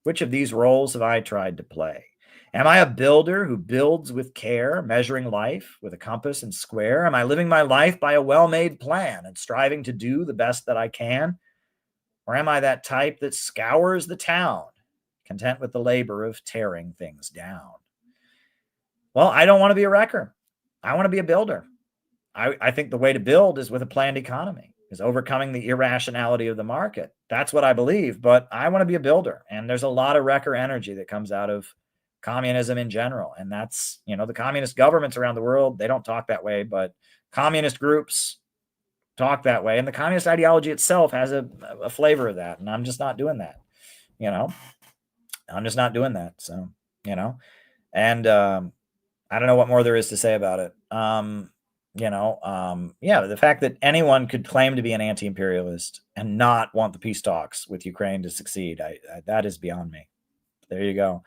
which of these roles have I tried to play? Am I a builder who builds with care, measuring life with a compass and square? Am I living my life by a well-made plan and striving to do the best that I can? Or am I that type that scours the town, content with the labor of tearing things down? Well, I don't want to be a wrecker. I want to be a builder. I think the way to build is with a planned economy, is overcoming the irrationality of the market. That's what I believe, but I want to be a builder. And there's a lot of wrecker energy that comes out of communism in general. And that's, the communist governments around the world, they don't talk that way, but communist groups talk that way. And the communist ideology itself has a flavor of that. And I'm just not doing that. I'm just not doing that. So, and I don't know what more there is to say about it. The fact that anyone could claim to be an anti-imperialist and not want the peace talks with Ukraine to succeed, that is beyond me. There you go.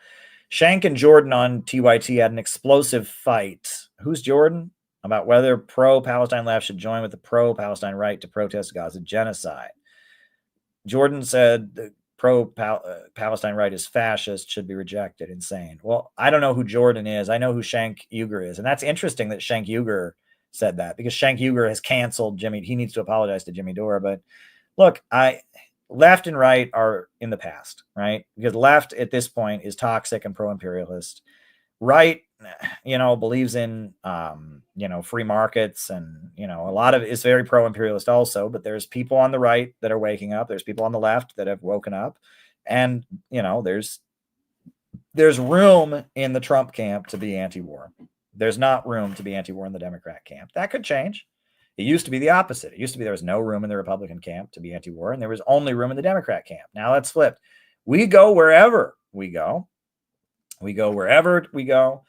Shank and Jordan on TYT had an explosive fight. Who's Jordan? About whether pro-Palestine left should join with the pro-Palestine right to protest Gaza genocide. Jordan said the pro-Palestine right is fascist, should be rejected, insane. Well, I don't know who Jordan is. I know who Shank Uger is. And that's interesting that Shank Uger said that, because Shank Uger has canceled Jimmy. He needs to apologize to Jimmy Dore. But look, left and right are in the past, right? Because left at this point is toxic and pro-imperialist. Right, believes in, free markets, and, a lot of it is very pro-imperialist also, but there's people on the right that are waking up. There's people on the left that have woken up, and, there's room in the Trump camp to be anti-war. There's not room to be anti-war in the Democrat camp. That could change. It used to be the opposite. It used to be there was no room in the Republican camp to be anti-war, and there was only room in the Democrat camp. Now that's flipped. We go wherever we go. We go wherever we go.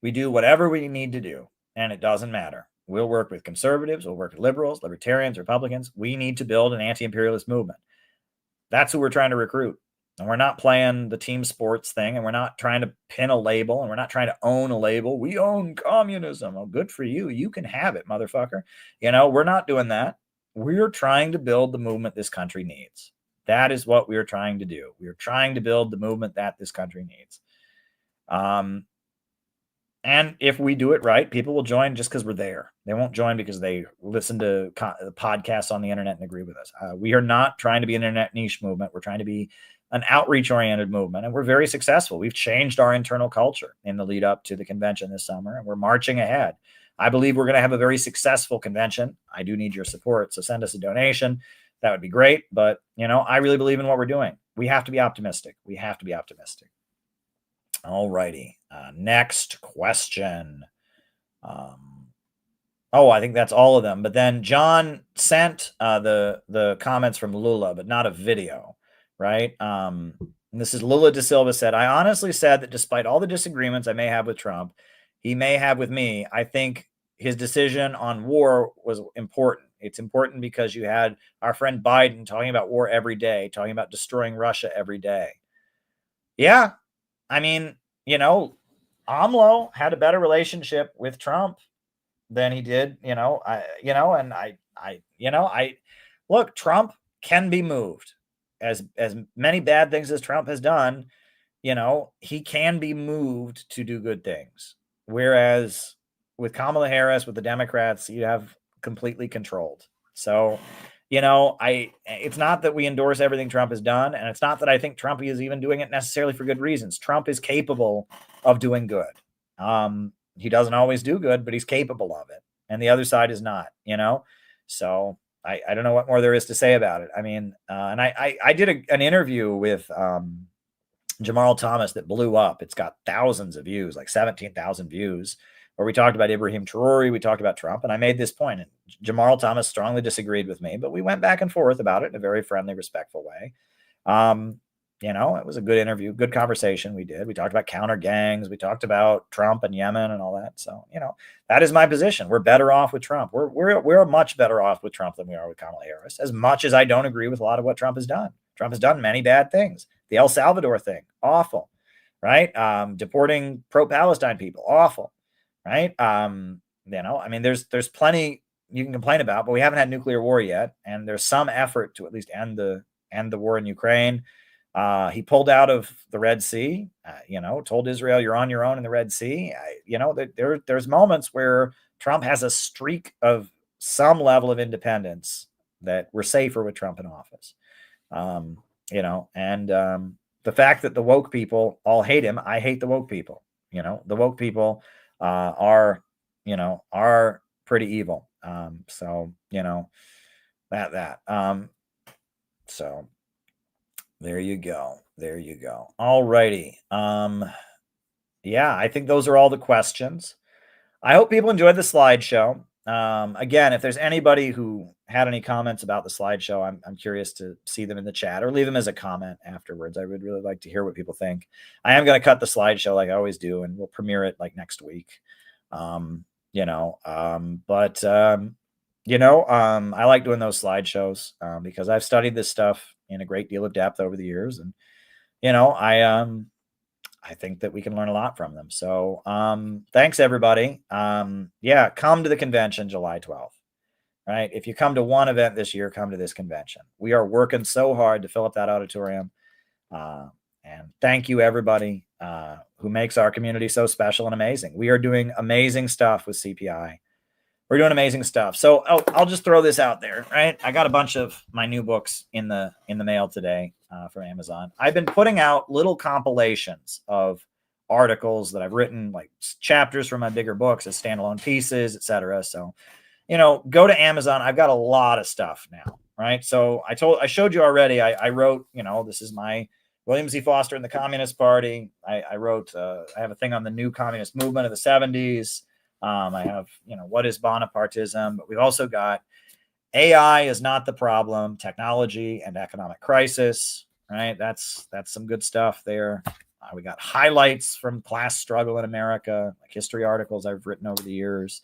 We do whatever we need to do, and it doesn't matter. We'll work with conservatives. We'll work with liberals, libertarians, Republicans. We need to build an anti-imperialist movement. That's who we're trying to recruit. And we're not playing the team sports thing, and we're not trying to pin a label, and we're not trying to own a label. We own communism. Oh, good for you. You can have it, motherfucker. We're not doing that. We're trying to build the movement this country needs. That is what we're trying to do. We're trying to build the movement that this country needs. And if we do it right, people will join just because we're there. They won't join because they listen to podcasts on the internet and agree with us. We are not trying to be an internet niche movement. We're trying to be an outreach-oriented movement, and we're very successful. We've changed our internal culture in the lead up to the convention this summer, and we're marching ahead. I believe we're going to have a very successful convention. I do need your support, so send us a donation. That would be great. But, I really believe in what we're doing. We have to be optimistic. We have to be optimistic. All righty. Next question. I think that's all of them. But then John sent the comments from Lula, but not a video, right? And this is Lula da Silva said, I honestly said that despite all the disagreements I may have with Trump, he may have with me, I think his decision on war was important. It's important because you had our friend Biden talking about war every day, talking about destroying Russia every day. Yeah. I mean, AMLO had a better relationship with Trump than he did, look, Trump can be moved. As many bad things as Trump has done, he can be moved to do good things. Whereas with Kamala Harris, with the Democrats, you have completely controlled. So, it's not that we endorse everything Trump has done, and it's not that I think Trump is even doing it necessarily for good reasons. Trump is capable of doing good. He doesn't always do good, but he's capable of it. And the other side is not, So I don't know what more there is to say about it. I mean, and I did an interview with Jamal Thomas that blew up. It's got thousands of views, like 17,000 views, where we talked about Ibrahim Traore, we talked about Trump, and I made this point. And Jamal Thomas strongly disagreed with me, but we went back and forth about it in a very friendly, respectful way. It was a good interview, good conversation we did. We talked about counter gangs. We talked about Trump and Yemen and all that. So, that is my position. We're better off with Trump. We're much better off with Trump than we are with Kamala Harris, as much as I don't agree with a lot of what Trump has done. Trump has done many bad things. The El Salvador thing, awful, right? Deporting pro-Palestine people, awful, right? There's plenty you can complain about, but we haven't had nuclear war yet, and there's some effort to at least end the war in Ukraine. He pulled out of the Red Sea, told Israel, "You're on your own in the Red Sea." There's moments where Trump has a streak of some level of independence that we're safer with Trump in office. The fact that the woke people all hate him, I hate the woke people. The woke people are pretty evil. So there you go. All righty. I think those are all the questions. I hope people enjoyed the slideshow. Again, if there's anybody who had any comments about the slideshow, I'm curious to see them in the chat or leave them as a comment afterwards. I would really like to hear what people think. I am going to cut the slideshow like I always do, and we'll premiere it like next week. I like doing those slideshows because I've studied this stuff in a great deal of depth over the years, and I think that we can learn a lot from them. So thanks everybody. Come to the convention July 12th. Right? If you come to one event this year, come to this convention. We are working so hard to fill up that auditorium. And thank you everybody who makes our community so special and amazing. We are doing amazing stuff with CPI. We're doing amazing stuff. So I'll just throw this out there, right? I got a bunch of my new books in the mail today from Amazon. I've been putting out little compilations of articles that I've written, like chapters from my bigger books as standalone pieces, etc. So, go to Amazon. I've got a lot of stuff now, right? So I showed you already. I wrote, this is my William Z. Foster and the Communist Party. I wrote. I have a thing on the new communist movement of the 70s. I have, what is Bonapartism? But we've also got AI is not the problem, technology and economic crisis, right? That's some good stuff there. We got highlights from class struggle in America, like history articles I've written over the years.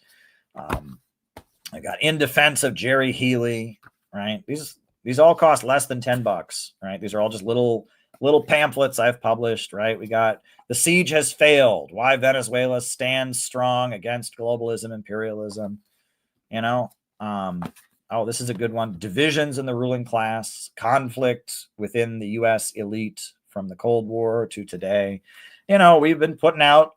I got In Defense of Jerry Healy, right? These all cost less than $10, right? These are all just little pamphlets I've published, right? We got The Siege Has Failed, Why Venezuela Stands Strong Against Globalism, Imperialism. This is a good one. Divisions in the Ruling Class, Conflict Within the U.S. Elite from the Cold War to Today. I've been putting out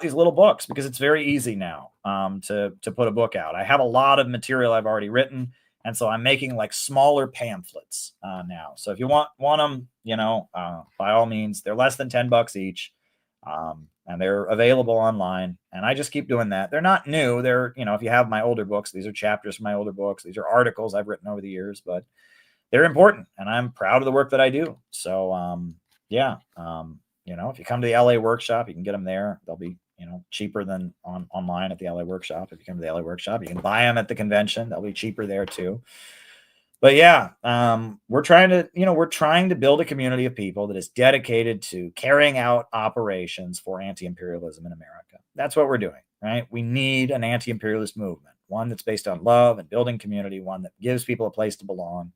these little books because it's very easy now to put a book out. I have a lot of material I've already written. And so I'm making like smaller pamphlets now. So if you want them, by all means, they're less than $10 each. And they're available online. And I just keep doing that. They're not new. They're, if you have my older books, these are chapters from my older books. These are articles I've written over the years, but they're important. And I'm proud of the work that I do. So, if you come to the LA workshop, you can get them there. They'll be, cheaper than online at the LA workshop. If you come to the LA workshop, you can buy them at the convention. They'll be cheaper there too. But we're trying to build a community of people that is dedicated to carrying out operations for anti-imperialism in America. That's what we're doing, right? We need an anti-imperialist movement, one that's based on love and building community, one that gives people a place to belong.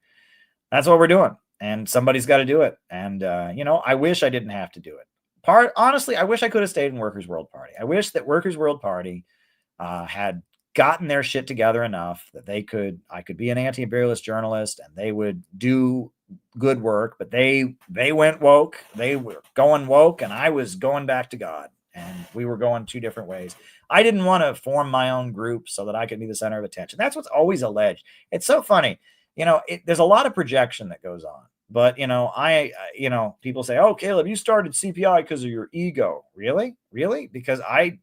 That's what we're doing. And somebody's got to do it. And, I wish I didn't have to do it. Honestly, I wish I could have stayed in Workers' World Party. I wish that Workers' World Party had gotten their shit together enough that I could be an anti-imperialist journalist and they would do good work, but they went woke. They were going woke and I was going back to God, and we were going two different ways. I didn't want to form my own group so that I could be the center of attention. That's what's always alleged. It's so funny. There's a lot of projection that goes on. But, people say, oh, Caleb, you started CPI because of your ego. Really? Because I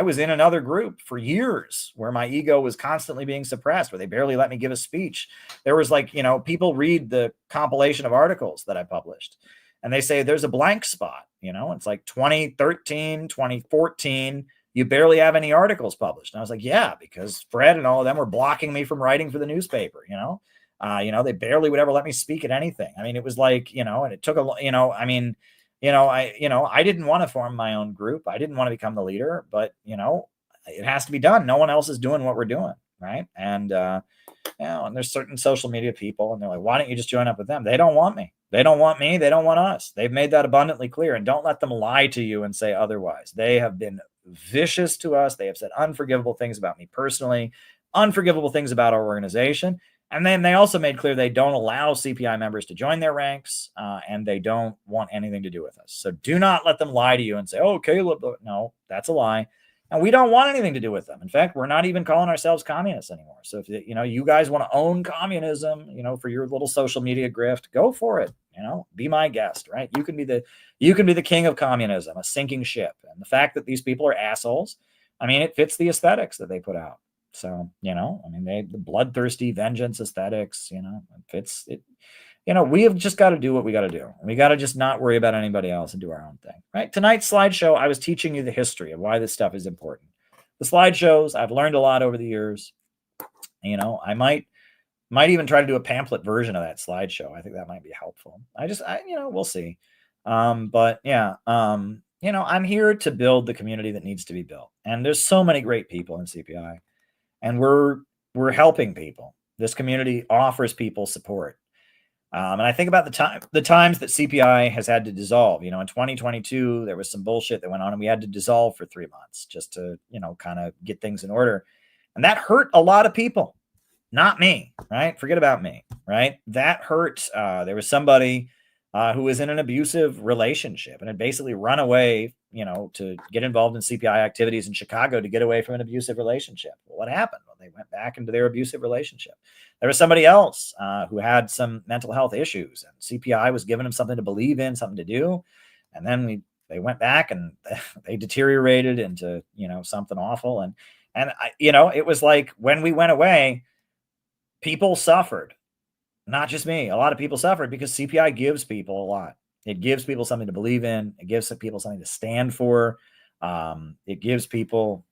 was in another group for years where my ego was constantly being suppressed, where they barely let me give a speech. There was people read the compilation of articles that I published and they say there's a blank spot, it's like 2013, 2014, you barely have any articles published. And I was like, yeah, because Fred and all of them were blocking me from writing for the newspaper, they barely would ever let me speak at anything. I mean, it was like, and it took I didn't want to form my own group. I didn't want to become the leader, but it has to be done. No one else is doing what we're doing. Right. And, and there's certain social media people and they're like, why don't you just join up with them? They don't want me. They don't want me. They don't want us. They've made that abundantly clear, and don't let them lie to you and say otherwise. They have been vicious to us. They have said unforgivable things about me personally. unforgivable things about our organization. And then they also made clear they don't allow CPI members to join their ranks, and they don't want anything to do with us. So do not let them lie to you and say, oh, Caleb, no, that's a lie. And we don't want anything to do with them. In fact, we're not even calling ourselves communists anymore. So if you guys want to own communism, for your little social media grift, go for it. Be my guest, right? You can be the king of communism, a sinking ship. And the fact that these people are assholes, it fits the aesthetics that they put out. So, the bloodthirsty vengeance aesthetics, it fits it. We have just got to do what we got to do. We got to just not worry about anybody else and do our own thing, right? Tonight's slideshow, I was teaching you the history of why this stuff is important. The slideshows, I've learned a lot over the years. I might even try to do a pamphlet version of that slideshow. I think that might be helpful. We'll see. But yeah, I'm here to build the community that needs to be built. And there's so many great people in CPI. And we're helping people. This community offers people support. And I think about the times that CPI has had to dissolve. In 2022, there was some bullshit that went on, and we had to dissolve for 3 months just to, kind of get things in order. And that hurt a lot of people. Not me, right? Forget about me, right? That hurt. There was somebody who was in an abusive relationship and had basically run away, to get involved in CPI activities in Chicago to get away from an abusive relationship. Well, what happened? Well, they went back into their abusive relationship. There was somebody else who had some mental health issues, and CPI was giving them something to believe in, something to do. And then they went back and they deteriorated into, something awful. And it was like when we went away, people suffered. Not just me. A lot of people suffered because CPI gives people a lot. It gives people something to believe in. It gives people something to stand for. It gives people,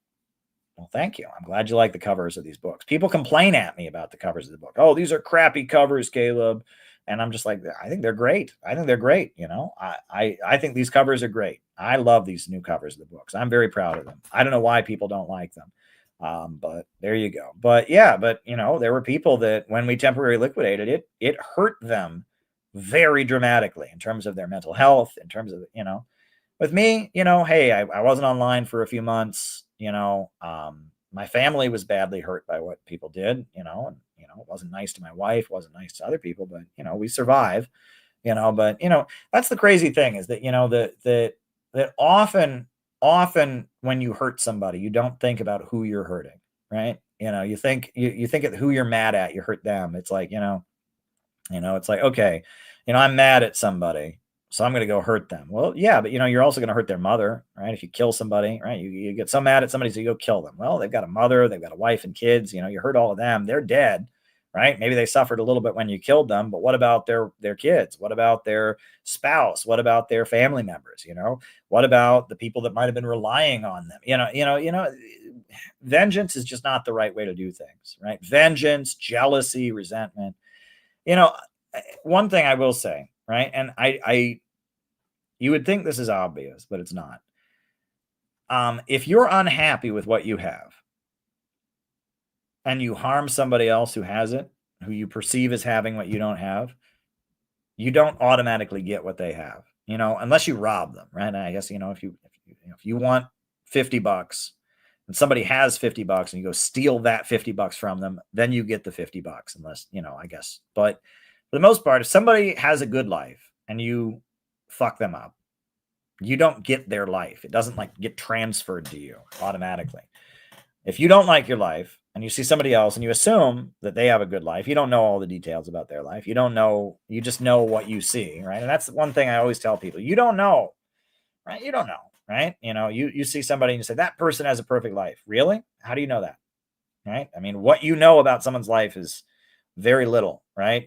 well, thank you. I'm glad you like the covers of these books. People complain at me about the covers of the book. Oh, these are crappy covers, Caleb. And I'm just like, I think they're great. I think these covers are great. I love these new covers of the books. I'm very proud of them. I don't know why people don't like them. But there you go. But yeah, there were people that when we temporarily liquidated it hurt them very dramatically in terms of their mental health, in terms of, with me, hey, I wasn't online for a few months, my family was badly hurt by what people did, and, it wasn't nice to my wife, wasn't nice to other people, but, we survive, but, that's the crazy thing is that, that often when you hurt somebody, you don't think about who you're hurting, right? You think of who you're mad at, you hurt them. It's like, it's like, okay, I'm mad at somebody, so I'm going to go hurt them. Well, yeah, but you're also going to hurt their mother, right? If you kill somebody, right? You get so mad at somebody, so you go kill them. Well, they've got a mother, they've got a wife and kids, you hurt all of them. They're dead, right? Maybe they suffered a little bit when you killed them, but what about their kids? What about their spouse? What about their family members? What about the people that might've been relying on them? Vengeance is just not the right way to do things, right? Vengeance, jealousy, resentment. One thing I will say, right? And you would think this is obvious, but it's not. If you're unhappy with what you have and you harm somebody else who has it, who you perceive as having what you don't have, you don't automatically get what they have, unless you rob them, right? And I guess, if you want $50 and somebody has $50 and you go steal that $50 from them, then you get the $50 unless, I guess, but for the most part, if somebody has a good life and you fuck them up, you don't get their life. It doesn't get transferred to you automatically. If you don't like your life and you see somebody else and you assume that they have a good life, you don't know all the details about their life. You don't know, you just know what you see, right? And that's one thing I always tell people. You don't know, right? You don't know, right? You see somebody and you say, that person has a perfect life. Really? How do you know that? Right? What you know about someone's life is very little, right?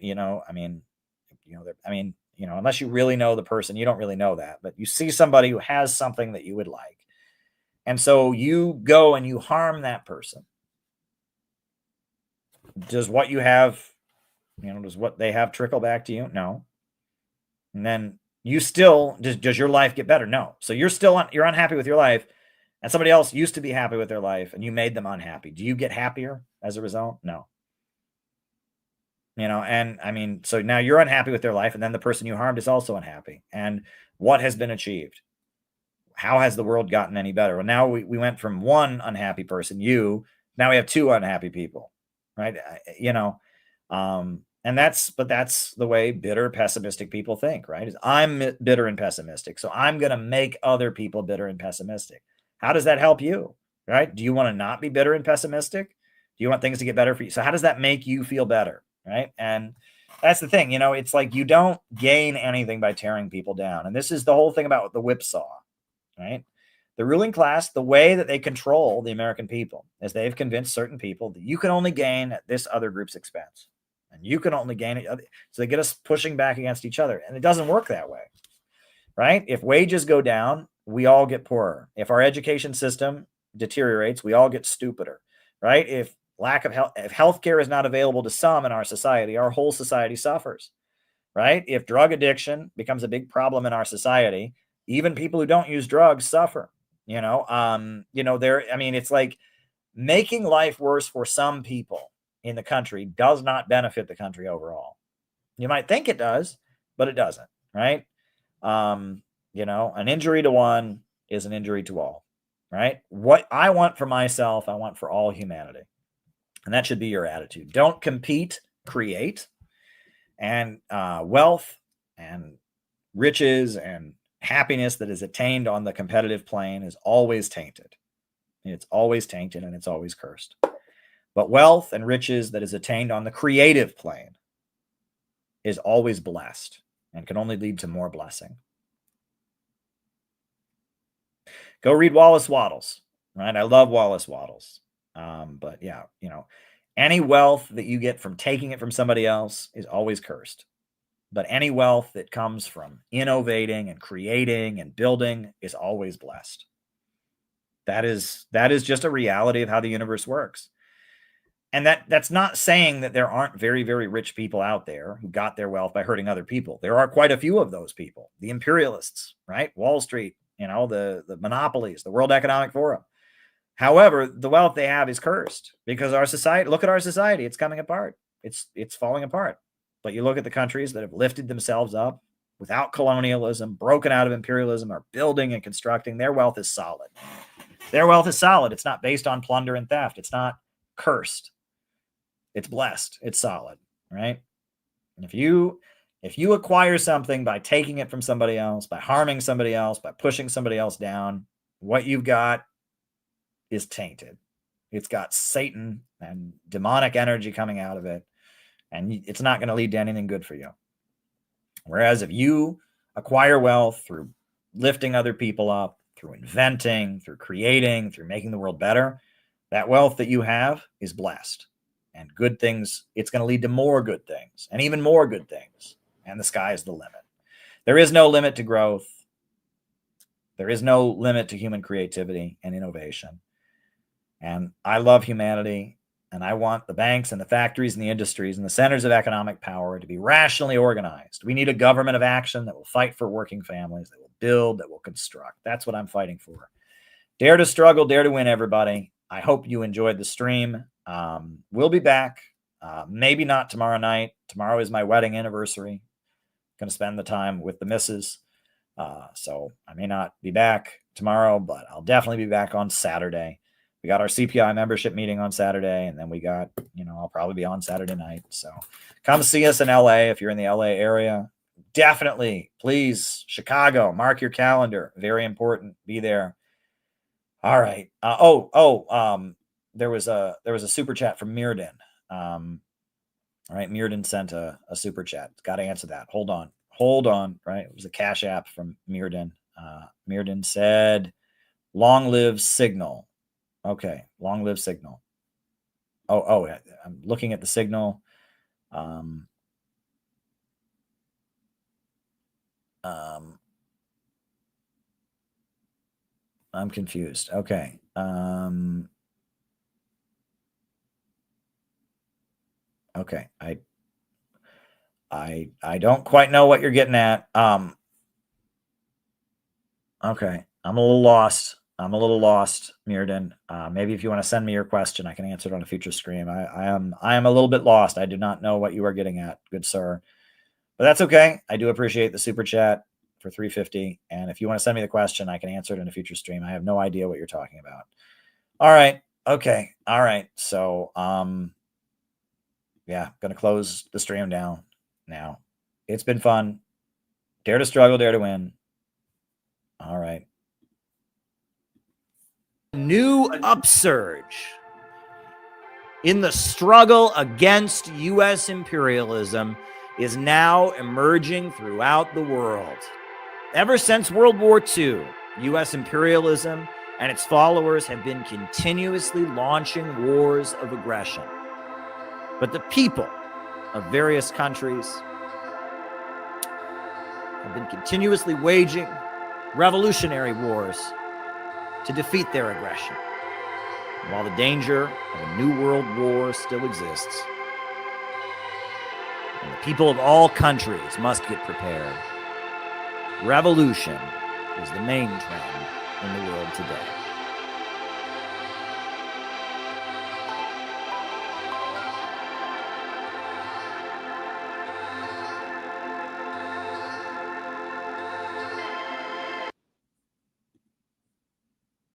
Unless you really know the person, you don't really know that, but you see somebody who has something that you would like. And so you go and you harm that person. Does what you have, does what they have trickle back to you? No. And then you still, does your life get better? No. So you're unhappy with your life and somebody else used to be happy with their life and you made them unhappy. Do you get happier as a result? No. So now you're unhappy with their life and then the person you harmed is also unhappy. And what has been achieved? How has the world gotten any better? Well, now we went from one unhappy person, you, Now we have 2 unhappy people, right? And that's the way bitter, pessimistic people think, right? Is I'm bitter and pessimistic, so I'm going to make other people bitter and pessimistic. How does that help you, right? Do you want to not be bitter and pessimistic? Do you want things to get better for you? So how does that make you feel better, right? And that's the thing, it's like you don't gain anything by tearing people down. And this is the whole thing about the whipsaw, right? The ruling class, the way that they control the American people is they've convinced certain people that you can only gain at this other group's expense. And you can only gain it. So they get us pushing back against each other. And it doesn't work that way, right? If wages go down, we all get poorer. If our education system deteriorates, we all get stupider, right? If healthcare is not available to some in our society, our whole society suffers, right? If drug addiction becomes a big problem in our society, even people who don't use drugs suffer. It's like making life worse for some people in the country does not benefit the country overall. You might think it does, but it doesn't, right? An injury to one is an injury to all, right? What I want for myself, I want for all humanity. And that should be your attitude. Don't compete, create. And wealth and riches and happiness that is attained on the competitive plane is always tainted. It's always tainted and it's always cursed. But wealth and riches that is attained on the creative plane is always blessed and can only lead to more blessing. Go read Wallace Wattles, right? I love Wallace Wattles. But yeah, any wealth that you get from taking it from somebody else is always cursed. But any wealth that comes from innovating and creating and building is always blessed. That is just a reality of how the universe works. And that's not saying that there aren't very, very rich people out there who got their wealth by hurting other people. There are quite a few of those people. The imperialists, right? Wall Street, the monopolies, the World Economic Forum. However, the wealth they have is cursed because our society, look at our society, it's coming apart. It's falling apart. But you look at the countries that have lifted themselves up without colonialism, broken out of imperialism, are building and constructing, their wealth is solid. Their wealth is solid. It's not based on plunder and theft. It's not cursed. It's blessed. It's solid, right? And if you acquire something by taking it from somebody else, by harming somebody else, by pushing somebody else down, what you've got is tainted. It's got Satan and demonic energy coming out of it, and it's not going to lead to anything good for you. Whereas if you acquire wealth through lifting other people up, through inventing, through creating, through making the world better, that wealth that you have is blessed. And good things, it's going to lead to more good things and even more good things. And the sky is the limit. There is no limit to growth. There is no limit to human creativity and innovation. And I love humanity. And I want the banks and the factories and the industries and the centers of economic power to be rationally organized. We need a government of action that will fight for working families, that will build, that will construct. That's what I'm fighting for. Dare to struggle, dare to win, everybody. I hope you enjoyed the stream. We'll be back. Maybe not tomorrow night. Tomorrow is my wedding anniversary. Going to spend the time with the missus. So I may not be back tomorrow, but I'll definitely be back on Saturday. We got our CPI membership meeting on Saturday, and then we got, I'll probably be on Saturday night. So come see us in LA if you're in the LA area. Definitely, please, Chicago, mark your calendar. Very important. Be there. All right. There was a super chat from Mirden. All right, Mirden sent a super chat. Got to answer that. Hold on. Right, it was a Cash App from Mirden. Mirden said, "Long live Signal." Okay, long live Signal. I'm looking at the Signal. I'm confused. Okay. Okay. I don't quite know what you're getting at. Okay. I'm a little lost, Mirden. Maybe if you want to send me your question, I can answer it on a future stream. I am a little bit lost. I do not know what you are getting at, good sir. But that's okay. I do appreciate the super chat for $3.50. And if you want to send me the question, I can answer it in a future stream. I have no idea what you're talking about. All right. Okay. All right. So, yeah, going to close the stream down now. It's been fun. Dare to struggle, dare to win. All right. New upsurge in the struggle against U.S. imperialism is now emerging throughout the world. Ever since World War II, U.S. imperialism and its followers have been continuously launching wars of aggression. But the people of various countries have been continuously waging revolutionary wars to defeat their aggression. And while the danger of a new world war still exists, and the people of all countries must get prepared, revolution is the main trend in the world today.